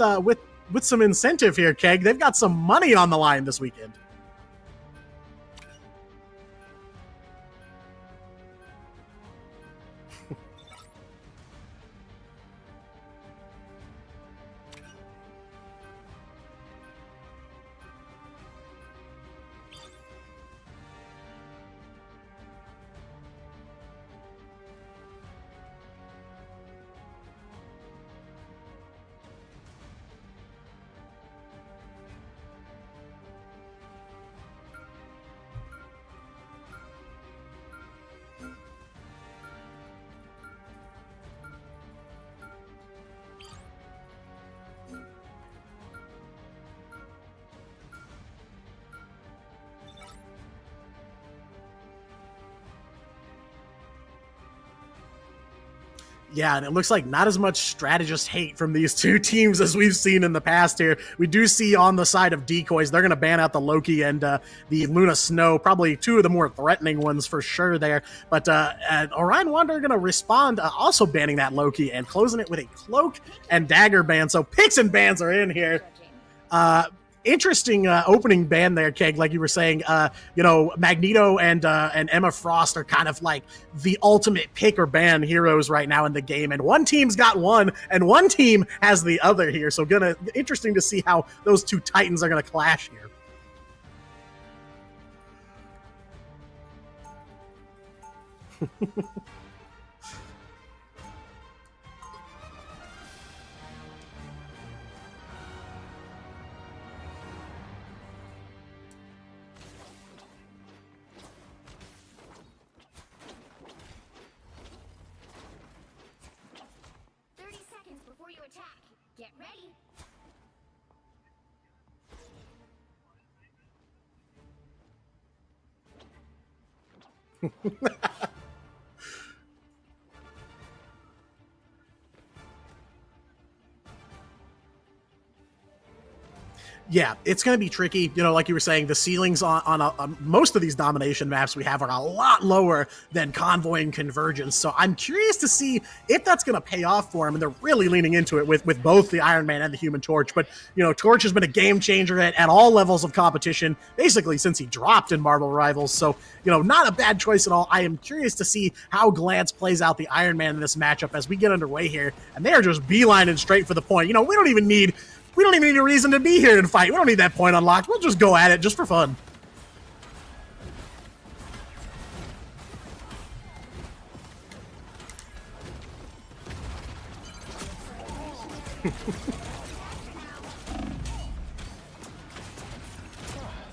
some incentive here, Keg. They've got some money on the line this weekend. Yeah, and it looks like not as much strategist hate from these two teams as we've seen in the past here. We do see on the side of Decoys, they're going to ban out the Loki and the Luna Snow, probably two of the more threatening ones for sure there. But Orion Wanderer going to respond, also banning that Loki and closing it with a Cloak and Dagger ban. So picks and bans are in here. Interesting opening ban there, Keg. Like you were saying, you know, Magneto and Emma Frost are kind of like the ultimate pick or ban heroes right now in the game, and one team's got one, and one team has the other here. So interesting to see how those two titans are gonna clash here. Yeah, it's going to be tricky. You know, like you were saying, the ceilings on most of these domination maps we have are a lot lower than Convoy and Convergence. So I'm curious to see if that's going to pay off for him. And they're really leaning into it with both the Iron Man and the Human Torch. But, you know, Torch has been a game changer at all levels of competition, basically since he dropped in Marvel Rivals. So, you know, not a bad choice at all. I am curious to see how Glance plays out the Iron Man in this matchup as we get underway here. And they are just beelining straight for the point. You know, we don't even need a reason to be here to fight. We don't need that point unlocked. We'll just go at it just for fun.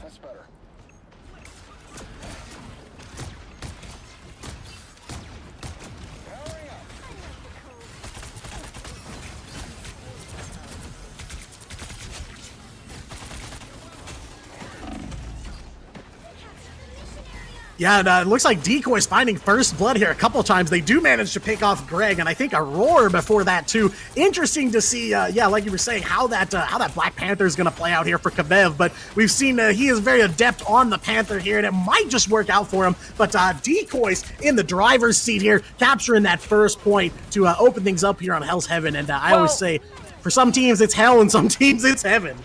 That's better. Yeah, and it looks like Decoy's finding first blood here a couple of times. They do manage to pick off Greg, and I think a Roar before that too. Interesting to see, yeah, like you were saying, how that Black Panther is going to play out here for Kabev. But we've seen he is very adept on the Panther here, and it might just work out for him. But Decoy's in the driver's seat here, capturing that first point to open things up here on Hell's Heaven. And I always say, for some teams it's hell, and some teams it's heaven.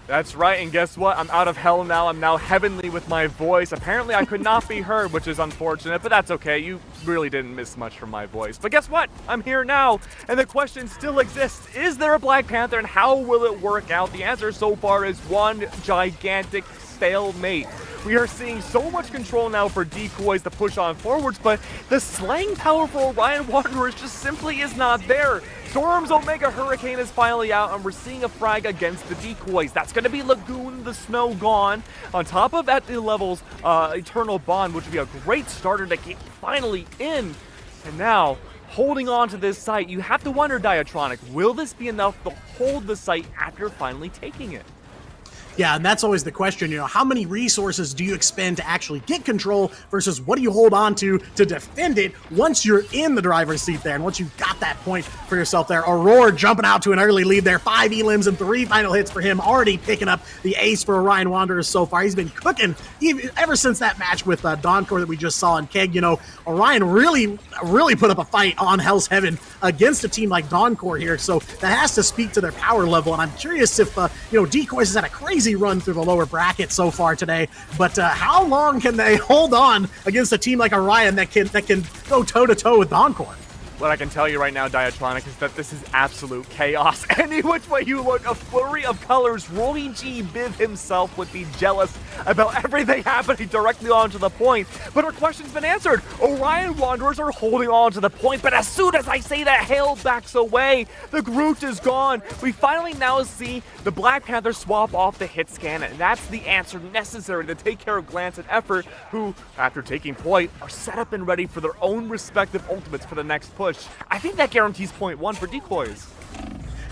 That's right, and guess what? I'm out of hell now. I'm now heavenly with my voice. Apparently, I could not be heard, which is unfortunate, but that's okay. You really didn't miss much from my voice. But guess what? I'm here now, and the question still exists. Is there a Black Panther, and how will it work out? The answer so far is one gigantic stalemate. We are seeing so much control now for Decoys to push on forwards, but the slaying power for Orion Wanderers just simply is not there. Storm's Omega Hurricane is finally out, and we're seeing a frag against the Decoys. That's going to be Lagoon, the Snow gone. On top of at the levels, Eternal Bond, which would be a great starter to get finally in. And now, holding on to this site, you have to wonder, Diatronic, will this be enough to hold the site after finally taking it? Yeah, and that's always the question, you know, how many resources do you expend to actually get control versus what do you hold on to defend it once you're in the driver's seat there, and once you've got that point for yourself there. Aurora jumping out to an early lead there, 5 elims and 3 final hits for him, already picking up the ace for Orion Wanderers so far. He's been cooking ever since that match with Dawncore that we just saw in Keg. You know, Orion really put up a fight on Hell's Heaven against a team like Dawncore here, so that has to speak to their power level, and I'm curious if, you know, Decoys has had a crazy run through the lower bracket so far today, but how long can they hold on against a team like Orion that can go toe-to-toe with Dawncore? What I can tell you right now, Diatronic, is that this is absolute chaos. Any which way you look, a flurry of colors. Roy G. Biv himself would be jealous about everything happening directly onto the point. But our question's been answered. Orion Wanderers are holding on to the point, but as soon as I say that, Hail backs away. The Groot is gone. We finally now see the Black Panther swap off the hit scan, and that's the answer necessary to take care of Glance and Effort, who, after taking point, are set up and ready for their own respective ultimates for the next push. I think that guarantees point 1 for Decoys.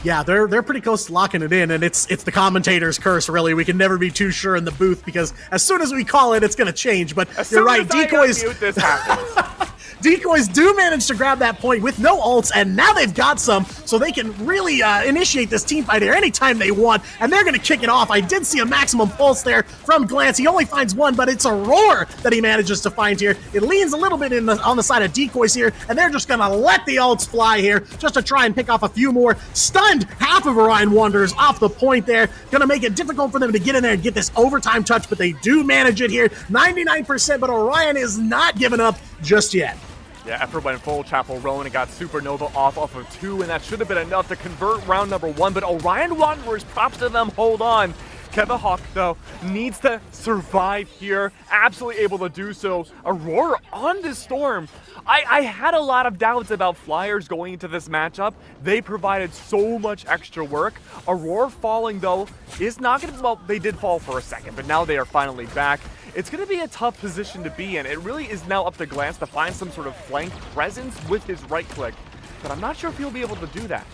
Yeah, they're pretty close to locking it in, and it's the commentator's curse, really. We can never be too sure in the booth because as soon as we call it, it's going to change. But you're right, Decoys. This happens. Decoys do manage to grab that point with no ults, and now they've got some, so they can really initiate this team fight here anytime they want, and they're going to kick it off. I did see a maximum pulse there from Glance. He only finds one, but it's a Roar that he manages to find here. It leans a little bit on the side of Decoys here, and they're just going to let the ults fly here just to try and pick off a few more. Stunned half of Orion Wanderers off the point there. Going to make it difficult for them to get in there and get this overtime touch, but they do manage it here. 99%, but Orion is not giving up just yet. Yeah, Effort went full Chapel Rowan and got Supernova off of 2, and that should have been enough to convert round number 1, but Orion Wanderers, props to them, hold on. Kevin Hawk, though, needs to survive here, absolutely able to do so. Aurora on the Storm. I had a lot of doubts about Flyers going into this matchup. They provided so much extra work. Aurora falling, though, is not going to, well, they did fall for a second, but now they are finally back. It's going to be a tough position to be in. It really is now up to Glance to find some sort of flank presence with his right click, but I'm not sure if he'll be able to do that.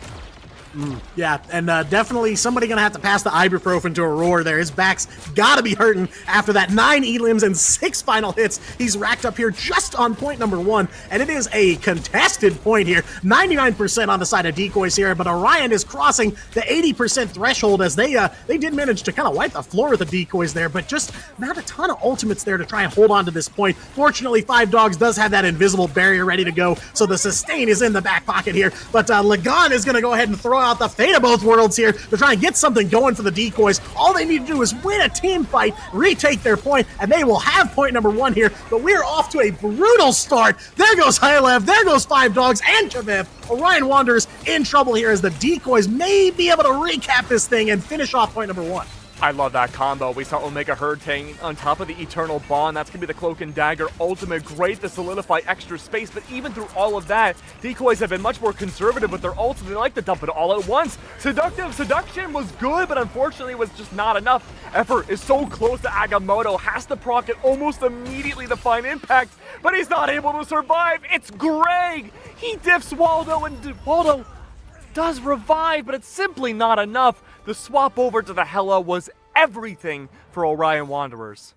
Yeah, and definitely somebody gonna have to pass the ibuprofen to Aurora there. His back's gotta be hurting after that 9 elims and 6 final hits he's racked up here just on point number 1, and it is a contested point here. 99% on the side of Decoys here, but Orion is crossing the 80% threshold as they did manage to kind of wipe the floor with the Decoys there, but just not a ton of ultimates there to try and hold on to this point. Fortunately, 5 Dogs does have that invisible barrier ready to go, so the sustain is in the back pocket here, but Lagan is gonna go ahead and throw out the fate of both worlds here to try and get something going for the Decoys. All they need to do is win a team fight, retake their point, and they will have point number 1 here, but we're off to a brutal start. There goes Hylev, there goes 5 Dogs, and Chaviv. Orion Wanderers in trouble here as the Decoys may be able to recap this thing and finish off point number 1. I love that combo. We saw Omega Hurricane on top of the Eternal Bond. That's going to be the Cloak and Dagger ultimate. Great to solidify extra space, but even through all of that, Decoys have been much more conservative with their ults. They like to dump it all at once. Seduction was good, but unfortunately was just not enough. Effort is so close to Agamotto, has to proc it almost immediately to find impact, but he's not able to survive. It's Greg! He diffs Waldo, and Waldo does revive, but it's simply not enough. The swap over to the Hela was everything for Orion Wanderers.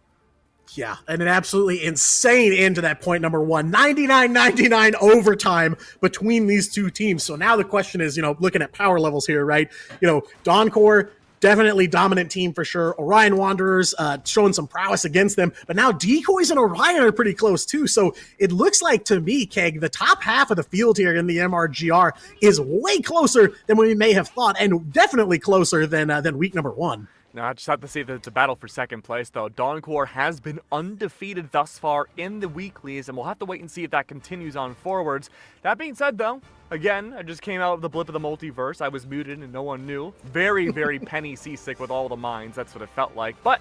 Yeah, and an absolutely insane end to that point number 1. 99-99 overtime between these two teams. So now the question is, looking at power levels here, right? Dawncore, definitely dominant team for sure. Orion Wanderers showing some prowess against them, but now Decoys and Orion are pretty close too. So it looks like to me, Keg, the top half of the field here in the MRGR is way closer than we may have thought, and definitely closer than week number 1. Now, I just have to say that it's a battle for second place, though. Dawncore has been undefeated thus far in the weeklies, and we'll have to wait and see if that continues on forwards. That being said, though, again, I just came out of the blip of the multiverse. I was muted and no one knew. Very, very Penny seasick with all the mines. That's what it felt like. But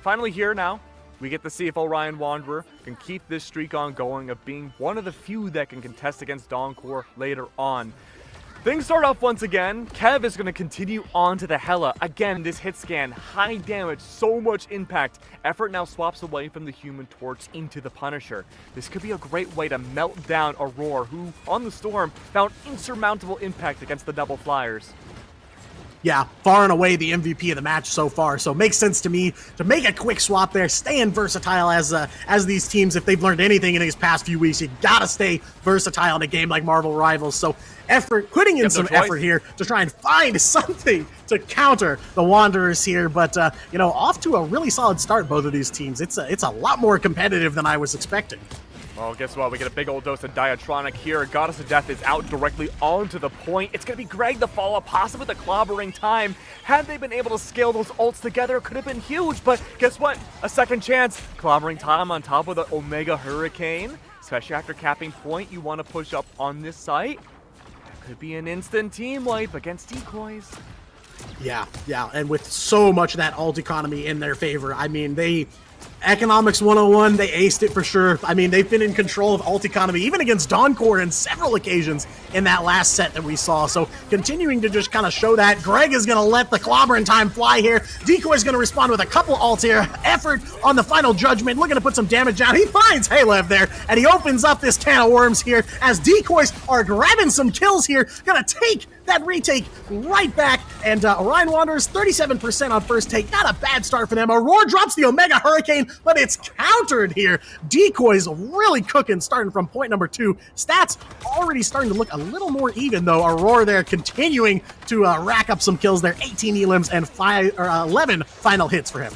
finally here now, we get to see if Orion Wanderer can keep this streak on going of being one of the few that can contest against Dawncore later on. Things start off once again. Kev is going to continue on to the Hela. Again, this hit scan, high damage, so much impact. Effort now swaps away from the Human Torch into the Punisher. This could be a great way to melt down Aurora, who, on the Storm, found insurmountable impact against the Double Flyers. Yeah, far and away the MVP of the match so far. So it makes sense to me to make a quick swap there, staying versatile as these teams, if they've learned anything in these past few weeks, you gotta stay versatile in a game like Marvel Rivals. So putting in some effort here to try and find something to counter the Wanderers here. But, off to a really solid start, both of these teams. It's a lot more competitive than I was expecting. Well, guess what? We get a big old dose of Diatronic here. Goddess of Death is out directly onto the point. It's going to be Greg the follow-up, possibly with a clobbering time. Had they been able to scale those ults together, it could have been huge. But guess what? A second chance. Clobbering time on top of the Omega Hurricane. Especially after capping point, you want to push up on this site. Could be an instant team wipe against Decoys. Yeah, and with so much of that alt economy in their favor, I mean, Economics 101, they aced it for sure. I mean, they've been in control of alt economy, even against Dawncore on several occasions in that last set that we saw. So continuing to just kind of show that. Greg is going to let the clobbering time fly here. Decoy is going to respond with a couple ults here. Effort on the final judgment, looking to put some damage down. He finds Halev there, and he opens up this can of worms here as Decoys are grabbing some kills here. Going to take that retake right back, and Orion Wanderers 37% on first take. Not a bad start for them. Aurora drops the Omega Hurricane, but it's countered here. Decoys really cooking, starting from point number 2. Stats already starting to look a little more even, though. Aurora there continuing to rack up some kills there. 18 elims and 11 final hits for him.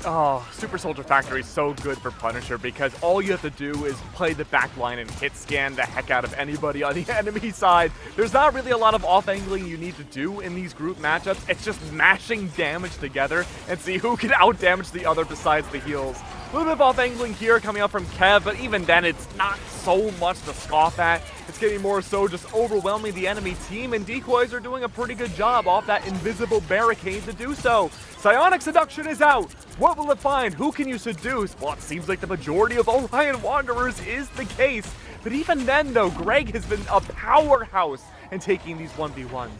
Oh, Super Soldier Factory is so good for Punisher because all you have to do is play the backline and hit scan the heck out of anybody on the enemy side. There's not really a lot of off-angling you need to do in these group matchups. It's just mashing damage together and see who can out-damage the other besides the heals. A little bit of off-angling here coming out from Kev, but even then it's not so much to scoff at. It's getting more so just overwhelming the enemy team, and Decoys are doing a pretty good job off that invisible barricade to do so. Psionic Seduction is out. What will it find? Who can you seduce? Well, it seems like the majority of Orion Wanderers is the case. But even then, though, Greg has been a powerhouse in taking these 1v1s.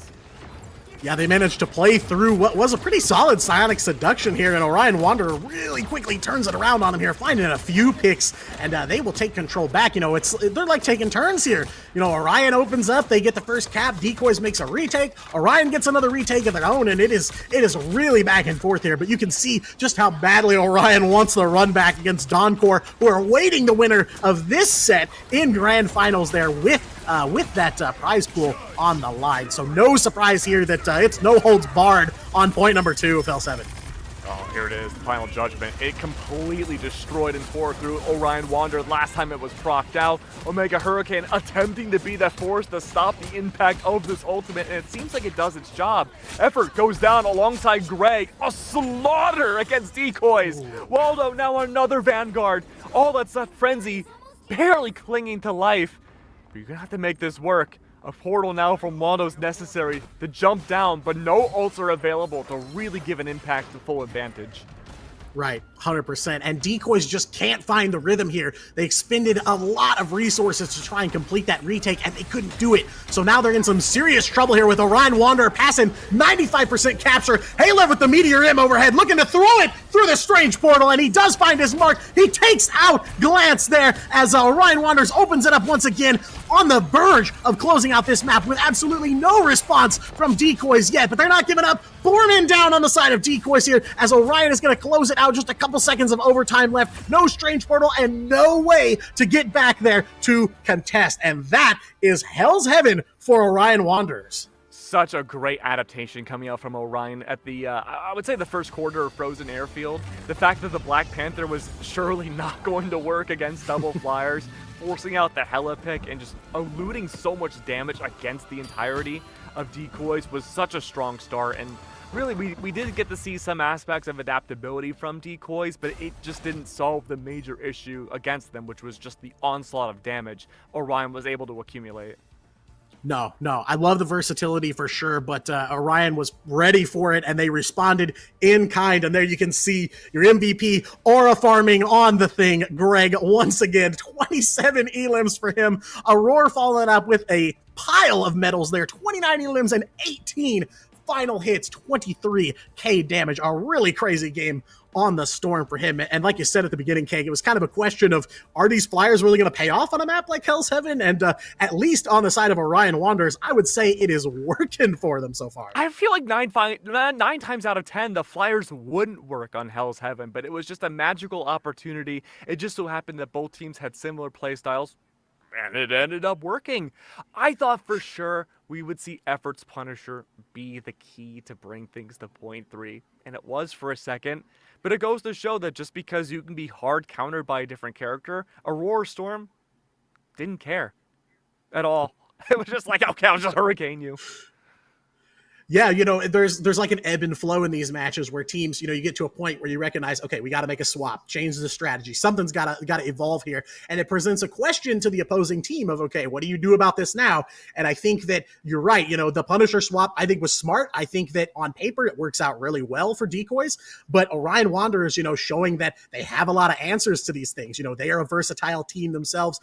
Yeah, they managed to play through what was a pretty solid psionic seduction here, and Orion Wanderer really quickly turns it around on him here, finding a few picks, and they will take control back. They're like taking turns here. Orion opens up, they get the first cap, Decoys makes a retake, Orion gets another retake of their own, and it is really back and forth here, but you can see just how badly Orion wants the run back against Dawncore, who are awaiting the winner of this set in grand finals there with that prize pool on the line. So no surprise here that it's no holds barred on point number 2 of L7. Oh, here it is, the final judgment. It completely destroyed and tore through Orion Wanderer last time it was procced out. Omega Hurricane attempting to be that force to stop the impact of this ultimate, and it seems like it does its job. Effort goes down alongside Greg. A slaughter against Decoys. Ooh. Waldo now another Vanguard. All that's left Frenzy barely clinging to life. But you're gonna have to make this work. A portal now from Waldo's necessary to jump down, but no ults are available to really give an impact to full advantage. Right, 100%. And Decoys just can't find the rhythm here. They expended a lot of resources to try and complete that retake, and they couldn't do it. So now they're in some serious trouble here with Orion Wanderer passing 95% capture. Halo with the Meteor M overhead, looking to throw it through the strange portal, and he does find his mark. He takes out Glance there as Orion Wanderers opens it up once again, on the verge of closing out this map with absolutely no response from Decoys yet, but they're not giving up. Borman down on the side of Decoys here as Orion is going to close it out. Just a couple seconds of overtime left. No strange portal and no way to get back there to contest. And that is hell's heaven for Orion Wanderers. Such a great adaptation coming out from Orion at the, I would say the first quarter of Frozen Airfield. The fact that the Black Panther was surely not going to work against double flyers, forcing out the Hela pick and just eluding so much damage against the entirety of Decoys was such a strong start. And really, we did get to see some aspects of adaptability from Decoys, but it just didn't solve the major issue against them, which was just the onslaught of damage Orion was able to accumulate. No, I love the versatility for sure, but Orion was ready for it, and they responded in kind, and there you can see your MVP aura farming on the thing. Greg, once again, 27 elims for him. Aurora following up with a pile of medals there, 29 elims and 18 final hits, 23k damage. A really crazy game on the Storm for him. And like you said at the beginning, Keg, it was kind of a question of, are these flyers really going to pay off on a map like Hell's Heaven? And at least on the side of Orion Wanderers, I would say it is working for them so far. I feel like 9 times out of 10, the flyers wouldn't work on Hell's Heaven, but it was just a magical opportunity. It just so happened that both teams had similar play styles, and it ended up working. I thought for sure we would see Effort's Punisher be the key to bring things to point 3, and it was for a second. But it goes to show that just because you can be hard countered by a different character, Aurora Storm didn't care at all. It was just like, okay, I'll just hurricane you. Yeah, there's like an ebb and flow in these matches where teams, you get to a point where you recognize, okay, we got to make a swap, change the strategy. Something's got to evolve here. And it presents a question to the opposing team of, okay, what do you do about this now? And I think that you're right. The Punisher swap, I think, was smart. I think that on paper, it works out really well for Decoys. But Orion Wanderers, showing that they have a lot of answers to these things. They are a versatile team themselves.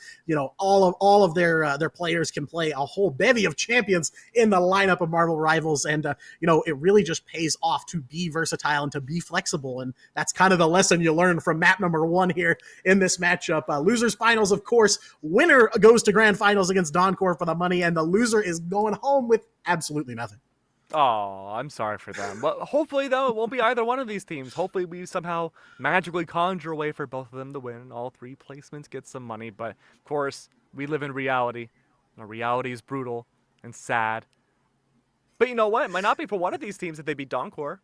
All of their players can play a whole bevy of champions in the lineup of Marvel Rivals. And, it really just pays off to be versatile and to be flexible. And that's kind of the lesson you learn from map number 1 here in this matchup. Losers finals, of course. Winner goes to grand finals against Dawncore for the money, and the loser is going home with absolutely nothing. Oh, I'm sorry for them. But hopefully, though, it won't be either one of these teams. Hopefully, we somehow magically conjure a way for both of them to win. All 3 placements get some money. But, of course, we live in reality. And reality is brutal and sad. But you know what? It might not be for one of these teams if they beat Dawncore.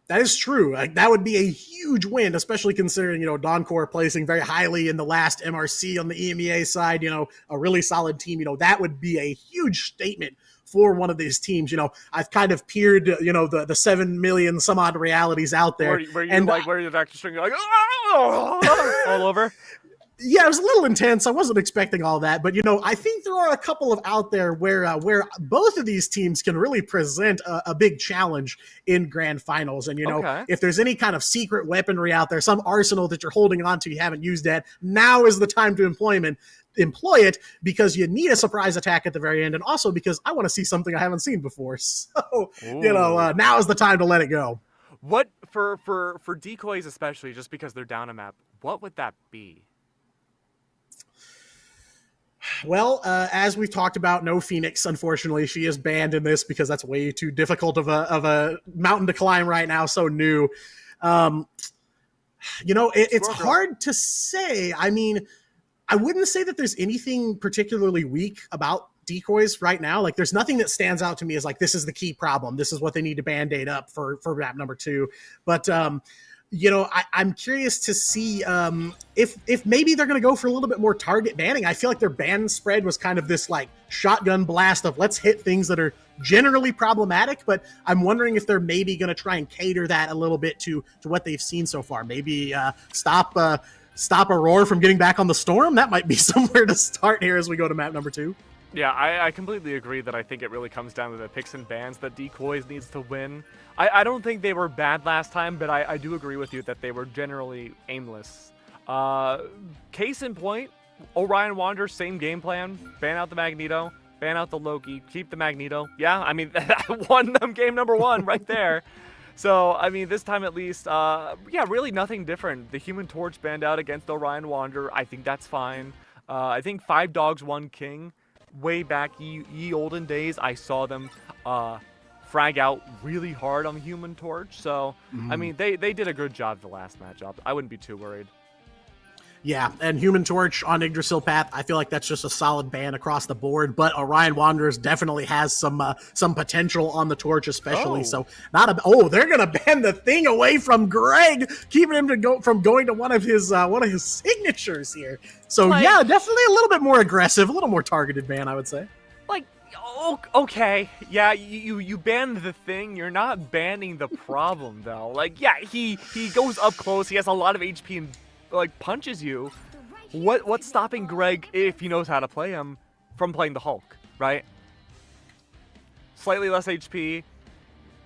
That is true. That would be a huge win, especially considering, Dawncore placing very highly in the last MRC on the EMEA side, a really solid team. That would be a huge statement for one of these teams. I've kind of peered, the 7 million some odd realities out there. Where you're actually stringing like, all over? Yeah, it was a little intense. I wasn't expecting all that, but I think there are a couple of out there where both of these teams can really present a big challenge in grand finals. And Okay. if there's any kind of secret weaponry out there, some arsenal that you're holding on to you haven't used yet, now is the time to employ it, because you need a surprise attack at the very end, and also because I want to see something I haven't seen before. So now is the time to let it go. What for decoys especially, just because they're down a map, what would that be? Well, as we've talked about, no Phoenix. Unfortunately, she is banned in this because that's way too difficult of a mountain to climb right now. So new. It's hard to say. I mean, I wouldn't say that there's anything particularly weak about decoys right now. Like, there's nothing that stands out to me as like, this is the key problem. This is what they need to band-aid up for map number 2. But I'm curious to see if maybe they're going to go for a little bit more target banning. I feel like their ban spread was kind of this like shotgun blast of let's hit things that are generally problematic, but I'm wondering if they're maybe going to try and cater that a little bit to what they've seen so far. Maybe stop Aurora from getting back on the Storm. That might be somewhere to start here as we go to map number 2. Yeah, I completely agree that I think it really comes down to the picks and bans that decoys needs to win. I don't think they were bad last time, but I do agree with you that they were generally aimless. Case in point, Orion Wanderer, same game plan. Ban out the Magneto, ban out the Loki, keep the Magneto. Yeah, I mean, that won them game number 1 right there. So, I mean, this time at least, really nothing different. The Human Torch banned out against Orion Wanderer. I think that's fine. I think 5 Dogs, 1 King. Way back, ye olden days, I saw them frag out really hard on the Human Torch. So, I mean, they did a good job the last matchup. I wouldn't be too worried. Yeah, and Human Torch on Yggdrasil Path, I feel like that's just a solid ban across the board, but Orion Wanderers definitely has some potential on the Torch especially. So they're going to ban the thing away from Greg, keeping him from going to one of his signatures here. So yeah, definitely a little bit more aggressive, a little more targeted ban, I would say. Like, okay, yeah, you ban the thing, you're not banning the problem though. Like, yeah, he goes up close, he has a lot of HP and like punches you. What's stopping Greg, if he knows how to play him, from playing the Hulk, right? Slightly less HP,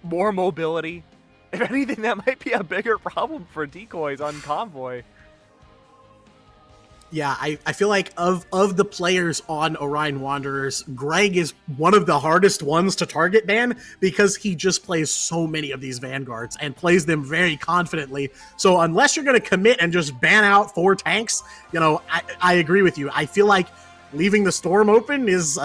more mobility. If anything, that might be a bigger problem for decoys on Convoy. Yeah, I feel like of the players on Orion Wanderers, Greg is one of the hardest ones to target ban because he just plays so many of these Vanguards and plays them very confidently. So unless you're going to commit and just ban out 4 tanks, I agree with you. I feel like leaving the Storm open is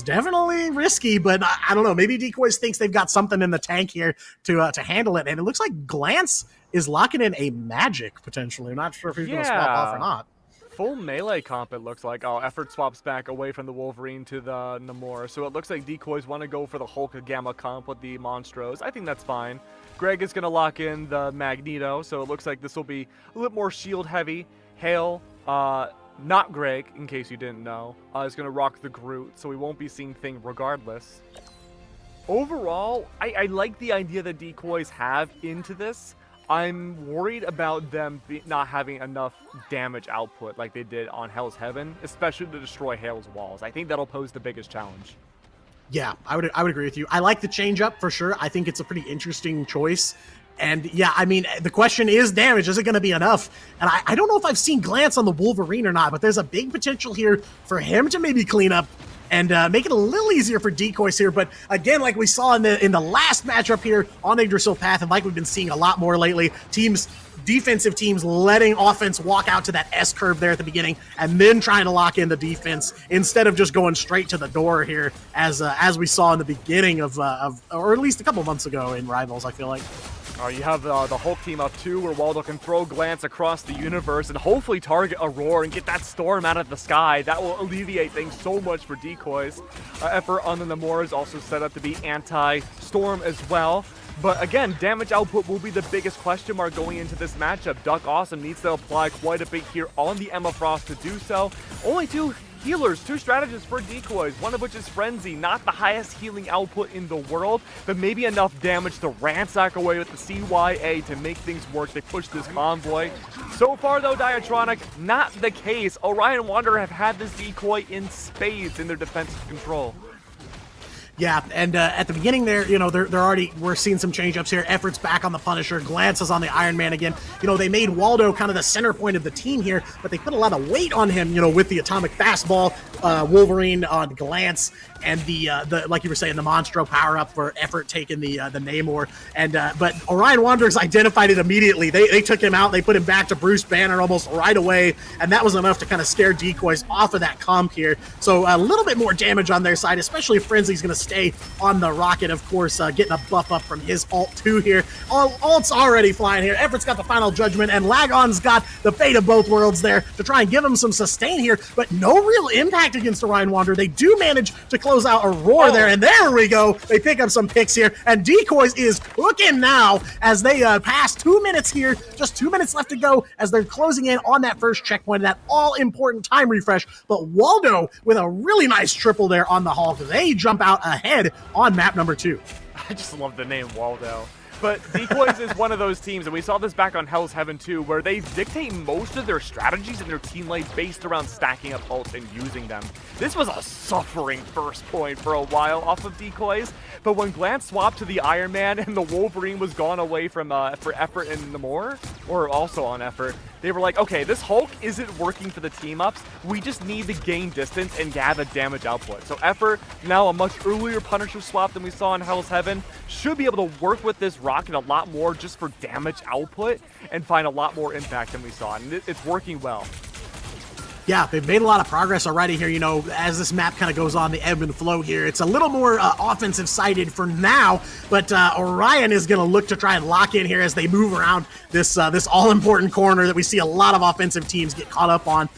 definitely risky, but I don't know. Maybe Decoys thinks they've got something in the tank here to handle it, and it looks like Glance is locking in a Magic potentially. I'm not sure if he's going to swap off or not. Full melee comp, it looks like. Oh, effort swaps back away from the Wolverine to the Namor. So it looks like decoys want to go for the Hulk Gamma comp with the Monstros. I think that's fine. Greg is going to lock in the Magneto, so it looks like this will be a little more shield heavy. Hale, not Greg, in case you didn't know, is going to rock the Groot, so we won't be seeing Thing regardless. Overall, I like the idea that decoys have into this. I'm worried about them not having enough damage output like they did on Hell's Heaven, especially to destroy Hale's walls. I think that'll pose the biggest challenge. Yeah, I would agree with you. I like the change up for sure. I think it's a pretty interesting choice. And yeah, I mean, the question is damage. Is it going to be enough? And I don't know if I've seen Glance on the Wolverine or not, but there's a big potential here for him to maybe clean up and make it a little easier for decoys here. But again, like we saw in the last matchup here on Yggdrasil Path, and like we've been seeing a lot more lately, defensive teams letting offense walk out to that S curve there at the beginning and then trying to lock in the defense instead of just going straight to the door here as we saw in the beginning of or at least a couple months ago in Rivals, I feel like. You have the Hulk team up too, where Waldo can throw Glance across the universe and hopefully target Aurora and get that Storm out of the sky. That will alleviate things so much for decoys. Effort on the Namor is also set up to be anti-Storm as well. But again, damage output will be the biggest question mark going into this matchup. Duck Awesome needs to apply quite a bit here on the Emma Frost to do so. Only 2 healers, 2 strategists for decoys, one of which is Frenzy. Not the highest healing output in the world, but maybe enough damage to ransack away with the CYA to make things work. They push this convoy. So far though, Diatronic, not the case. Orion Wanderer have had this decoy in spades in their defensive control. Yeah, and at the beginning there, we're seeing some change-ups here. Effort's back on the Punisher. Glance is on the Iron Man again. They made Waldo kind of the center point of the team here, but they put a lot of weight on him, with the Atomic Fastball, Wolverine on Glance, and the like you were saying, the Monstro power-up for Effort taking the Namor. And but Orion Wanderers identified it immediately. They took him out. They put him back to Bruce Banner almost right away, and that was enough to kind of scare decoys off of that comp here. So a little bit more damage on their side, especially if Frenzy's going to stay on the rocket, of course, getting a buff up from his ult 2 here. Ult's already flying here. Effort's got the final judgment, and Lagon's got the fate of both worlds there to try and give him some sustain here, but no real impact against Orion Wanderer. They do manage to close out a roar there, and there we go. They pick up some picks here, and Decoys is cooking now as they pass 2 minutes here. Just 2 minutes left to go as they're closing in on that first checkpoint, that all-important time refresh. But Waldo with a really nice triple there on the Hulk. They jump out ahead on map number 2. I just love the name Waldo. But Decoys is one of those teams, and we saw this back on Hell's Heaven too, where they dictate most of their strategies in their team lane based around stacking up ults and using them. This was a suffering first point for a while off of Decoys, but when Glance swapped to the Iron Man and the Wolverine was gone away from for Effort and Namor, or also on Effort, they were like, okay, this Hulk isn't working for the team ups. We just need to gain distance and gather damage output. So Effort, now a much earlier Punisher swap than we saw in Hell's Heaven, should be able to work with this rocket a lot more just for damage output and find a lot more impact than we saw. And it's working well. Yeah, they've made a lot of progress already here, as this map kind of goes on the ebb and flow here. It's a little more offensive-sided for now, but Orion is going to look to try and lock in here as they move around this all-important corner that we see a lot of offensive teams get caught up on.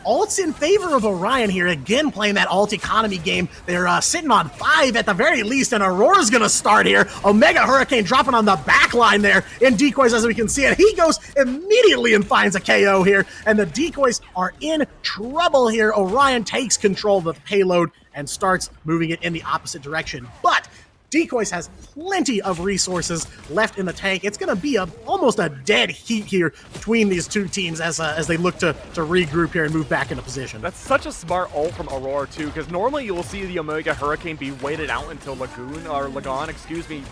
Ult's in favor of Orion here, again playing that ult economy game. They're sitting on 5 at the very least, and Aurora's going to start here. Omega Hurricane dropping on the back line there in Decoys, as we can see it. He goes immediately and finds a KO here, and the Decoys are in trouble here. Orion takes control of the payload and starts moving it in the opposite direction. But Decoys has plenty of resources left in the tank. It's going to be almost a dead heat here between these two teams as they look to regroup here and move back into position. That's such a smart ult from Aurora too, because normally you will see the Omega Hurricane be waited out until Lagon,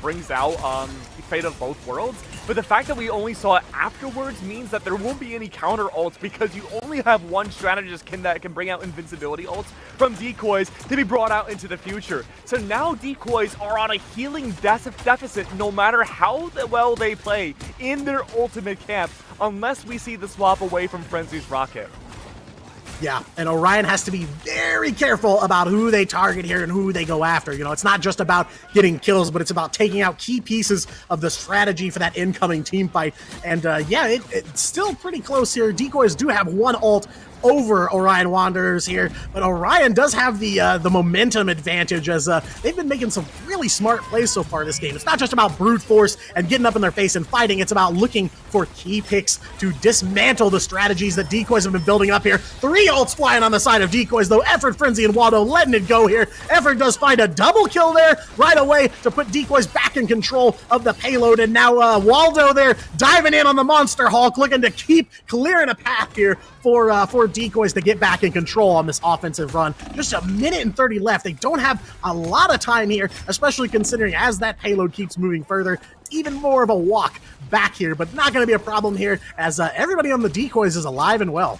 brings out Fate of Both Worlds. But the fact that we only saw it afterwards means that there won't be any counter ults, because you only have one strategist that can bring out invincibility ults from Decoys to be brought out into the future. So now Decoys are on a healing deficit no matter how well they play in their ultimate camp, unless we see the swap away from Frenzy's rocket. Yeah, and Orion has to be very careful about who they target here and who they go after. It's not just about getting kills, but it's about taking out key pieces of the strategy for that incoming team fight. And yeah, it's still pretty close here. Decoys do have one ult over Orion Wanderers here, but Orion does have the momentum advantage, as they've been making some really smart plays so far this game. It's not just about brute force and getting up in their face and fighting. It's about looking for key picks to dismantle the strategies that Decoys have been building up here. 3 ults flying on the side of Decoys, though. Effort, Frenzy, and Waldo letting it go here. Effort does find a double kill there right away to put Decoys back in control of the payload, and now Waldo there diving in on the Monster Hulk, looking to keep clearing a path here for Decoys to get back in control on this offensive run. Just a minute and 30 left. They don't have a lot of time here, especially considering as that payload keeps moving further, even more of a walk back here, but not going to be a problem here as everybody on the Decoys is alive and well.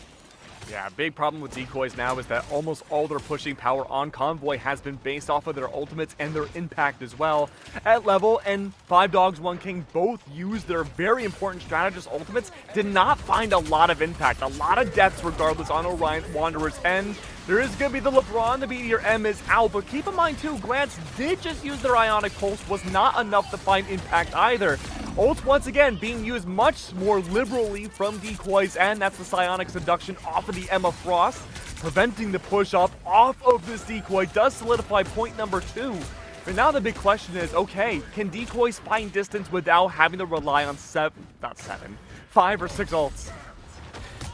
Yeah, big problem with Decoys now is that almost all their pushing power on Convoy has been based off of their ultimates and their impact as well. At level and 5 Dogs 1 King both used their very important strategist ultimates, did not find a lot of impact, a lot of deaths regardless on Orion Wanderer's end. There is going to be the LeBron, the Meteor M is out, but keep in mind too, Glance did just use their Ionic Pulse, was not enough to find impact either. Ults once again being used much more liberally from Decoys, and that's the Psionic Seduction off of the Emma Frost, preventing the push up off of this Decoy. Does solidify point number 2 But now the big question is, okay, can Decoys find distance without having to rely on 5 or 6 ults?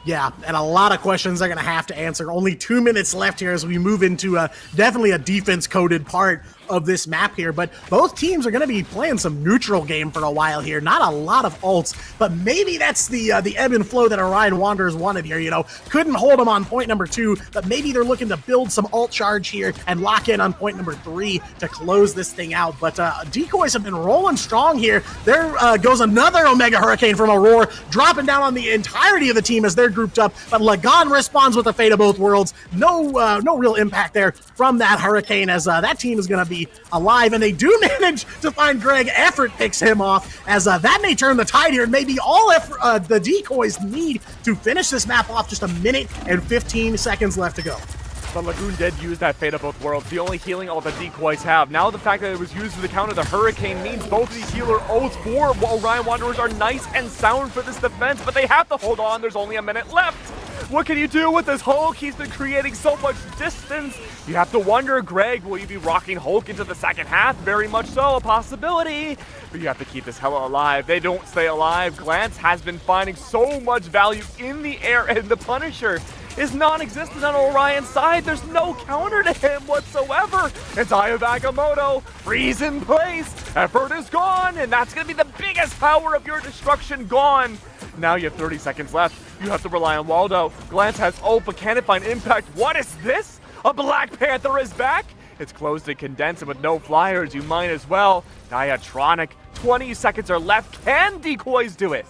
Yeah, and a lot of questions they're going to have to answer. Only 2 minutes left here as we move into definitely a defense-coded part of this map here, but both teams are going to be playing some neutral game for a while here. Not a lot of ults, but maybe that's the ebb and flow that Orion Wanderers wanted here. Couldn't hold them on point number 2, but maybe they're looking to build some ult charge here and lock in on point number 3 to close this thing out. But Decoys have been rolling strong here. There goes another Omega Hurricane from Aurora, dropping down on the entirety of the team as they're grouped up, but Lagan responds with the Fate of Both Worlds. No real impact there from that Hurricane as that team is going to be alive, and they do manage to find Greg. Effort picks him off as that may turn the tide here, and maybe all effort, the Decoys need to finish this map off. Just a minute and 15 seconds left to go. But Lagoon did use that Fate of Both Worlds, the only healing ult the Decoys have. Now the fact that it was used to the counter the Hurricane means both of these healer ults for Orion Wanderers are nice and sound for this defense, but they have to hold on. There's only a minute left. What can you do with this Hulk? He's been creating so much distance. You have to wonder, Greg, will you be rocking Hulk into the second half? Very much so, a possibility. But you have to keep this hella alive. They don't stay alive. Glance has been finding so much value in the air, and the Punisher is non-existent on Orion's side. There's no counter to him whatsoever. It's Aya Agamotto, freeze in place. Effort is gone, and that's going to be the biggest power of your destruction gone. Now you have 30 seconds left. You have to rely on Waldo. Glance has ult, but can it find impact? What is this? A Black Panther is back? It's closed and condensed, and with no flyers, you might as well. Diatronic, 20 seconds are left. Can Decoys do it?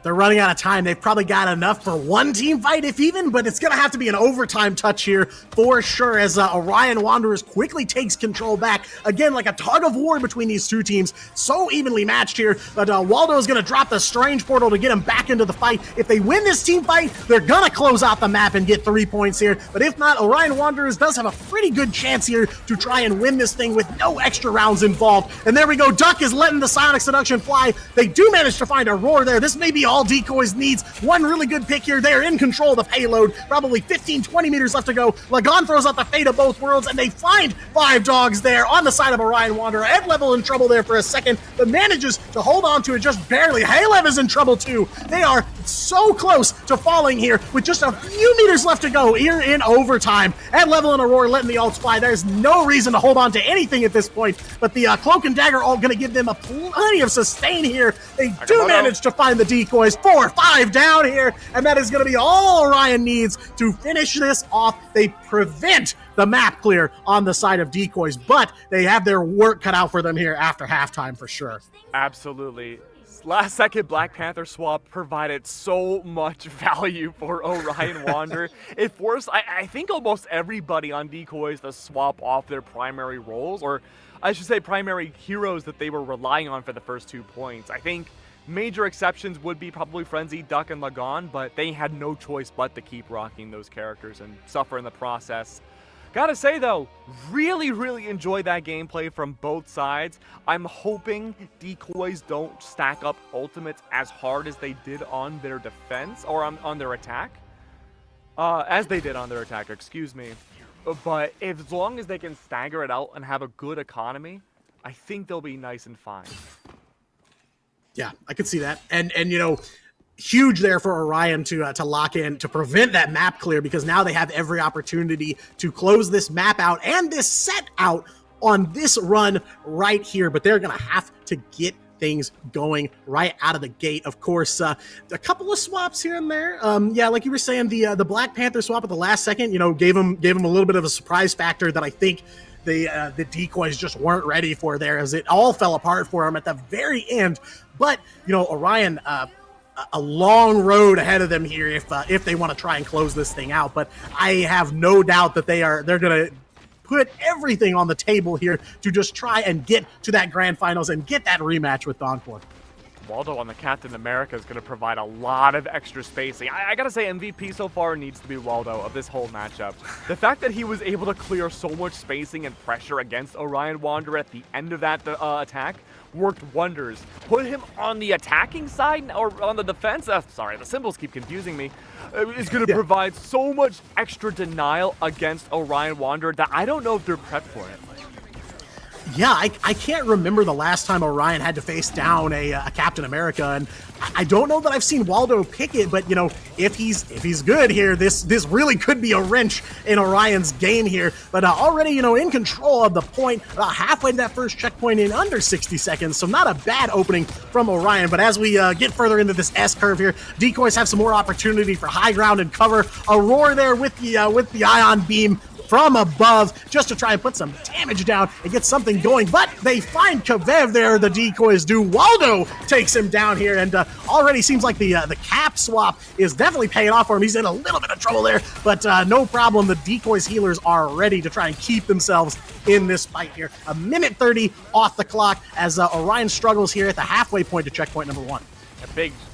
They're running out of time. They've probably got enough for one team fight, if even, but it's going to have to be an overtime touch here for sure as Orion Wanderers quickly takes control back. Again, like a tug of war between these two teams. So evenly matched here, but Waldo is going to drop the Strange Portal to get him back into the fight. If they win this team fight, they're going to close out the map and get 3 points here. But if not, Orion Wanderers does have a pretty good chance here to try and win this thing with no extra rounds involved. And there we go. Duck is letting the Sonic Seduction fly. They do manage to find a roar there. This may be all Decoys needs. One really good pick here. They're in control of the payload. Probably 15, 20 meters left to go. Lagan throws out the Fate of Both Worlds, and they find 5 dogs there on the side of Orion Wanderer. Ed Level in trouble there for a second, but manages to hold on to it just barely. Halev is in trouble too. They are so close to falling here with just a few meters left to go here in overtime. Ed Level and Aurora letting the ults fly. There's no reason to hold on to anything at this point, but the Cloak and Dagger ult going to give them a plenty of sustain here. They do manage to find the Decoys. 4, 5 down here, and that is going to be all Orion needs to finish this off. They prevent the map clear on the side of Decoys, but they have their work cut out for them here after halftime for sure. Absolutely. Last second Black Panther swap provided so much value for Orion Wander. It forced, I think, almost everybody on Decoys to swap off their primary roles, or I should say primary heroes that they were relying on for the first 2 points. I think major exceptions would be probably Frenzy, Duck, and Lagan, but they had no choice but to keep rocking those characters and suffer in the process. Gotta say though, really enjoyed that gameplay from both sides. I'm hoping Decoys don't stack up ultimates as hard as they did on their defense, or on their attack. As they did on their attack, excuse me. But as long as they can stagger it out and have a good economy, I think they'll be nice and fine. Yeah, I could see that. And huge there for Orion to lock in, to prevent that map clear, because now they have every opportunity to close this map out and this set out on this run right here. But they're going to have to get things going right out of the gate. Of course, a couple of swaps here and there. Yeah, like you were saying, the Black Panther swap at the last second, gave him a little bit of a surprise factor that I think the Decoys just weren't ready for there, as it all fell apart for them at the very end. But Orion, a long road ahead of them here if they want to try and close this thing out. But I have no doubt that they're going to put everything on the table here to just try and get to that grand finals and get that rematch with Dawncore. Waldo on the Captain America is going to provide a lot of extra spacing. I gotta say, MVP so far needs to be Waldo of this whole matchup. The fact that he was able to clear so much spacing and pressure against Orion Wanderer at the end of that attack worked wonders. Put him on the attacking side or on the defense. Sorry, the symbols keep confusing me. Is going to provide so much extra denial against Orion Wanderer that I don't know if they're prepped for it. Yeah, I can't remember the last time Orion had to face down a Captain America, and I don't know that I've seen Waldo pick it, but if he's good here, this really could be a wrench in Orion's game here. But already in control of the point, halfway to that first checkpoint in under 60 seconds, so not a bad opening from Orion. But as we get further into this S curve here, Decoys have some more opportunity for high ground and cover. Aurora there with the ion beam from above just to try and put some damage down and get something going, but they find Kvev there, the Decoys do. Waldo takes him down here, and already seems like the cap swap is definitely paying off for him. He's in a little bit of trouble there, but no problem. The Decoys healers are ready to try and keep themselves in this fight here. A minute 30 off the clock as Orion struggles here at the halfway point to checkpoint number 1. A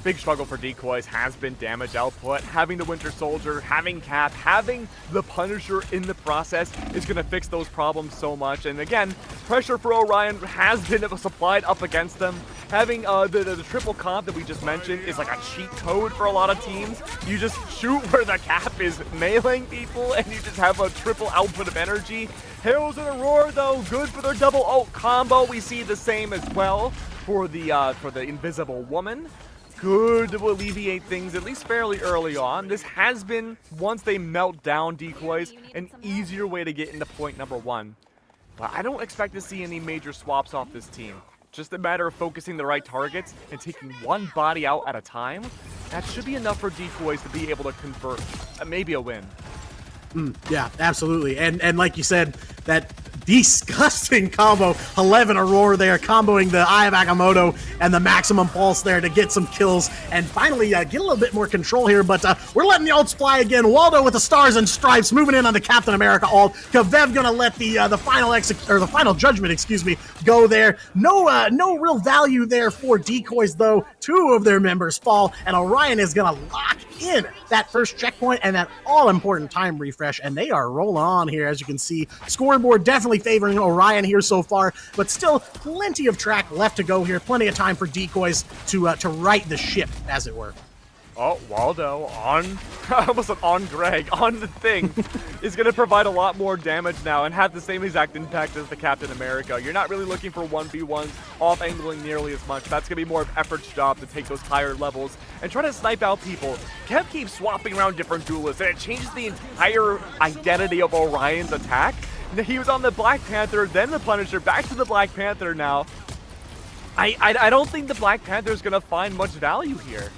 big struggle for Decoys has been damage output. Having the Winter Soldier, having Cap, having the Punisher in the process is going to fix those problems so much. And again, pressure for Orion has been supplied up against them. Having the triple comp that we just mentioned is like a cheat code for a lot of teams. You just shoot where the Cap is meleeing people, and you just have a triple output of energy. Hails and Aurora, though, good for their double ult combo. We see the same as well for the Invisible Woman. Good to alleviate things, at least fairly early on. This has been, once they melt down Decoys, an easier way to get into point number 1. But I don't expect to see any major swaps off this team. Just a matter of focusing the right targets and taking one body out at a time. That should be enough for Decoys to be able to convert maybe a win. Yeah, absolutely. And like you said, that disgusting combo, 11 Aurora there, comboing the Eye of Agamotto and the Maximum Pulse there to get some kills and finally get a little bit more control here, but we're letting the ults fly again. Waldo with the Stars and Stripes moving in on the Captain America ult. Kvev gonna let the final judgment, go there. No real value there for Decoys though. 2 of their members fall, and Orion is gonna lock in that first checkpoint and that all-important time refresh, and they are rolling on here. As you can see, scoreboard definitely favoring Orion here so far, but still plenty of track left to go here. Plenty of time for Decoys to right the ship, as it were. Oh, Waldo on, almost on Greg, on the thing, is going to provide a lot more damage now and have the same exact impact as the Captain America. You're not really looking for 1v1s, off-angling nearly as much. That's going to be more of Effort's job to take those higher levels and try to snipe out people. Kev keeps swapping around different duelists, and it changes the entire identity of Orion's attack. He was on the Black Panther, then the Punisher, back to the Black Panther now. I don't think the Black Panther is going to find much value here.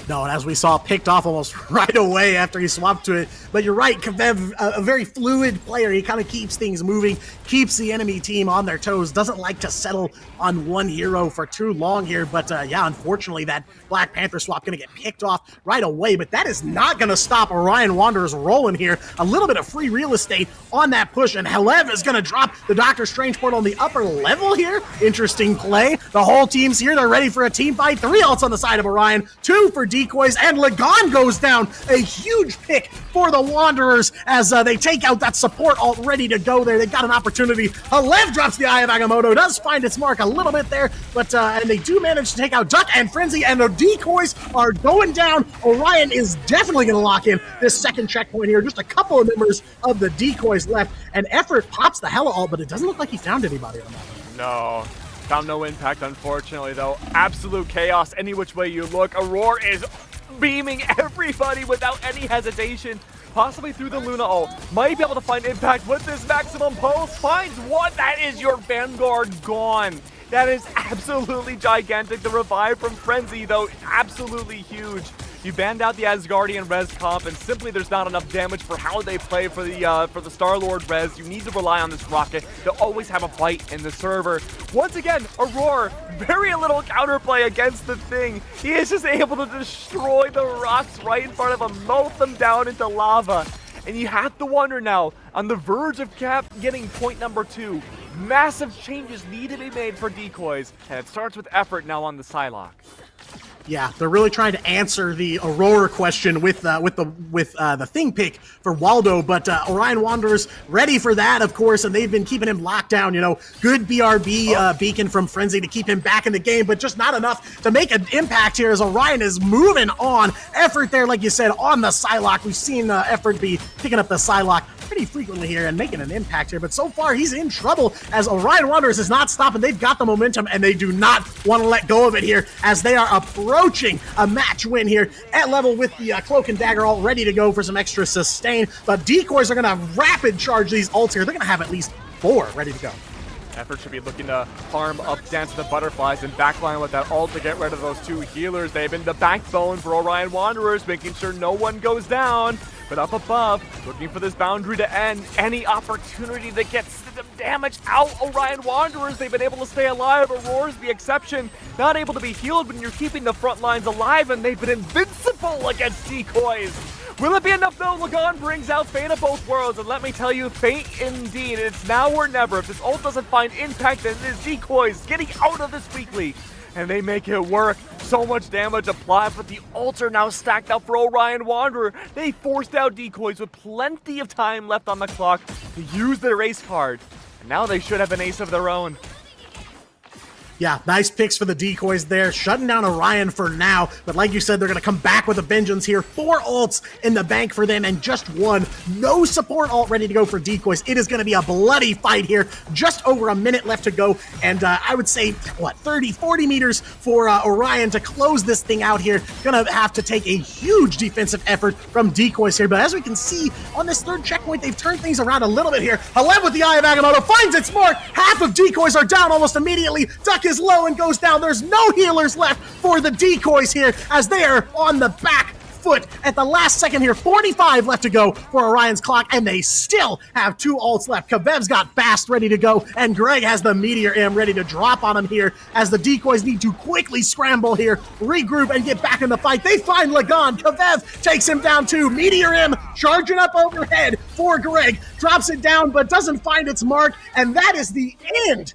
No, and as we saw, picked off almost right away after he swapped to it. But you're right, Kvev, a very fluid player. He kind of keeps things moving, keeps the enemy team on their toes, doesn't like to settle on one hero for too long here. But yeah, unfortunately, that Black Panther swap going to get picked off right away. But that is not going to stop Orion Wanderers rolling here. A little bit of free real estate on that push, and Helev is going to drop the Doctor Strange portal on the upper level here. Interesting play. The whole team's here. They're ready for a team fight. 3 ults on the side of Orion, 2 for Decoys, and Lagon goes down. A huge pick for the Wanderers as they take out that support ult ready to go there. They've got an opportunity. Halev drops the Eye of Agamotto, does find its mark a little bit there, but and they do manage to take out Duck and Frenzy, and the Decoys are going down. Orion is definitely going to lock in this second checkpoint here. Just a couple of members of the Decoys left, and Effort pops the Hella ult, but it doesn't look like he found anybody on that one. No. Found no impact, unfortunately, though. Absolute chaos any which way you look. Aurora is beaming everybody without any hesitation. Possibly through the Luna ult. Might be able to find impact with this Maximum Pulse. Finds one. That is your Vanguard gone. That is absolutely gigantic. The revive from Frenzy, though, absolutely huge. You banned out the Asgardian res comp, and simply there's not enough damage for how they play for the Star-Lord res. You need to rely on this rocket. They'll always have a fight in the server. Once again, Aurora, very little counterplay against the thing. He is just able to destroy the rocks right in front of him, melt them down into lava. And you have to wonder now, on the verge of Cap getting point number 2, massive changes need to be made for Decoys, and it starts with Effort now on the Psylocke. Yeah, they're really trying to answer the Aurora question with the thing pick for Waldo, but Orion Wanderers ready for that, of course, and they've been keeping him locked down. You know, good BRB beacon from Frenzy to keep him back in the game, but just not enough to make an impact here as Orion is moving on. Effort there, like you said, on the Psylocke. We've seen Effort be picking up the Psylocke pretty frequently here and making an impact here, but so far he's in trouble as Orion Wanderers is not stopping. They've got the momentum and they do not want to let go of it here as they are approaching a match win here at level with the Cloak and Dagger all ready to go for some extra sustain, but Decoys are going to rapid charge these ults here. They're going to have at least 4 ready to go. Effort should be looking to farm up Dance the Butterflies and backline with that ult to get rid of those 2 healers. They've been the backbone for Orion Wanderers, making sure no one goes down. But up above, looking for this boundary to end. Any opportunity to get some damage out, Orion Wanderers. They've been able to stay alive. Aurora's the exception. Not able to be healed when you're keeping the front lines alive, and they've been invincible against Decoys. Will it be enough though? Lagon brings out Fate of both worlds, and let me tell you, Fate indeed. It's now or never. If this ult doesn't find impact, then it is Decoys getting out of this weekly. And they make it work. So much damage applied, but the ults are now stacked up for Orion Wanderer. They forced out Decoys with plenty of time left on the clock to use their ace card. And now they should have an ace of their own. Yeah, nice picks for the Decoys there, shutting down Orion for now, but like you said, they're going to come back with a vengeance here. 4 ults in the bank for them and just 1. No support ult ready to go for Decoys. It is going to be a bloody fight here, just over a minute left to go, and I would say, 30-40 meters for Orion to close this thing out here. Going to have to take a huge defensive effort from Decoys here, but as we can see, on this 3rd checkpoint, they've turned things around a little bit here. Haleb with the Eye of Agamotto finds its mark. Half of Decoys are down almost immediately. Duck is low and goes down. There's no healers left for the Decoys here as they are on the back foot at the last second here. 45 left to go for Orion's clock, and they still have 2 ults left. Kvev's got Fast ready to go, and Greg has the Meteor M ready to drop on him here as the Decoys need to quickly scramble here, regroup, and get back in the fight. They find Lagon. Kvev takes him down too. Meteor M charging up overhead for Greg. Drops it down, but doesn't find its mark, and that is the end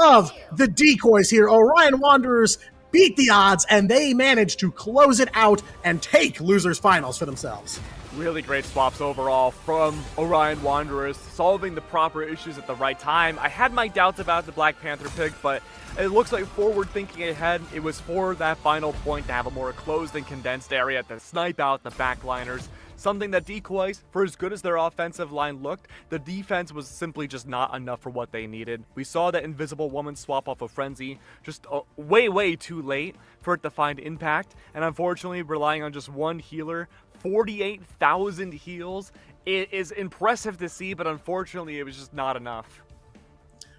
of the Decoys here. Orion Wanderers beat the odds, and they managed to close it out and take losers finals for themselves. Really great swaps overall from Orion Wanderers, solving the proper issues at the right time. I had my doubts about the Black Panther pick, but it looks like forward thinking ahead, it was for that final point to have a more closed and condensed area to snipe out the backliners. Something that Decoys, for as good as their offensive line looked, the defense was simply just not enough for what they needed. We saw that Invisible Woman swap off of Frenzy just way too late for it to find impact, and unfortunately relying on just 1 healer, 48,000 heals. It is impressive to see, but unfortunately it was just not enough.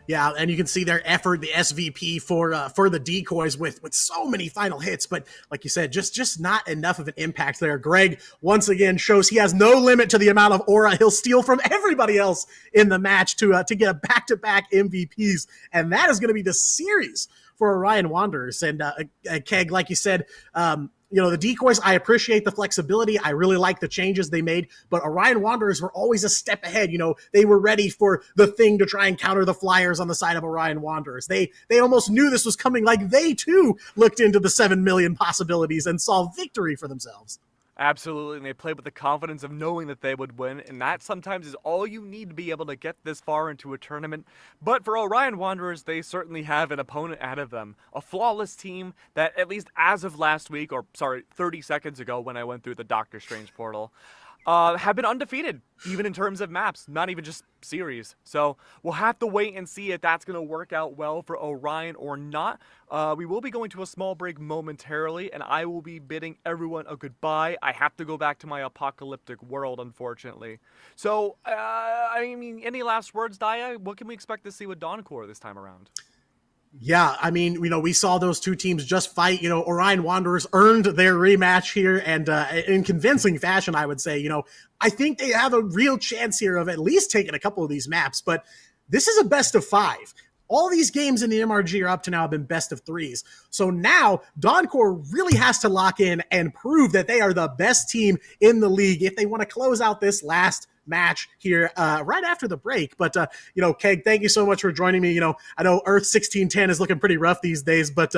Yeah, and you can see their effort, the SVP for the Decoys with so many final hits, but like you said, just not enough of an impact there. Greg once again shows he has no limit to the amount of aura he'll steal from everybody else in the match to get a back-to-back MVPs, and that is going to be the series for Orion Wanderers. And Keg, like you said, the Decoys, I appreciate the flexibility. I really like the changes they made, but Orion Wanderers were always a step ahead. They were ready for the thing to try and counter the Flyers on the side of Orion Wanderers. They almost knew this was coming, like they too looked into the 7 million possibilities and saw victory for themselves. Absolutely, and they played with the confidence of knowing that they would win, and that sometimes is all you need to be able to get this far into a tournament. But for Orion Wanderers, they certainly have an opponent ahead of them. A flawless team that, at least as of last week, 30 seconds ago when I went through the Doctor Strange portal, have been undefeated, even in terms of maps, not even just series. So we'll have to wait and see if that's going to work out well for Orion or not. We will be going to a small break momentarily, and I will be bidding everyone a goodbye. I have to go back to my apocalyptic world, unfortunately. So, any last words, Daya? What can we expect to see with Dawncore this time around? Yeah, we saw those 2 teams just fight. Orion Wanderers earned their rematch here, and in convincing fashion, I would say. I think they have a real chance here of at least taking a couple of these maps, but this is a best of 5. All these games in the MRGR up to now have been best of 3s. So now Dawncore really has to lock in and prove that they are the best team in the league if they want to close out this last match here right after the break. But Keg, thank you so much for joining me. I know Earth 1610 is looking pretty rough these days, but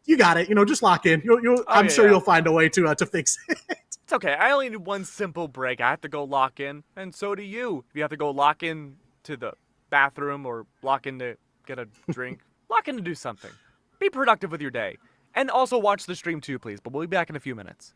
you got it. Just lock in. I'm sure you'll find a way to fix it. It's okay. I only need one simple break. I have to go lock in, and so do you. If you have to go lock in to the bathroom or lock in to get a drink, lock in to do something. Be productive with your day. And also watch the stream too, please. But we'll be back in a few minutes.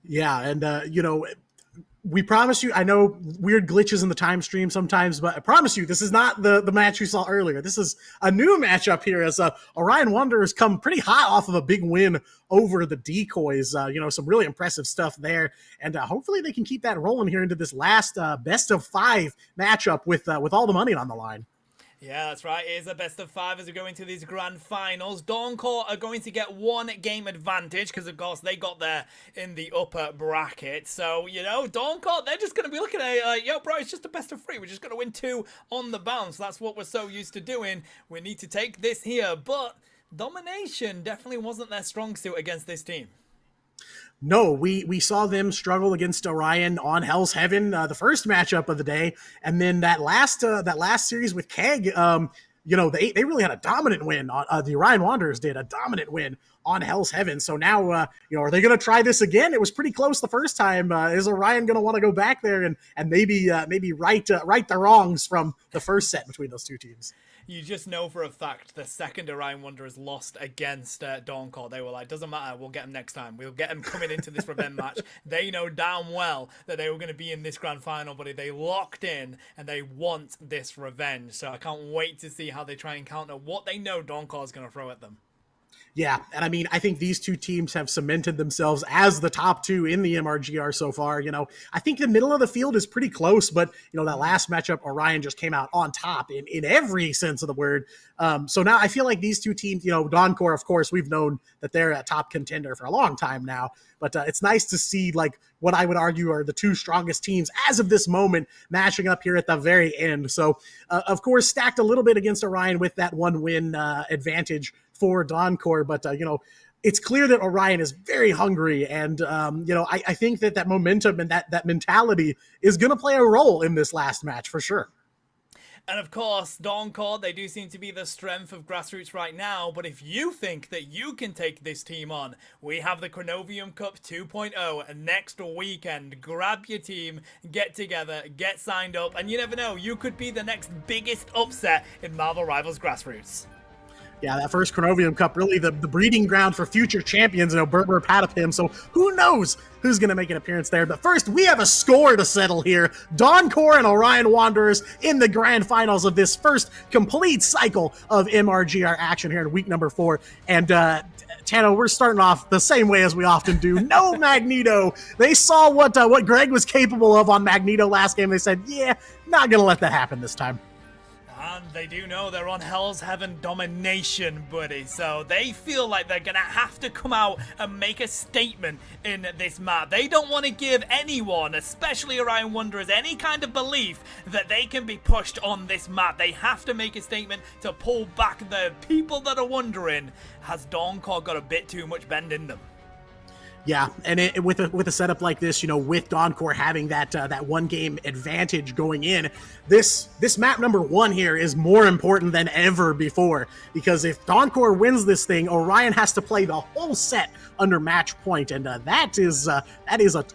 Yeah, and we promise you, I know weird glitches in the time stream sometimes, but I promise you, this is not the match you saw earlier. This is a new matchup here as Orion Wanderers come pretty hot off of a big win over the Decoys. Some really impressive stuff there. And hopefully they can keep that rolling here into this last best of 5 matchup with all the money on the line. Yeah, that's right. It is a best of 5 as we go into these grand finals. Dawncore are going to get 1 game advantage because, of course, they got there in the upper bracket. So, Dawncore, they're just going to be looking at it yo, bro, it's just a best of 3. We're just going to win 2 on the bounce. That's what we're so used to doing. We need to take this here. But domination definitely wasn't their strong suit against this team. No, we saw them struggle against Orion on Hell's Heaven, the first matchup of the day, and then that last series with Keg, they really had a dominant win. The Orion Wanderers did a dominant win on Hell's Heaven. So now, are they going to try this again? It was pretty close the first time. Is Orion going to want to go back there and maybe right the wrongs from the first set between those two teams? You just know for a fact the second Orion Wanderers lost against Dawncore, they were like, doesn't matter, we'll get them next time. We'll get them coming into this revenge match. They know damn well that they were going to be in this grand final, but they locked in and they want this revenge. So I can't wait to see how they try and counter what they know Dawncore is going to throw at them. Yeah, and I mean, I think these two teams have cemented themselves as the top 2 in the MRGR so far. I think the middle of the field is pretty close, but, that last matchup, Orion just came out on top in every sense of the word. So now I feel like these two teams, Dawncore, of course, we've known that they're a top contender for a long time now, but it's nice to see like what I would argue are the 2 strongest teams as of this moment matching up here at the very end. So, of course, stacked a little bit against Orion with that 1 win advantage for Dawncore, but it's clear that Orion is very hungry, and I think that momentum and that mentality is going to play a role in this last match for sure. And of course, Dawncore, they do seem to be the strength of Grassroots right now, but if you think that you can take this team on, we have the Chronovium Cup 2.0 next weekend. Grab your team, get together, get signed up, and you never know, you could be the next biggest upset in Marvel Rivals Grassroots. Yeah, that first Chronovium Cup, really the breeding ground for future champions, Berber Patapim. So who knows who's going to make an appearance there. But first, we have a score to settle here. Dawncore and Orion Wanderers in the grand finals of this first complete cycle of MRGR action here in week number 4. And Tano, we're starting off the same way as we often do. No Magneto. They saw what Greg was capable of on Magneto last game. They said, yeah, not going to let that happen this time. And they do know they're on Hell's Heaven domination, buddy. So they feel like they're going to have to come out and make a statement in this map. They don't want to give anyone, especially Orion Wanderers, any kind of belief that they can be pushed on this map. They have to make a statement to pull back the people that are wondering, has Dawncore got a bit too much bend in them? Yeah, and with a setup like this, with Dawncore having that 1 game advantage going in, this map number 1 here is more important than ever before, because if Dawncore wins this thing, Orion has to play the whole set under match point, and that is a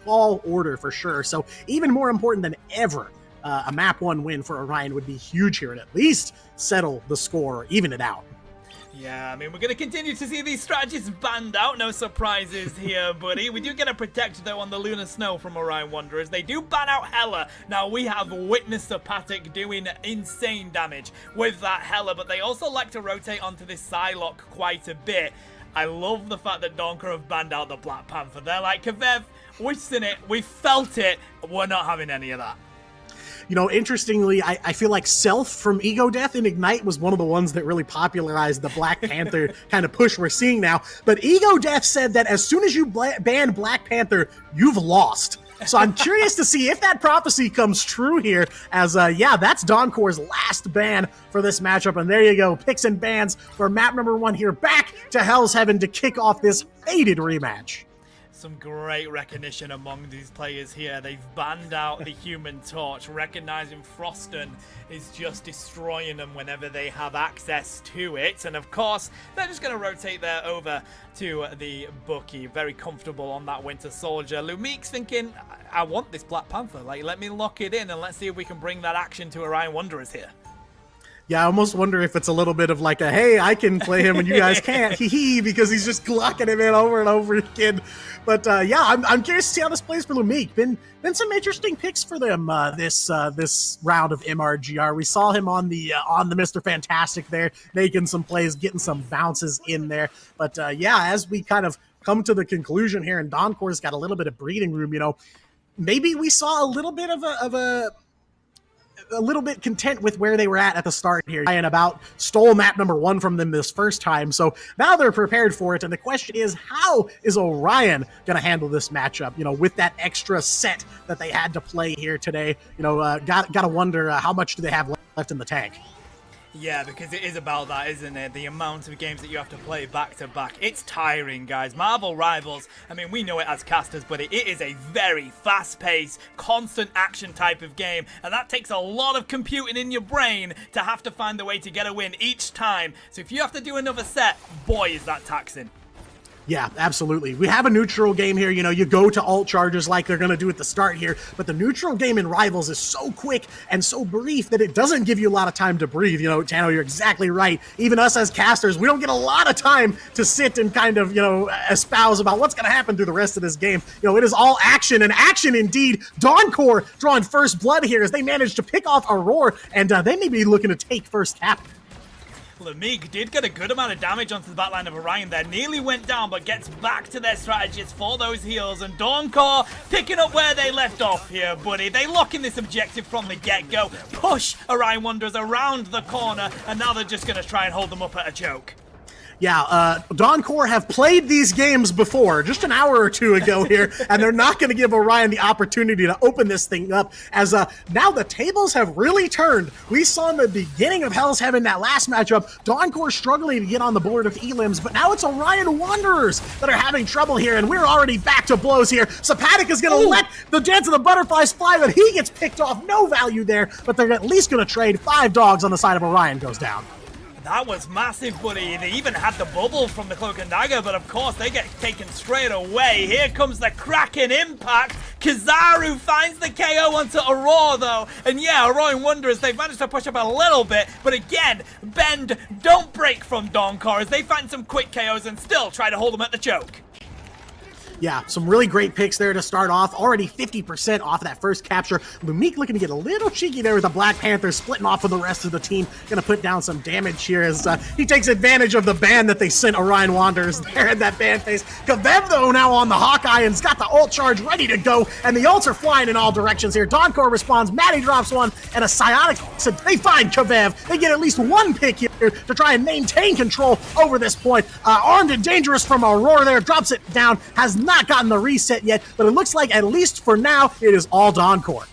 tall order for sure. So even more important than ever, a map 1 win for Orion would be huge here, and at least settle the score or even it out. Yeah, I mean, we're going to continue to see these strategies banned out. No surprises here, buddy. We do get a protect, though, on the Lunar Snow from Orion Wanderers. They do ban out Hela. Now, we have Witness Sopatic doing insane damage with that Hela, but they also like to rotate onto this Psylocke quite a bit. I love the fact that Dawncore have banned out the Black Panther. They're like, Kavev, we've seen it, we've felt it, we're not having any of that. Interestingly, I feel like Self from Ego Death in Ignite was one of the ones that really popularized the Black Panther kind of push we're seeing now. But Ego Death said that as soon as you ban Black Panther, you've lost. So I'm curious to see if that prophecy comes true here, as, that's Dawncore's last ban for this matchup. And there you go, picks and bans for map number 1 here, back to Hell's Heaven to kick off this hated rematch. Some great recognition among these players here. They've banned out the Human Torch, recognizing Froston is just destroying them whenever they have access to it. And of course, they're just going to rotate there over to the Bucky. Very comfortable on that Winter Soldier. Lumik's thinking, I want this Black Panther. Like, let me lock it in and let's see if we can bring that action to Orion Wanderers here. Yeah, I almost wonder if it's a little bit of like a, hey, I can play him and you guys can't, hee because he's just glocking him in over and over again. But yeah, I'm curious to see how this plays for Lumique. Been some interesting picks for them this round of MRGR. We saw him on the Mr. Fantastic there, making some plays, getting some bounces in there. But yeah, as we kind of come to the conclusion here, and Doncore's got a little bit of breathing room, maybe we saw a little bit of a little bit content with where they were at the start here, and about stole map number 1 from them this first time. So now they're prepared for it. And the question is, how is Orion going to handle this matchup? With that extra set that they had to play here today, got to wonder how much do they have left in the tank? Yeah, because it is about that, isn't it? The amount of games that you have to play back to back. It's tiring, guys. Marvel Rivals, I mean, we know it as casters, but it is a very fast-paced, constant action type of game, and that takes a lot of computing in your brain to have to find the way to get a win each time. So if you have to do another set, boy, is that taxing. Yeah, absolutely. We have a neutral game here. You go to alt charges like they're going to do at the start here, but the neutral game in Rivals is so quick and so brief that it doesn't give you a lot of time to breathe. Tano, you're exactly right. Even us as casters, we don't get a lot of time to sit and kind of, espouse about what's going to happen through the rest of this game. It is all action, and action indeed. Dawncore drawing first blood here as they manage to pick off Aurora, and they may be looking to take first cap. Lumique did get a good amount of damage onto the backline of Orion there. Nearly went down, but gets back to their strategies for those heals. And Dawncore picking up where they left off here, buddy. They lock in this objective from the get-go. Push Orion Wanderers around the corner, and now they're just going to try and hold them up at a choke. Yeah, Dawncore have played these games before, just an hour or two ago here, and they're not going to give Orion the opportunity to open this thing up, as now the tables have really turned. We saw in the beginning of Hell's Heaven, that last matchup, Dawncore struggling to get on the board with Elims, but now it's Orion Wanderers that are having trouble here, and we're already back to blows here. Sapatic is going to let the Dance of the Butterflies fly, but he gets picked off. No value there, but they're at least going to trade. 5 dogs on the side of Orion goes down. That was massive, buddy. They even had the bubble from the Cloak and Dagger, but of course they get taken straight away. Here comes the Kraken impact. Kizaru finds the KO onto Aurora, though. And yeah, Orion Wanderers, they've managed to push up a little bit, but again, bend, don't break from Dawncore as they find some quick KOs and still try to hold them at the choke. Yeah, some really great picks there to start off. Already 50% off of that first capture. Lumique looking to get a little cheeky there with the Black Panthers, splitting off with the rest of the team. Gonna put down some damage here as he takes advantage of the ban that they sent Orion Wanderers there in that ban phase. Kavev, though, now on the Hawkeye and's got the ult charge ready to go, and the ults are flying in all directions here. Dawncore responds, Maddie drops one, and a Psionic, so they find Kavev. They get at least one pick here to try and maintain control over this point. Armed and dangerous from Aurora there, drops it down, has not gotten the reset yet, but it looks like, at least for now, it is all Dawncore.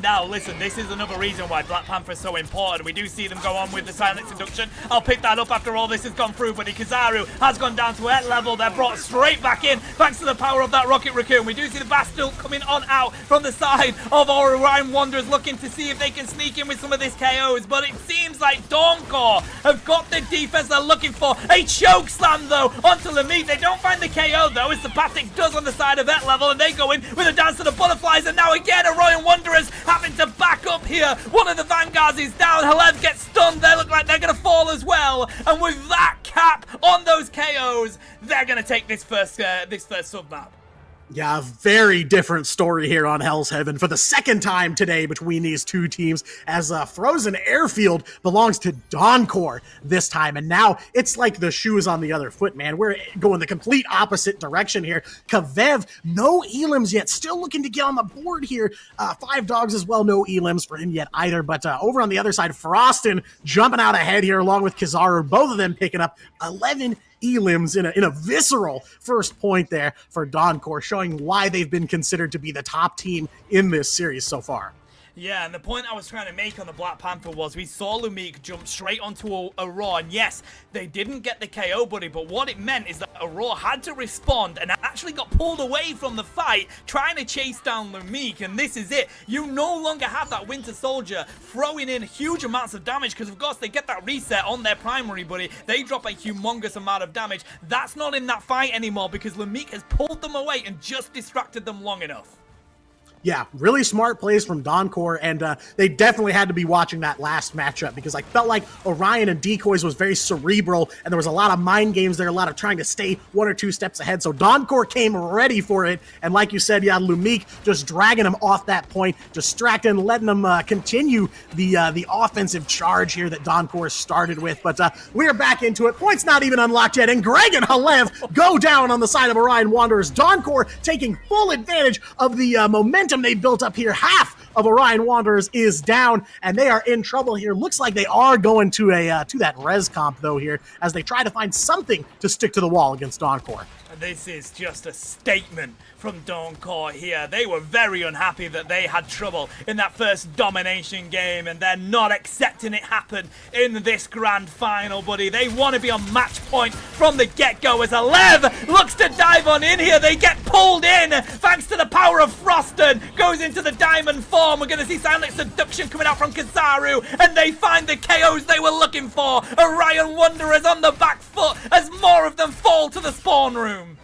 Now, listen, this is another reason why Black Panther is so important. We do see them go on with the silence induction. I'll pick that up after all this has gone through, buddy. Kizaru has gone down to 8 level. They're brought straight back in, thanks to the power of that Rocket Raccoon. We do see the Bastille coming on out from the side of Orion Wanderers, looking to see if they can sneak in with some of these KOs, but it seems like Dawncore have got the defense they're looking for. A choke slam, though, onto Lumique. They don't find the KO, though, as the Patrick does on the side of 8 level, and they go in with a Dance to the Butterflies, and now again, Orion Wanderers having to back up here. One of the Vanguards is down. Halev gets stunned. They look like they're going to fall as well. And with that cap on those KOs, they're going to take this first sub-map. Yeah, a very different story here on Hell's Heaven for the second time today between these two teams, as Frozen Airfield belongs to Dawncore this time, and now it's like the shoe is on the other foot, man. We're going the complete opposite direction here. Kavev, no Elims yet, still looking to get on the board here. 5 dogs as well, no Elims for him yet either, but over on the other side, Frostin jumping out ahead here along with Kizaru, both of them picking up 11 Elims in a visceral first point there for Dawncore, showing why they've been considered to be the top team in this series so far. Yeah, and the point I was trying to make on the Black Panther was we saw Lumique jump straight onto Aurora, and yes, they didn't get the KO, buddy, but what it meant is that Aurora had to respond and actually got pulled away from the fight, trying to chase down Lumique, and this is it. You no longer have that Winter Soldier throwing in huge amounts of damage, because of course they get that reset on their primary, buddy. They drop a humongous amount of damage. That's not in that fight anymore, because Lumique has pulled them away and just distracted them long enough. Yeah, really smart plays from Doncor, and they definitely had to be watching that last matchup because I felt like Orion and Decoys was very cerebral, and there was a lot of mind games there, a lot of trying to stay 1 or 2 steps ahead. So Doncor came ready for it, and like you said, yeah, Lumique just dragging him off that point, distracting, letting them continue the offensive charge here that Doncor started with. But we're back into it. Points not even unlocked yet, and Greg and Halev go down on the side of Orion Wanderers. Doncor taking full advantage of the momentum they built up here. Half of Orion Wanderers is down, and they are in trouble here. Looks like they are going to that res comp though here, as they try to find something to stick to the wall against Doncor. This is just a statement from Doncor here. They were very unhappy that they had trouble in that first domination game, and they're not accepting it happen in this grand final, buddy. They want to be on match point from the get-go as Alev looks to dive on in here. They get pulled in thanks to the power of Frosted. Goes into the diamond form. We're going to see Silent Seduction coming out from Kizaru, and they find the KOs they were looking for. Orion Wanderers on the back foot as more of them fall to the spawn room.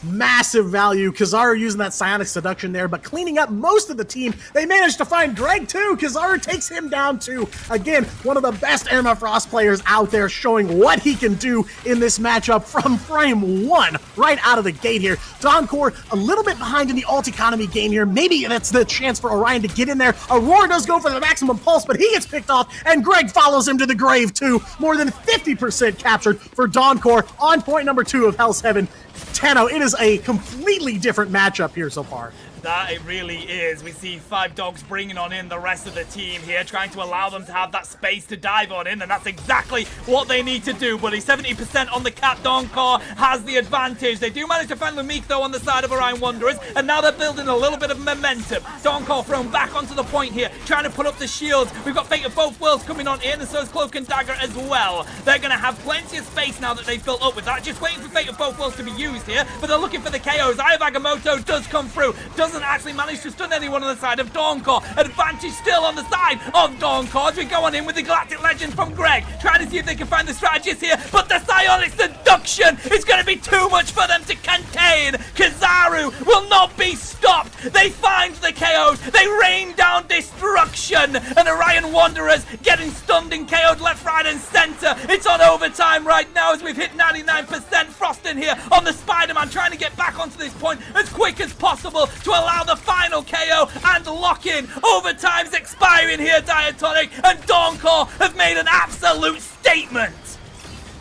Massive value. Kizaru using that Psionic Seduction there, but cleaning up most of the team. They managed to find Greg too. Kizaru takes him down too. Again, one of the best Irma Frost players out there, showing what he can do in this matchup from frame 1, right out of the gate here. Doncor a little bit behind in the ult economy game here. Maybe that's the chance for Orion to get in there. Aurora does go for the maximum pulse, but he gets picked off, and Greg follows him to the grave too. More than 50% captured for Doncor on point number 2 of Hell's Heaven. Tenno, it is a completely different matchup here so far. That it really is. We see 5 Dogs bringing on in the rest of the team here, trying to allow them to have that space to dive on in, and that's exactly what they need to do, buddy. 70% on the cat. Doncor has the advantage. They do manage to find Lumique, though, on the side of Orion Wanderers, and now they're building a little bit of momentum. Doncor thrown back onto the point here, trying to put up the shields. We've got Fate of Both Worlds coming on in, and so is Cloak and Dagger as well. They're going to have plenty of space now that they've built up with that. Just waiting for Fate of Both Worlds to be used here, but they're looking for the KOs. Eye of Agamotto does come through. Doesn't actually manage to stun anyone on the side of Doncor. Advantage still on the side of Doncor as we go on in with the Galactic Legend from Greg, trying to see if they can find the strategist here, but the Psionic Seduction is going to be too much for them to contain. Kizaru will not be stopped. They find the KOs. They rain down destruction, and Orion Wanderers getting stunned and KO'd left, right, and center. It's on overtime right now as we've hit 99%. Frost in here on the Spider-Man, trying to get back onto this point as quick as possible to allow the final KO and lock in. Overtime's expiring here, Diatonic, and Doncor have made an absolute statement.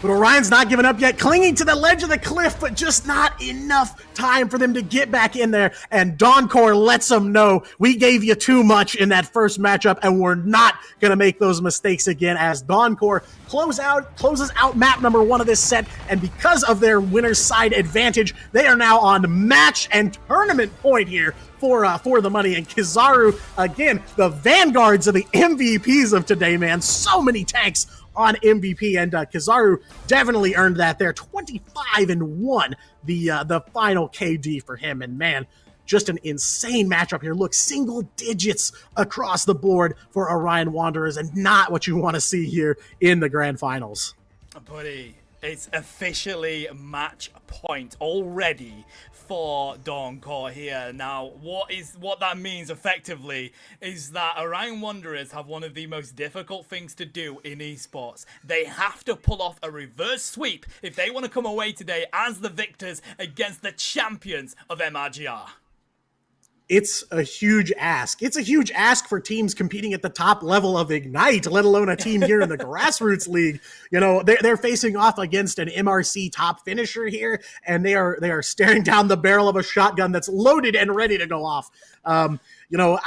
But Orion's not giving up yet, clinging to the ledge of the cliff, but just not enough time for them to get back in there. And Doncor lets them know, we gave you too much in that first matchup, and we're not going to make those mistakes again, as Doncor closes out map number 1 of this set. And because of their winner's side advantage, they are now on match and tournament point here for the money. And Kizaru, again, the vanguards of the MVPs of today, man. So many tanks on MVP, and Kizaru definitely earned that there. 25-1, the final KD for him, and man, just an insane matchup here. Look, single digits across the board for Orion Wanderers, and not what you want to see here in the grand finals. Buddy, it's officially match point already for Doncor here. Now, what that means effectively is that Orion Wanderers have one of the most difficult things to do in esports. They have to pull off a reverse sweep if they want to come away today as the victors against the champions of MRGR. It's a huge ask. It's a huge ask for teams competing at the top level of Ignite, let alone a team here in the Grassroots League. You know, they're facing off against an MRC top finisher here, and they are staring down the barrel of a shotgun that's loaded and ready to go off. You know,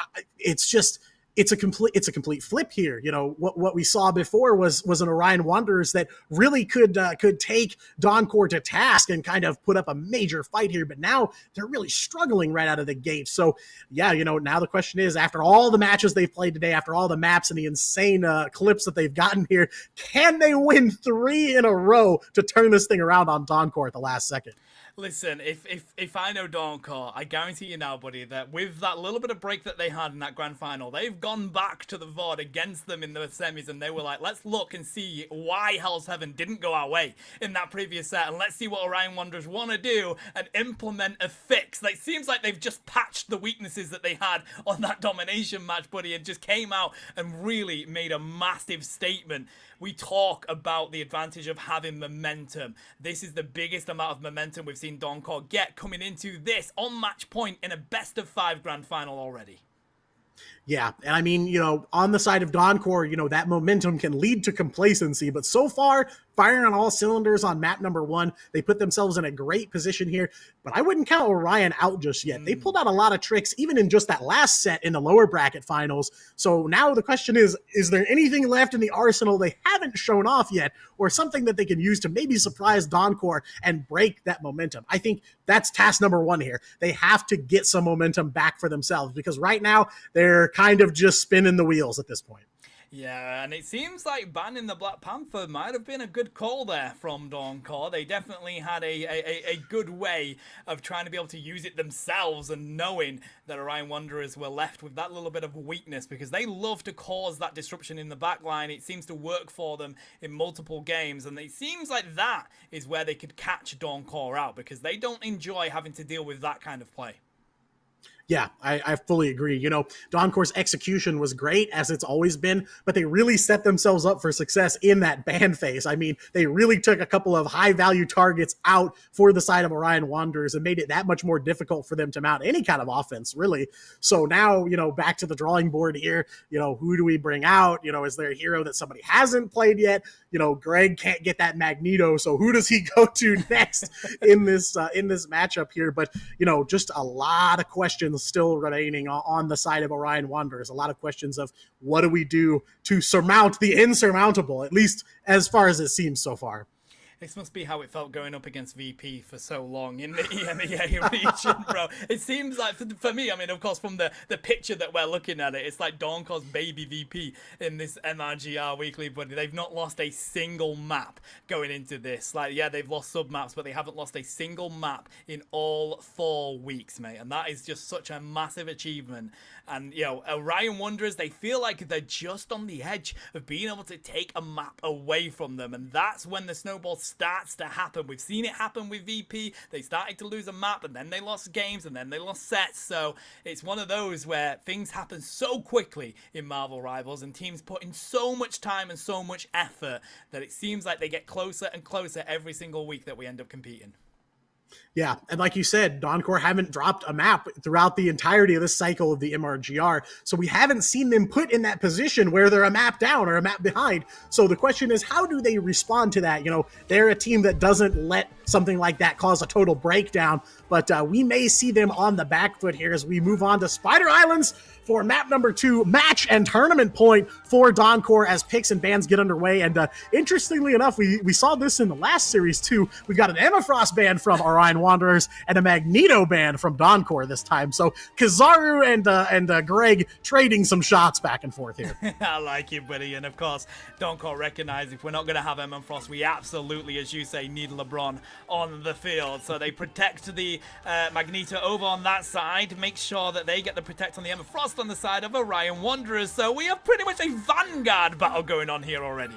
it's a complete flip here. You know, what we saw before was an Orion Wanderers that really could take Doncor to task and kind of put up a major fight here, but now they're really struggling right out of the gate. So yeah, you know, now the question is, after all the matches they've played today, after all the maps and the insane clips that they've gotten here, can they win 3 in a row to turn this thing around on Doncor at the last second? Listen, if I know Doncor, I guarantee you now, buddy, that with that little bit of break that they had in that grand final, they've gone back to the VOD against them in the semis, and they were like, let's look and see why Hell's Heaven didn't go our way in that previous set, and let's see what Orion Wanderers want to do and implement a fix. It seems like they've just patched the weaknesses that they had on that domination match, buddy, and just came out and really made a massive statement. We talk about the advantage of having momentum. This is the biggest amount of momentum we've seen Doncor get coming into this on match point in a best of 5 grand final already. Yeah, and I mean, you know, on the side of Doncor, you know, that momentum can lead to complacency, but so far, firing on all cylinders on map number 1, they put themselves in a great position here, but I wouldn't count Orion out just yet. They pulled out a lot of tricks, even in just that last set in the lower bracket finals, so now the question is there anything left in the arsenal they haven't shown off yet, or something that they can use to maybe surprise Doncor and break that momentum? I think that's task number 1 here. They have to get some momentum back for themselves, because right now, they're kind of just spinning the wheels at this point. Yeah, and it seems like banning the Black Panther might have been a good call there from Doncor. They definitely had a good way of trying to be able to use it themselves, and knowing that Orion Wanderers were left with that little bit of weakness, because they love to cause that disruption in the backline. It seems to work for them in multiple games, and it seems like that is where they could catch Doncor out, because they don't enjoy having to deal with that kind of play. Yeah, I fully agree. You know, Doncor's execution was great, as it's always been, but they really set themselves up for success in that ban phase. I mean, they really took a couple of high-value targets out for the side of Orion Wanderers and made it that much more difficult for them to mount any kind of offense, really. So now, you know, back to the drawing board here, you know, who do we bring out? You know, is there a hero that somebody hasn't played yet? You know, Greg can't get that Magneto, so who does he go to next in this matchup here? But, you know, just a lot of questions still remaining on the side of Orion Wanderers. A lot of questions of what do we do to surmount the insurmountable, at least as far as it seems so far. This must be how it felt going up against VP for so long in the EMEA region, bro. It seems like, for me, I mean, of course, from the picture that we're looking at it, it's like Doncor's baby VP in this MRGR weekly, but they've not lost a single map going into this. Like, yeah, they've lost sub-maps, but they haven't lost a single map in all 4 weeks, mate. And that is just such a massive achievement. And, you know, Orion Wanderers, they feel like they're just on the edge of being able to take a map away from them. And that's when the snowball starts to happen. We've seen it happen with VP. They started to lose a map, and then they lost games, and then they lost sets. So it's one of those where things happen so quickly in Marvel Rivals, and teams put in so much time and so much effort that it seems like they get closer and closer every single week that we end up competing. Yeah, and like you said, Doncor haven't dropped a map throughout the entirety of this cycle of the MRGR, so we haven't seen them put in that position where they're a map down or a map behind. So the question is, how do they respond to that? You know, they're a team that doesn't let something like that cause a total breakdown, but we may see them on the back foot here as we move on to Spider Islands for map number 2, match and tournament point for Doncor as picks and bans get underway. And interestingly enough, we saw this in the last series too. We've got an Emma Frost ban from Orion Wanderers and a Magneto ban from Doncor this time. So Kizaru and Greg trading some shots back and forth here. I like it, buddy. And of course, Doncor recognize if we're not going to have Emma Frost, we absolutely, as you say, need LeBron on the field. So they protect the Magneto over on that side, make sure that they get the protect on the Emma Frost on the side of Orion Wanderers. So we have pretty much a Vanguard battle going on here already.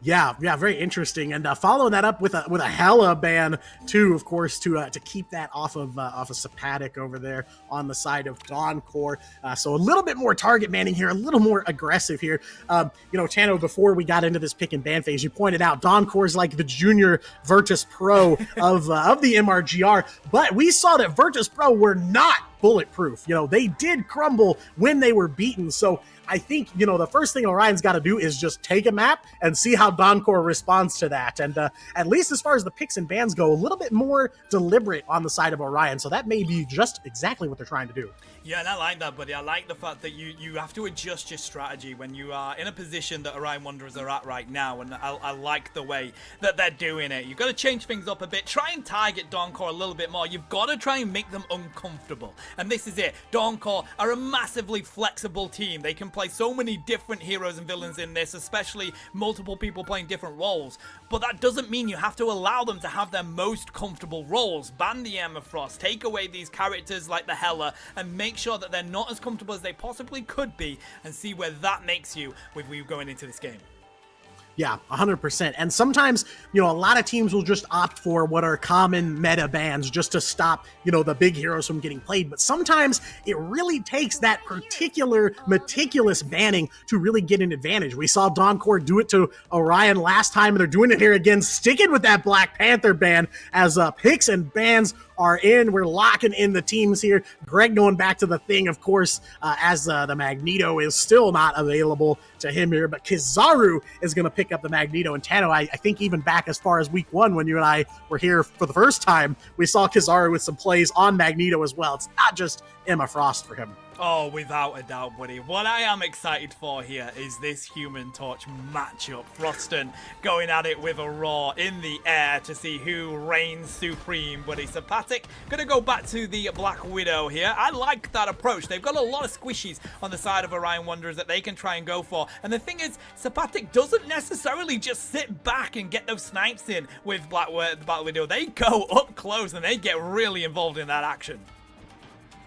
Yeah, very interesting. And following that up with a Hella ban too, of course, to keep that off of Sapatic over there on the side of Doncor. So a little bit more target manning here, a little more aggressive here. You know, Tano, before we got into this pick and ban phase, you pointed out Doncor's like the junior Virtus Pro of the MRGR, but we saw that Virtus Pro were not bulletproof. You know, they did crumble when they were beaten. So I think, you know, the first thing Orion's got to do is just take a map and see how Doncor responds to that. And at least as far as the picks and bans go, a little bit more deliberate on the side of Orion. So that may be just exactly what they're trying to do. Yeah, and I like that, buddy. I like the fact that you have to adjust your strategy when you are in a position that Orion Wanderers are at right now, and I like the way that they're doing it. You've got to change things up a bit. Try and target Doncor a little bit more. You've got to try and make them uncomfortable. And this is it. Doncor are a massively flexible team. They can play so many different heroes and villains in this, especially multiple people playing different roles. But that doesn't mean you have to allow them to have their most comfortable roles. Ban the Emma Frost, take away these characters like the Hela, and make sure that they're not as comfortable as they possibly could be, and see where that makes you with you going into this game. Yeah, 100%. And sometimes, a lot of teams will just opt for what are common meta bans just to stop, the big heroes from getting played. But sometimes it really takes that particular meticulous banning to really get an advantage. We saw Dawncore do it to Orion last time, and they're doing it here again, sticking with that Black Panther ban as picks and bans are in. We're locking in the teams here. Greg going back to the thing, of course, as the Magneto is still not available to him here, but Kizaru is going to pick up the Magneto. And Tano, I think even back as far as week 1 when you and I were here for the first time, we saw Kizaru with some plays on Magneto as well. It's not just Emma Frost for him. Oh, without a doubt, buddy. What I am excited for here is this Human Torch matchup. Froston going at it with a Raw in the air to see who reigns supreme, buddy. Sapatic gonna go back to the Black Widow here. I like that approach. They've got a lot of squishies on the side of Orion Wanderers that they can try and go for. And the thing is, Sapatic doesn't necessarily just sit back and get those snipes in with Black Widow. They go up close and they get really involved in that action.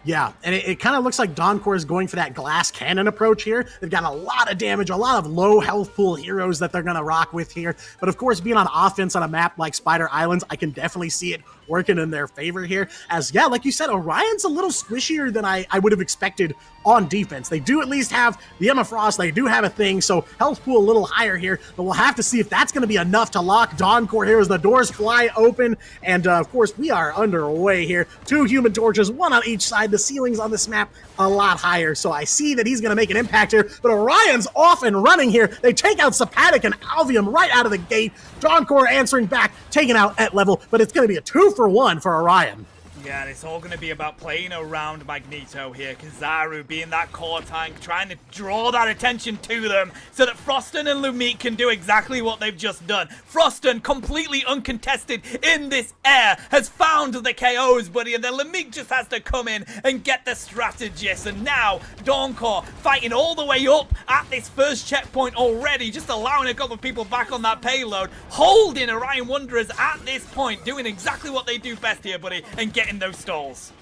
Yeah, and it kind of looks like Dawncore is going for that glass cannon approach here. They've got a lot of damage, a lot of low health pool heroes that they're going to rock with here. But of course, being on offense on a map like Spider Islands, I can definitely see it working in their favor here. As, yeah, like you said, Orion's a little squishier than I would have expected on defense. They do at least have the Emma Frost. They do have a thing, so health pool a little higher here. But we'll have to see if that's going to be enough to lock Dawncore here as the doors fly open. And, of course, we are underway here. 2 Human Torches, 1 on each side. The ceilings on this map a lot higher, so I see that he's going to make an impact here. But Orion's off and running here. They take out Sapatic and Alvium right out of the gate. Dawncore answering back, taken out at level, but it's going to be a 2-for-1 for Orion. Yeah, and it's all going to be about playing around Magneto here. Kizaru being that core tank, trying to draw that attention to them so that Froston and Lumique can do exactly what they've just done. Froston, completely uncontested in this air, has found the KOs, buddy, and then Lumique just has to come in and get the strategist. And now, Dawncore fighting all the way up at this first checkpoint already, just allowing a couple of people back on that payload, holding Orion Wanderers at this point, doing exactly what they do best here, buddy, and getting those stalls.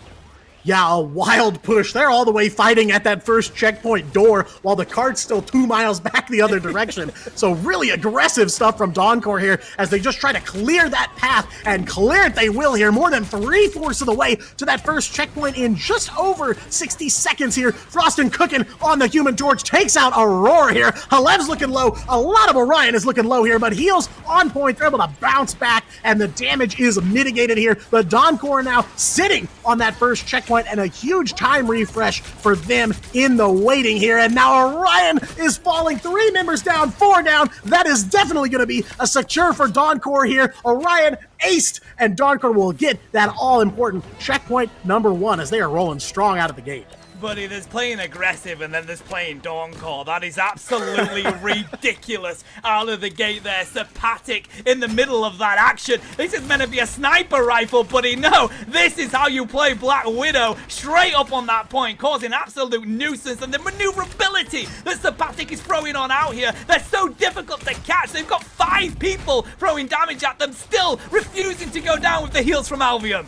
Yeah, a wild push. They're all the way fighting at that first checkpoint door while the cart's still 2 miles back the other direction. So really aggressive stuff from Dawncore here as they just try to clear that path, and clear it they will here. More than 3/4 of the way to that first checkpoint in just over 60 seconds here. Froston cooking on the Human Torch, takes out Aurora here. Halev's looking low. A lot of Orion is looking low here, but heals on point. They're able to bounce back, and the damage is mitigated here. But Dawncore now sitting on that first checkpoint, and a huge time refresh for them in the waiting here. And now Orion is falling. 3 members down, 4 down. That is definitely going to be a secure for Dawncore here. Orion aced, and Dawncore will get that all-important checkpoint number 1 as they are rolling strong out of the gate. Buddy, there's playing aggressive and then there's playing Dawncore. That is absolutely ridiculous out of the gate there. Sapatic in the middle of that action. This is meant to be a sniper rifle, buddy. No, this is how you play Black Widow. Straight up on that point, causing absolute nuisance. And the maneuverability that Sapatic is throwing on out here, they're so difficult to catch. They've got 5 people throwing damage at them, still refusing to go down with the heals from Alvium.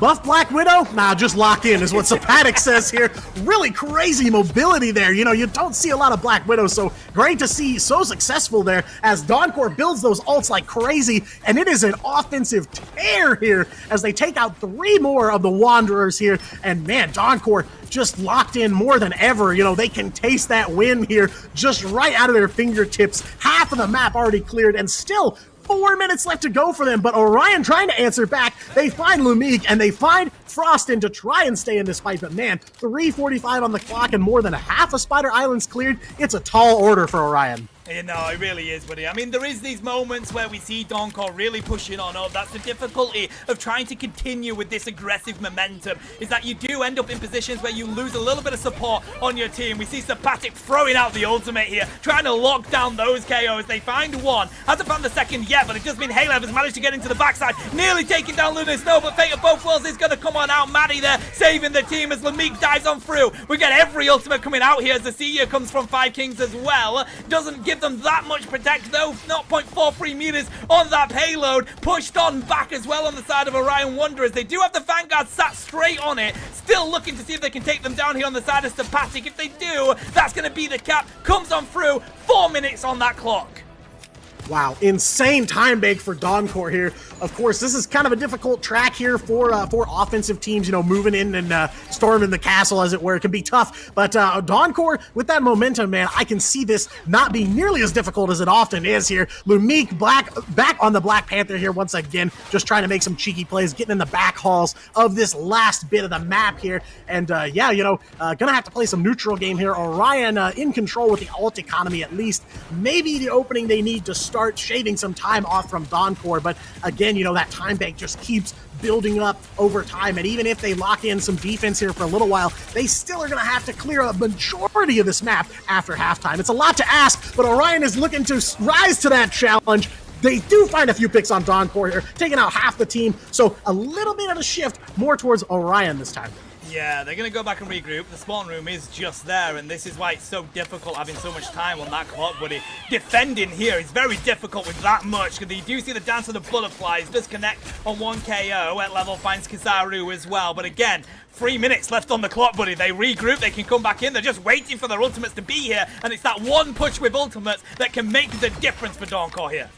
Buff Black Widow? Nah, just lock in is what Sapatic says here. Really crazy mobility there. You don't see a lot of Black Widows, so great to see so successful there as Dawncore builds those ults like crazy, and it is an offensive tear here as they take out 3 more of the Wanderers here. And man, Dawncore just locked in more than ever. They can taste that win here just right out of their fingertips. Half of the map already cleared, and still 4 minutes left to go for them, but Orion trying to answer back. They find Lumique, and they find Froston to try and stay in this fight, but man, 3:45 on the clock and more than half of Spider Islands cleared. It's a tall order for Orion. You know, it really is, buddy. I mean, there is these moments where we see Donkor really pushing on up. That's the difficulty of trying to continue with this aggressive momentum, is that you do end up in positions where you lose a little bit of support on your team. We see Sapatic throwing out the ultimate here, trying to lock down those KOs. They find one. Hasn't found the second yet, but it does mean Halev has managed to get into the backside, nearly taking down Luna Snow, but Fate of Both Worlds is going to come on out. Maddie there, saving the team as Lamik dives on through. We get every ultimate coming out here as the Seer comes from Five Kings as well. Doesn't give them that much protect though. 0.43 meters on that payload. Pushed on back as well on the side of Orion Wanderers. They do have the Vanguard sat straight on it. Still looking to see if they can take them down here on the side of Sapatic. If they do, that's going to be the cap. Comes on through. 4 minutes on that clock. Wow, insane time bank for Donkor here. Of course, this is kind of a difficult track here for offensive teams, you know, moving in and storming the castle, as it were. It can be tough, but Donkor, with that momentum, man, I can see this not being nearly as difficult as it often is here. Lumik back on the Black Panther here once again, just trying to make some cheeky plays, getting in the back halls of this last bit of the map here. And yeah, you know, gonna have to play some neutral game here. Orion in control with the ult economy at least. Maybe the opening they need to start shaving some time off from Donkor, but again, you know, that time bank just keeps building up over time, and even if they lock in some defense here for a little while, they still are going to have to clear a majority of this map after halftime. It's a lot to ask, but Orion is looking to rise to that challenge. They do find a few picks on Donkor here, taking out half the team, so a little bit of a shift more towards Orion this time. Yeah, they're going to go back and regroup. The spawn room is just there, and this is why it's so difficult having so much time on that clock, buddy. Defending here is very difficult with that much, because you do see the dance of the butterflies. Does connect on one KO. At level finds Kizaru as well, but again, 3 minutes left on the clock, buddy. They regroup, they can come back in. They're just waiting for their ultimates to be here, and it's that one push with ultimates that can make the difference for Donkor here.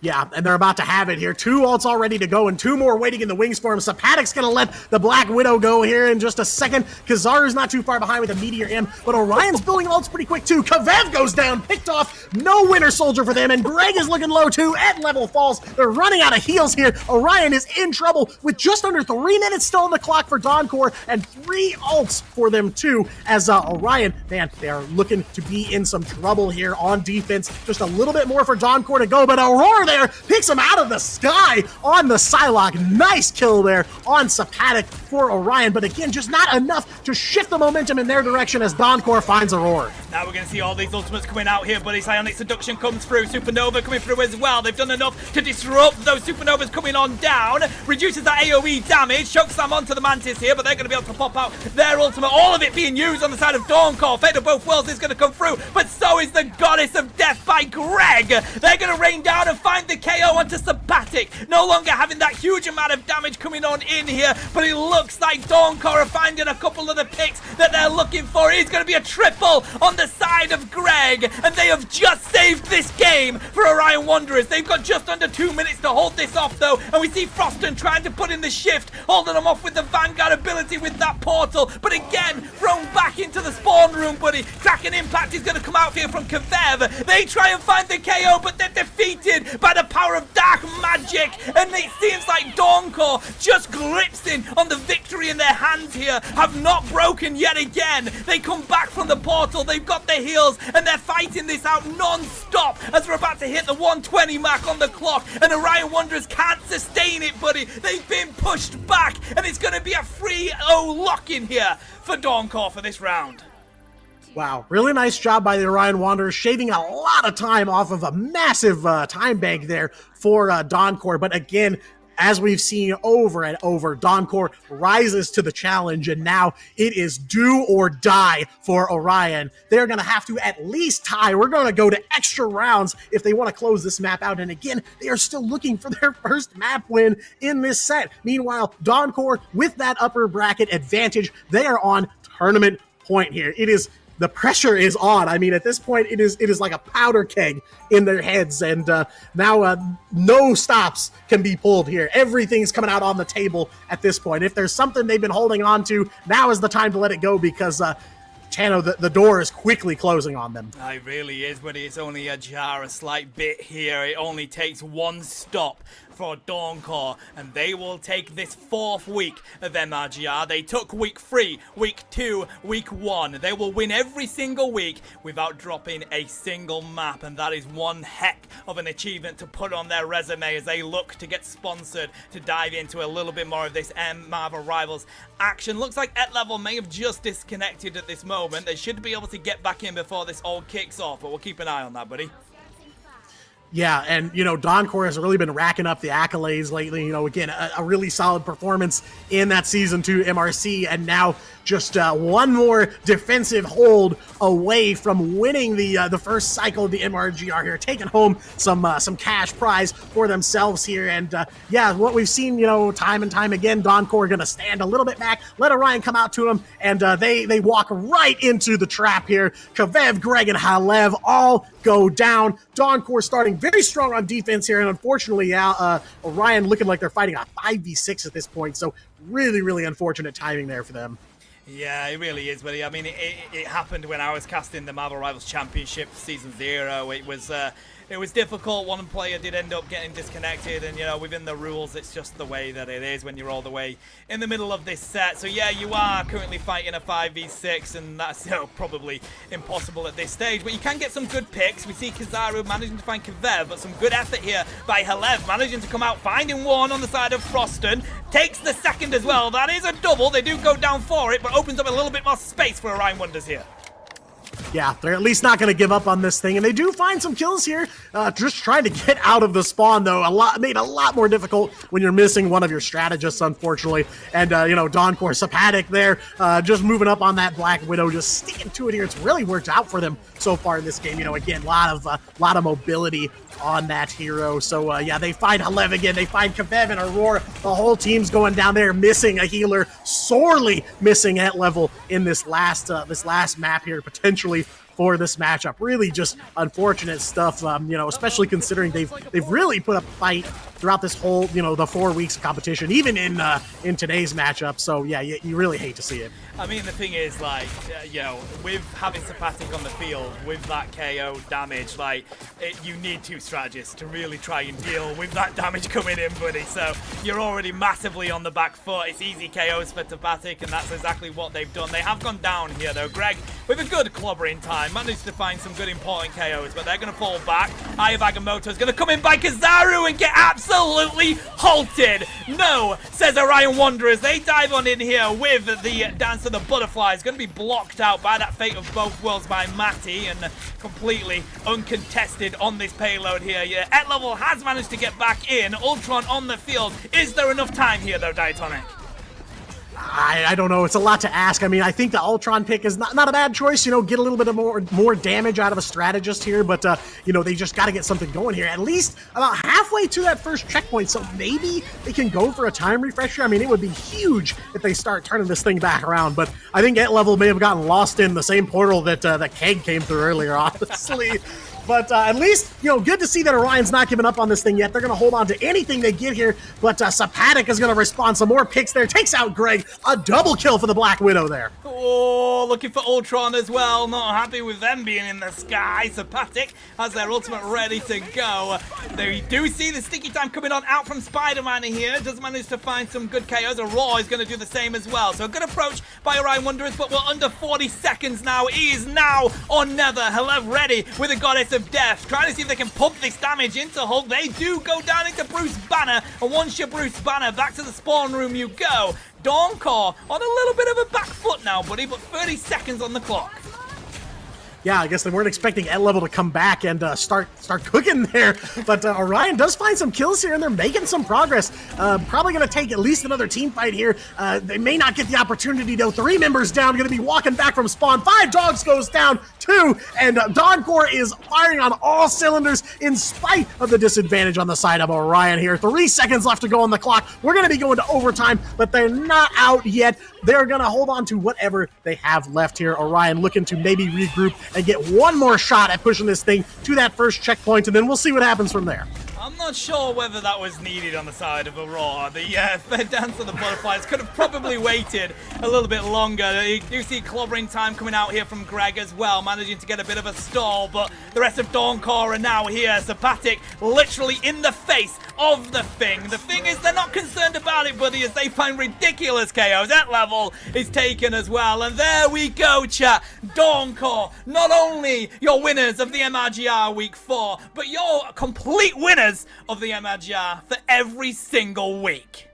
Yeah, and they're about to have it here. 2 ults all ready to go and 2 more waiting in the wings for him. Sapatic's going to let the Black Widow go here in just a second. Kizaru's not too far behind with a Meteor M, but Orion's building ults pretty quick too. Kavev goes down, picked off. No Winter Soldier for them, and Greg is looking low too. At level falls. They're running out of heals here. Orion is in trouble with just under 3 minutes still on the clock for Donkor and 3 ults for them too, as Orion, man, they are looking to be in some trouble here on defense. Just a little bit more for Donkor to go, but Aurora there picks him out of the sky on the Psylocke. Nice kill there on Sapatic for Orion, but again, just not enough to shift the momentum in their direction as Donkor finds Aurora. Now we're going to see all these ultimates coming out here, buddy. Psionic Seduction comes through. Supernova coming through as well. They've done enough to disrupt those Supernovas coming on down. Reduces that AoE damage. Choke slam onto the Mantis here, but they're going to be able to pop out their ultimate. All of it being used on the side of Donkor. Fate of Both Worlds is going to come through, but so is the Goddess of Death by Greg. They're going to rain down and find the KO onto Sapatic. No longer having that huge amount of damage coming on in here, but it looks like Donkor are finding a couple of the picks that they're looking for. It's going to be a triple on the side of Greg, and they have just saved this game for Orion Wanderers. They've got just under 2 minutes to hold this off though, and we see Froston trying to put in the shift, holding them off with the Vanguard ability with that portal, but again, thrown back into the spawn room, buddy. Kraken Impact is going to come out here from Kavev. They try and find the KO, but they're defeated by the power of dark magic, and it seems like Donkor just grips in on the victory in their hands here, have not broken yet again. They come back from the portal, they've got their heals, and they're fighting this out non-stop as we're about to hit the 120 mark on the clock, and Orion Wanderers can't sustain it, buddy. They've been pushed back, and it's going to be a 3-0 lock-in here for Donkor for this round. Wow, really nice job by the Orion Wanderers, shaving a lot of time off of a massive time bank there for Donkor. But again, as we've seen over and over, Donkor rises to the challenge, and now it is do or die for Orion. They're going to have to at least tie. We're going to go to extra rounds if they want to close this map out. And again, they are still looking for their first map win in this set. Meanwhile, Donkor, with that upper bracket advantage, they are on tournament point here. The pressure is on. I mean, at this point, it is like a powder keg in their heads, and now no stops can be pulled here. Everything's coming out on the table at this point. If there's something they've been holding on to, now is the time to let it go, because Chano, the door is quickly closing on them. It really is, but it's only a slight bit here. It only takes one stop for Dawncore, and they will take this 4th week of MRGR. They took week 3, week 2, week 1. They will win every single week without dropping a single map, and that is one heck of an achievement to put on their resume as they look to get sponsored to dive into a little bit more of this Marvel Rivals action. Looks like level may have just disconnected at this moment. They should be able to get back in before this all kicks off, but we'll keep an eye on that, buddy. Yeah, and, Dawncore has really been racking up the accolades lately. Again, a really solid performance in that Season 2 MRC, and now just one more defensive hold away from winning the first cycle of the MRGR here, taking home some cash prize for themselves here. And, yeah, what we've seen, time and time again, Dawncore going to stand a little bit back, let Orion come out to them, and they walk right into the trap here. Kavev, Greg, and Halev all go down. Dawncore starting very strong on defense here, and unfortunately, Orion looking like they're fighting a 5v6 at this point, so really, really unfortunate timing there for them. Yeah, it really is, buddy. I mean, it happened when I was casting the Marvel Rivals Championship Season 0. It was difficult. One player did end up getting disconnected, and, within the rules, it's just the way that it is when you're all the way in the middle of this set. So, yeah, you are currently fighting a 5v6, and that's probably impossible at this stage. But you can get some good picks. We see Kizaru managing to find Kavev, but some good effort here by Halev, managing to come out, finding one on the side of Froston. Takes the second as well. That is a double. They do go down for it, but opens up a little bit more space for Orion Wonders here. Yeah, they're at least not going to give up on this thing, and they do find some kills here. Just trying to get out of the spawn, though, made a lot more difficult when you're missing one of your strategists, unfortunately. And, Dawncore, Sapatic there, just moving up on that Black Widow, just sticking to it here. It's really worked out for them so far in this game. Again, lot of mobility on that hero. So, yeah, they find Halev again. They find Kavev and Aurora. The whole team's going down there, missing a healer, sorely missing at level in this last map here, potentially for this matchup. Really just unfortunate stuff, especially considering they've really put up a fight throughout this whole, the 4 weeks of competition, even in today's matchup. So, yeah, you really hate to see it. I mean, the thing is, with having Sapatic on the field, with that KO damage, you need 2 strategists to really try and deal with that damage coming in, buddy. So you're already massively on the back foot. It's easy KOs for Sapatic, and that's exactly what they've done. They have gone down here, though. Greg, with a good clobbering time, managed to find some good important KOs, but they're going to fall back. Aya Agamotto is going to come in by Kizaru and get absolutely halted. No, says Orion Wanderers. They dive on in here with the Dance of the Butterflies. Going to be blocked out by that Fate of Both Worlds by Matty, and completely uncontested on this payload here. Yeah, level has managed to get back in. Ultron on the field. Is there enough time here, though, Diatonic? I don't know. It's a lot to ask. I mean, I think the Ultron pick is not a bad choice. Get a little bit of more damage out of a strategist here, but they just got to get something going here. At least about halfway to that first checkpoint, so maybe they can go for a time refresher. I mean, it would be huge if they start turning this thing back around. But I think level may have gotten lost in the same portal that Keg came through earlier, honestly. But at least, good to see that Orion's not giving up on this thing yet. They're going to hold on to anything they get here. But Sapatic is going to respond. Some more picks there. Takes out Greg. A double kill for the Black Widow there. Oh, looking for Ultron as well. Not happy with them being in the sky. Sapatic has their ultimate ready to go. They do see the sticky time coming on out from Spider-Man here. Does manage to find some good KOs. Aurora is going to do the same as well. So a good approach by Orion Wanderers, but we're under 40 seconds now. He is now on Nether. Halev ready with a Goddess of Death, trying to see if they can pump this damage into Hulk. They do go down into Bruce Banner, and once you're Bruce Banner, back to the spawn room you go. Dawncore on a little bit of a back foot now, buddy, but 30 seconds on the clock. Yeah, I guess they weren't expecting level to come back and start cooking there. But Orion does find some kills here, and they're making some progress. Probably going to take at least another team fight here. They may not get the opportunity, though. 3 members down, going to be walking back from spawn. 5 dogs goes down, 2, and Dawncore is firing on all cylinders in spite of the disadvantage on the side of Orion here. 3 seconds left to go on the clock. We're going to be going to overtime, but they're not out yet. They're going to hold on to whatever they have left here. Orion looking to maybe regroup and get one more shot at pushing this thing to that first checkpoint, and then we'll see what happens from there. I'm not sure whether that was needed on the side of Aurora. The Dance of the Butterflies could have probably waited a little bit longer. You do see clobbering time coming out here from Greg as well, managing to get a bit of a stall, but the rest of Dawncore are now here. Sapatic literally in the face of the Thing. The thing is, they're not concerned about it, buddy, as they find ridiculous KOs. That level is taken as well. And there we go, chat. Dawncore, not only your winners of the MRGR Week 4, but your complete winners of the MRGR for every single week.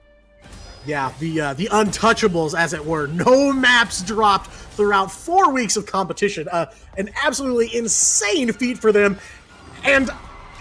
Yeah, the untouchables, as it were. No maps dropped throughout 4 weeks of competition. An absolutely insane feat for them. And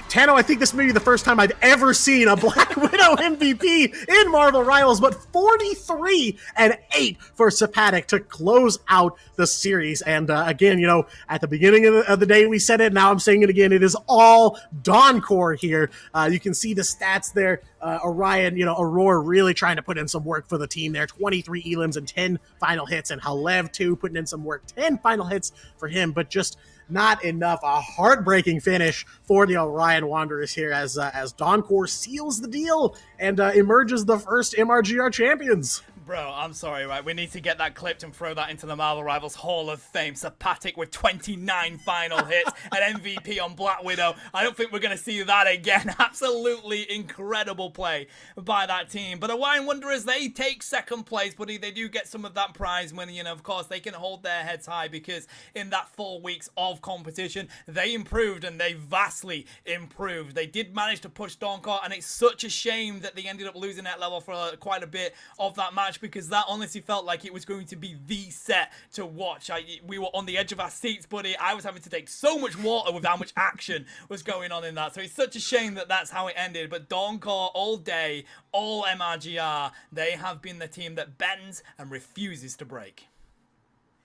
Tano, I think this may be the first time I've ever seen a Black Widow MVP in Marvel Rivals, but 43-8 for Sapatic to close out the series. And again, you know, at the beginning of the day we said it, now I'm saying it again, it is all Dawncore here. You can see the stats there. Orion, you know, Aurora really trying to put in some work for the team there. 23 elims and 10 final hits, and Halev too putting in some work. 10 final hits for him, but just not enough. A heartbreaking finish for the Orion Wanderers here as Dawncore seals the deal and emerges the first MRGR champions. Bro, I'm sorry, right? We need to get that clipped and throw that into the Marvel Rivals Hall of Fame. Sapatic with 29 final hits, an MVP on Black Widow. I don't think we're going to see that again. Absolutely incredible play by that team. But the Orion Wanderers, they take second place, but they do get some of that prize money. And of course, they can hold their heads high because in that 4 weeks of competition, they improved and they vastly improved. They did manage to push Dawncore, and it's such a shame that they ended up losing that level for quite a bit of that match, because that honestly felt like it was going to be the set to watch. We were on the edge of our seats, buddy. I was having to take so much water with how much action was going on in that. So it's such a shame that that's how it ended. But Dawncore all day, all MRGR, they have been the team that bends and refuses to break.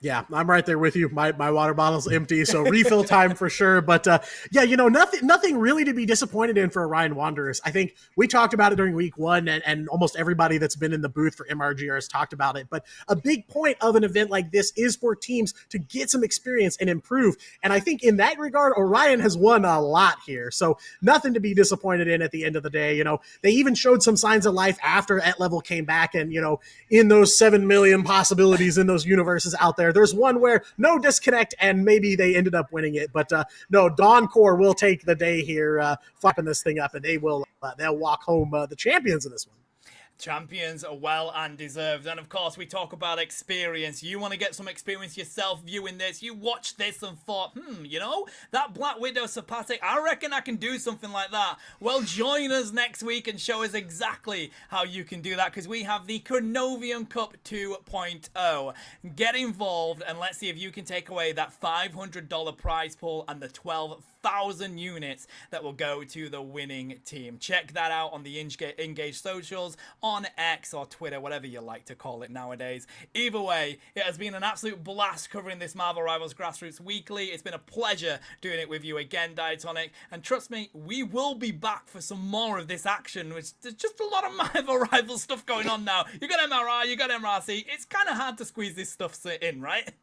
Yeah, I'm right there with you. My water bottle's empty, so refill time for sure. But yeah, you know, nothing really to be disappointed in for Orion Wanderers. I think we talked about it during week 1, and almost everybody that's been in the booth for MRGR has talked about it. But a big point of an event like this is for teams to get some experience and improve. And I think in that regard, Orion has won a lot here. So nothing to be disappointed in at the end of the day. You know, they even showed some signs of life after at level came back, and you know, in those 7 million possibilities in those universes out there, there's one where no disconnect, and maybe they ended up winning it. But no, Dawncore will take the day here, fucking this thing up, and they'll walk home the champions of this one. Champions are well and deserved. And of course, we talk about experience. You want to get some experience yourself viewing this. You watched this and thought, you know, that Black Widow Sapatic, I reckon I can do something like that. Well, join us next week and show us exactly how you can do that, because we have the Chronovium Cup 2.0. Get involved and let's see if you can take away that $500 prize pool and the 12,000 units that will go to the winning team. Check that out on the INGAGE socials, on X or Twitter, whatever you like to call it nowadays. Either way, it has been an absolute blast covering this Marvel Rivals Grassroots Weekly. It's been a pleasure doing it with you again, Diatonic. And trust me, we will be back for some more of this action, which there's just a lot of Marvel Rivals stuff going on now. You got MRR, you got MRC. It's kind of hard to squeeze this stuff in, right?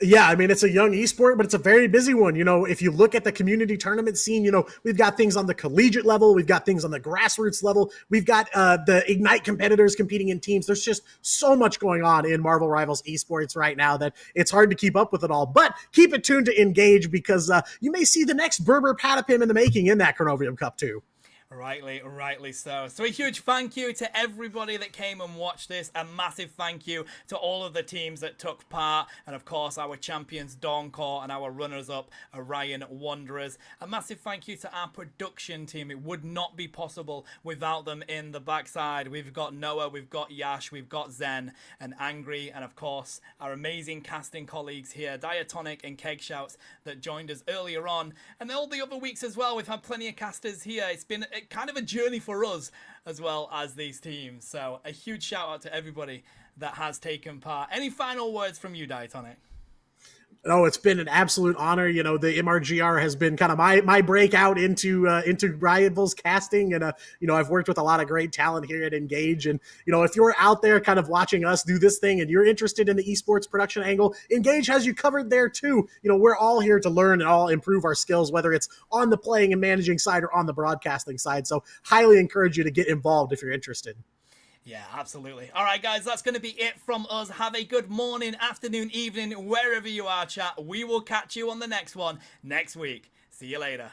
Yeah, I mean, it's a young esport, but it's a very busy one. You know, if you look at the community tournament scene, you know, we've got things on the collegiate level. We've got things on the grassroots level. We've got the Ignite competitors competing in teams. There's just so much going on in Marvel Rivals esports right now that it's hard to keep up with it all. But keep it tuned to Engage, because you may see the next Berber Patapim in the making in that Chronovium Cup too. Rightly so. So a huge thank you to everybody that came and watched this. A massive thank you to all of the teams that took part. And of course, our champions Dawncore and our runners-up Orion Wanderers. A massive thank you to our production team. It would not be possible without them in the backside. We've got Noah, we've got Yash, we've got Zen and Angry. And of course, our amazing casting colleagues here, Diatonic and Keg Shouts, that joined us earlier on. And all the other weeks as well, we've had plenty of casters here. It's been kind of a journey for us as well as these teams. So a huge shout out to everybody that has taken part. Any final words from you, Diatonic? Oh, it's been an absolute honor. You know, the MRGR has been kind of my breakout into Rivals casting. And, you know, I've worked with a lot of great talent here at Engage. And, you know, if you're out there kind of watching us do this thing and you're interested in the esports production angle, Engage has you covered there too. You know, we're all here to learn and all improve our skills, whether it's on the playing and managing side or on the broadcasting side. So highly encourage you to get involved if you're interested. Yeah, absolutely. All right, guys, that's going to be it from us. Have a good morning, afternoon, evening, wherever you are, chat. We will catch you on the next one next week. See you later.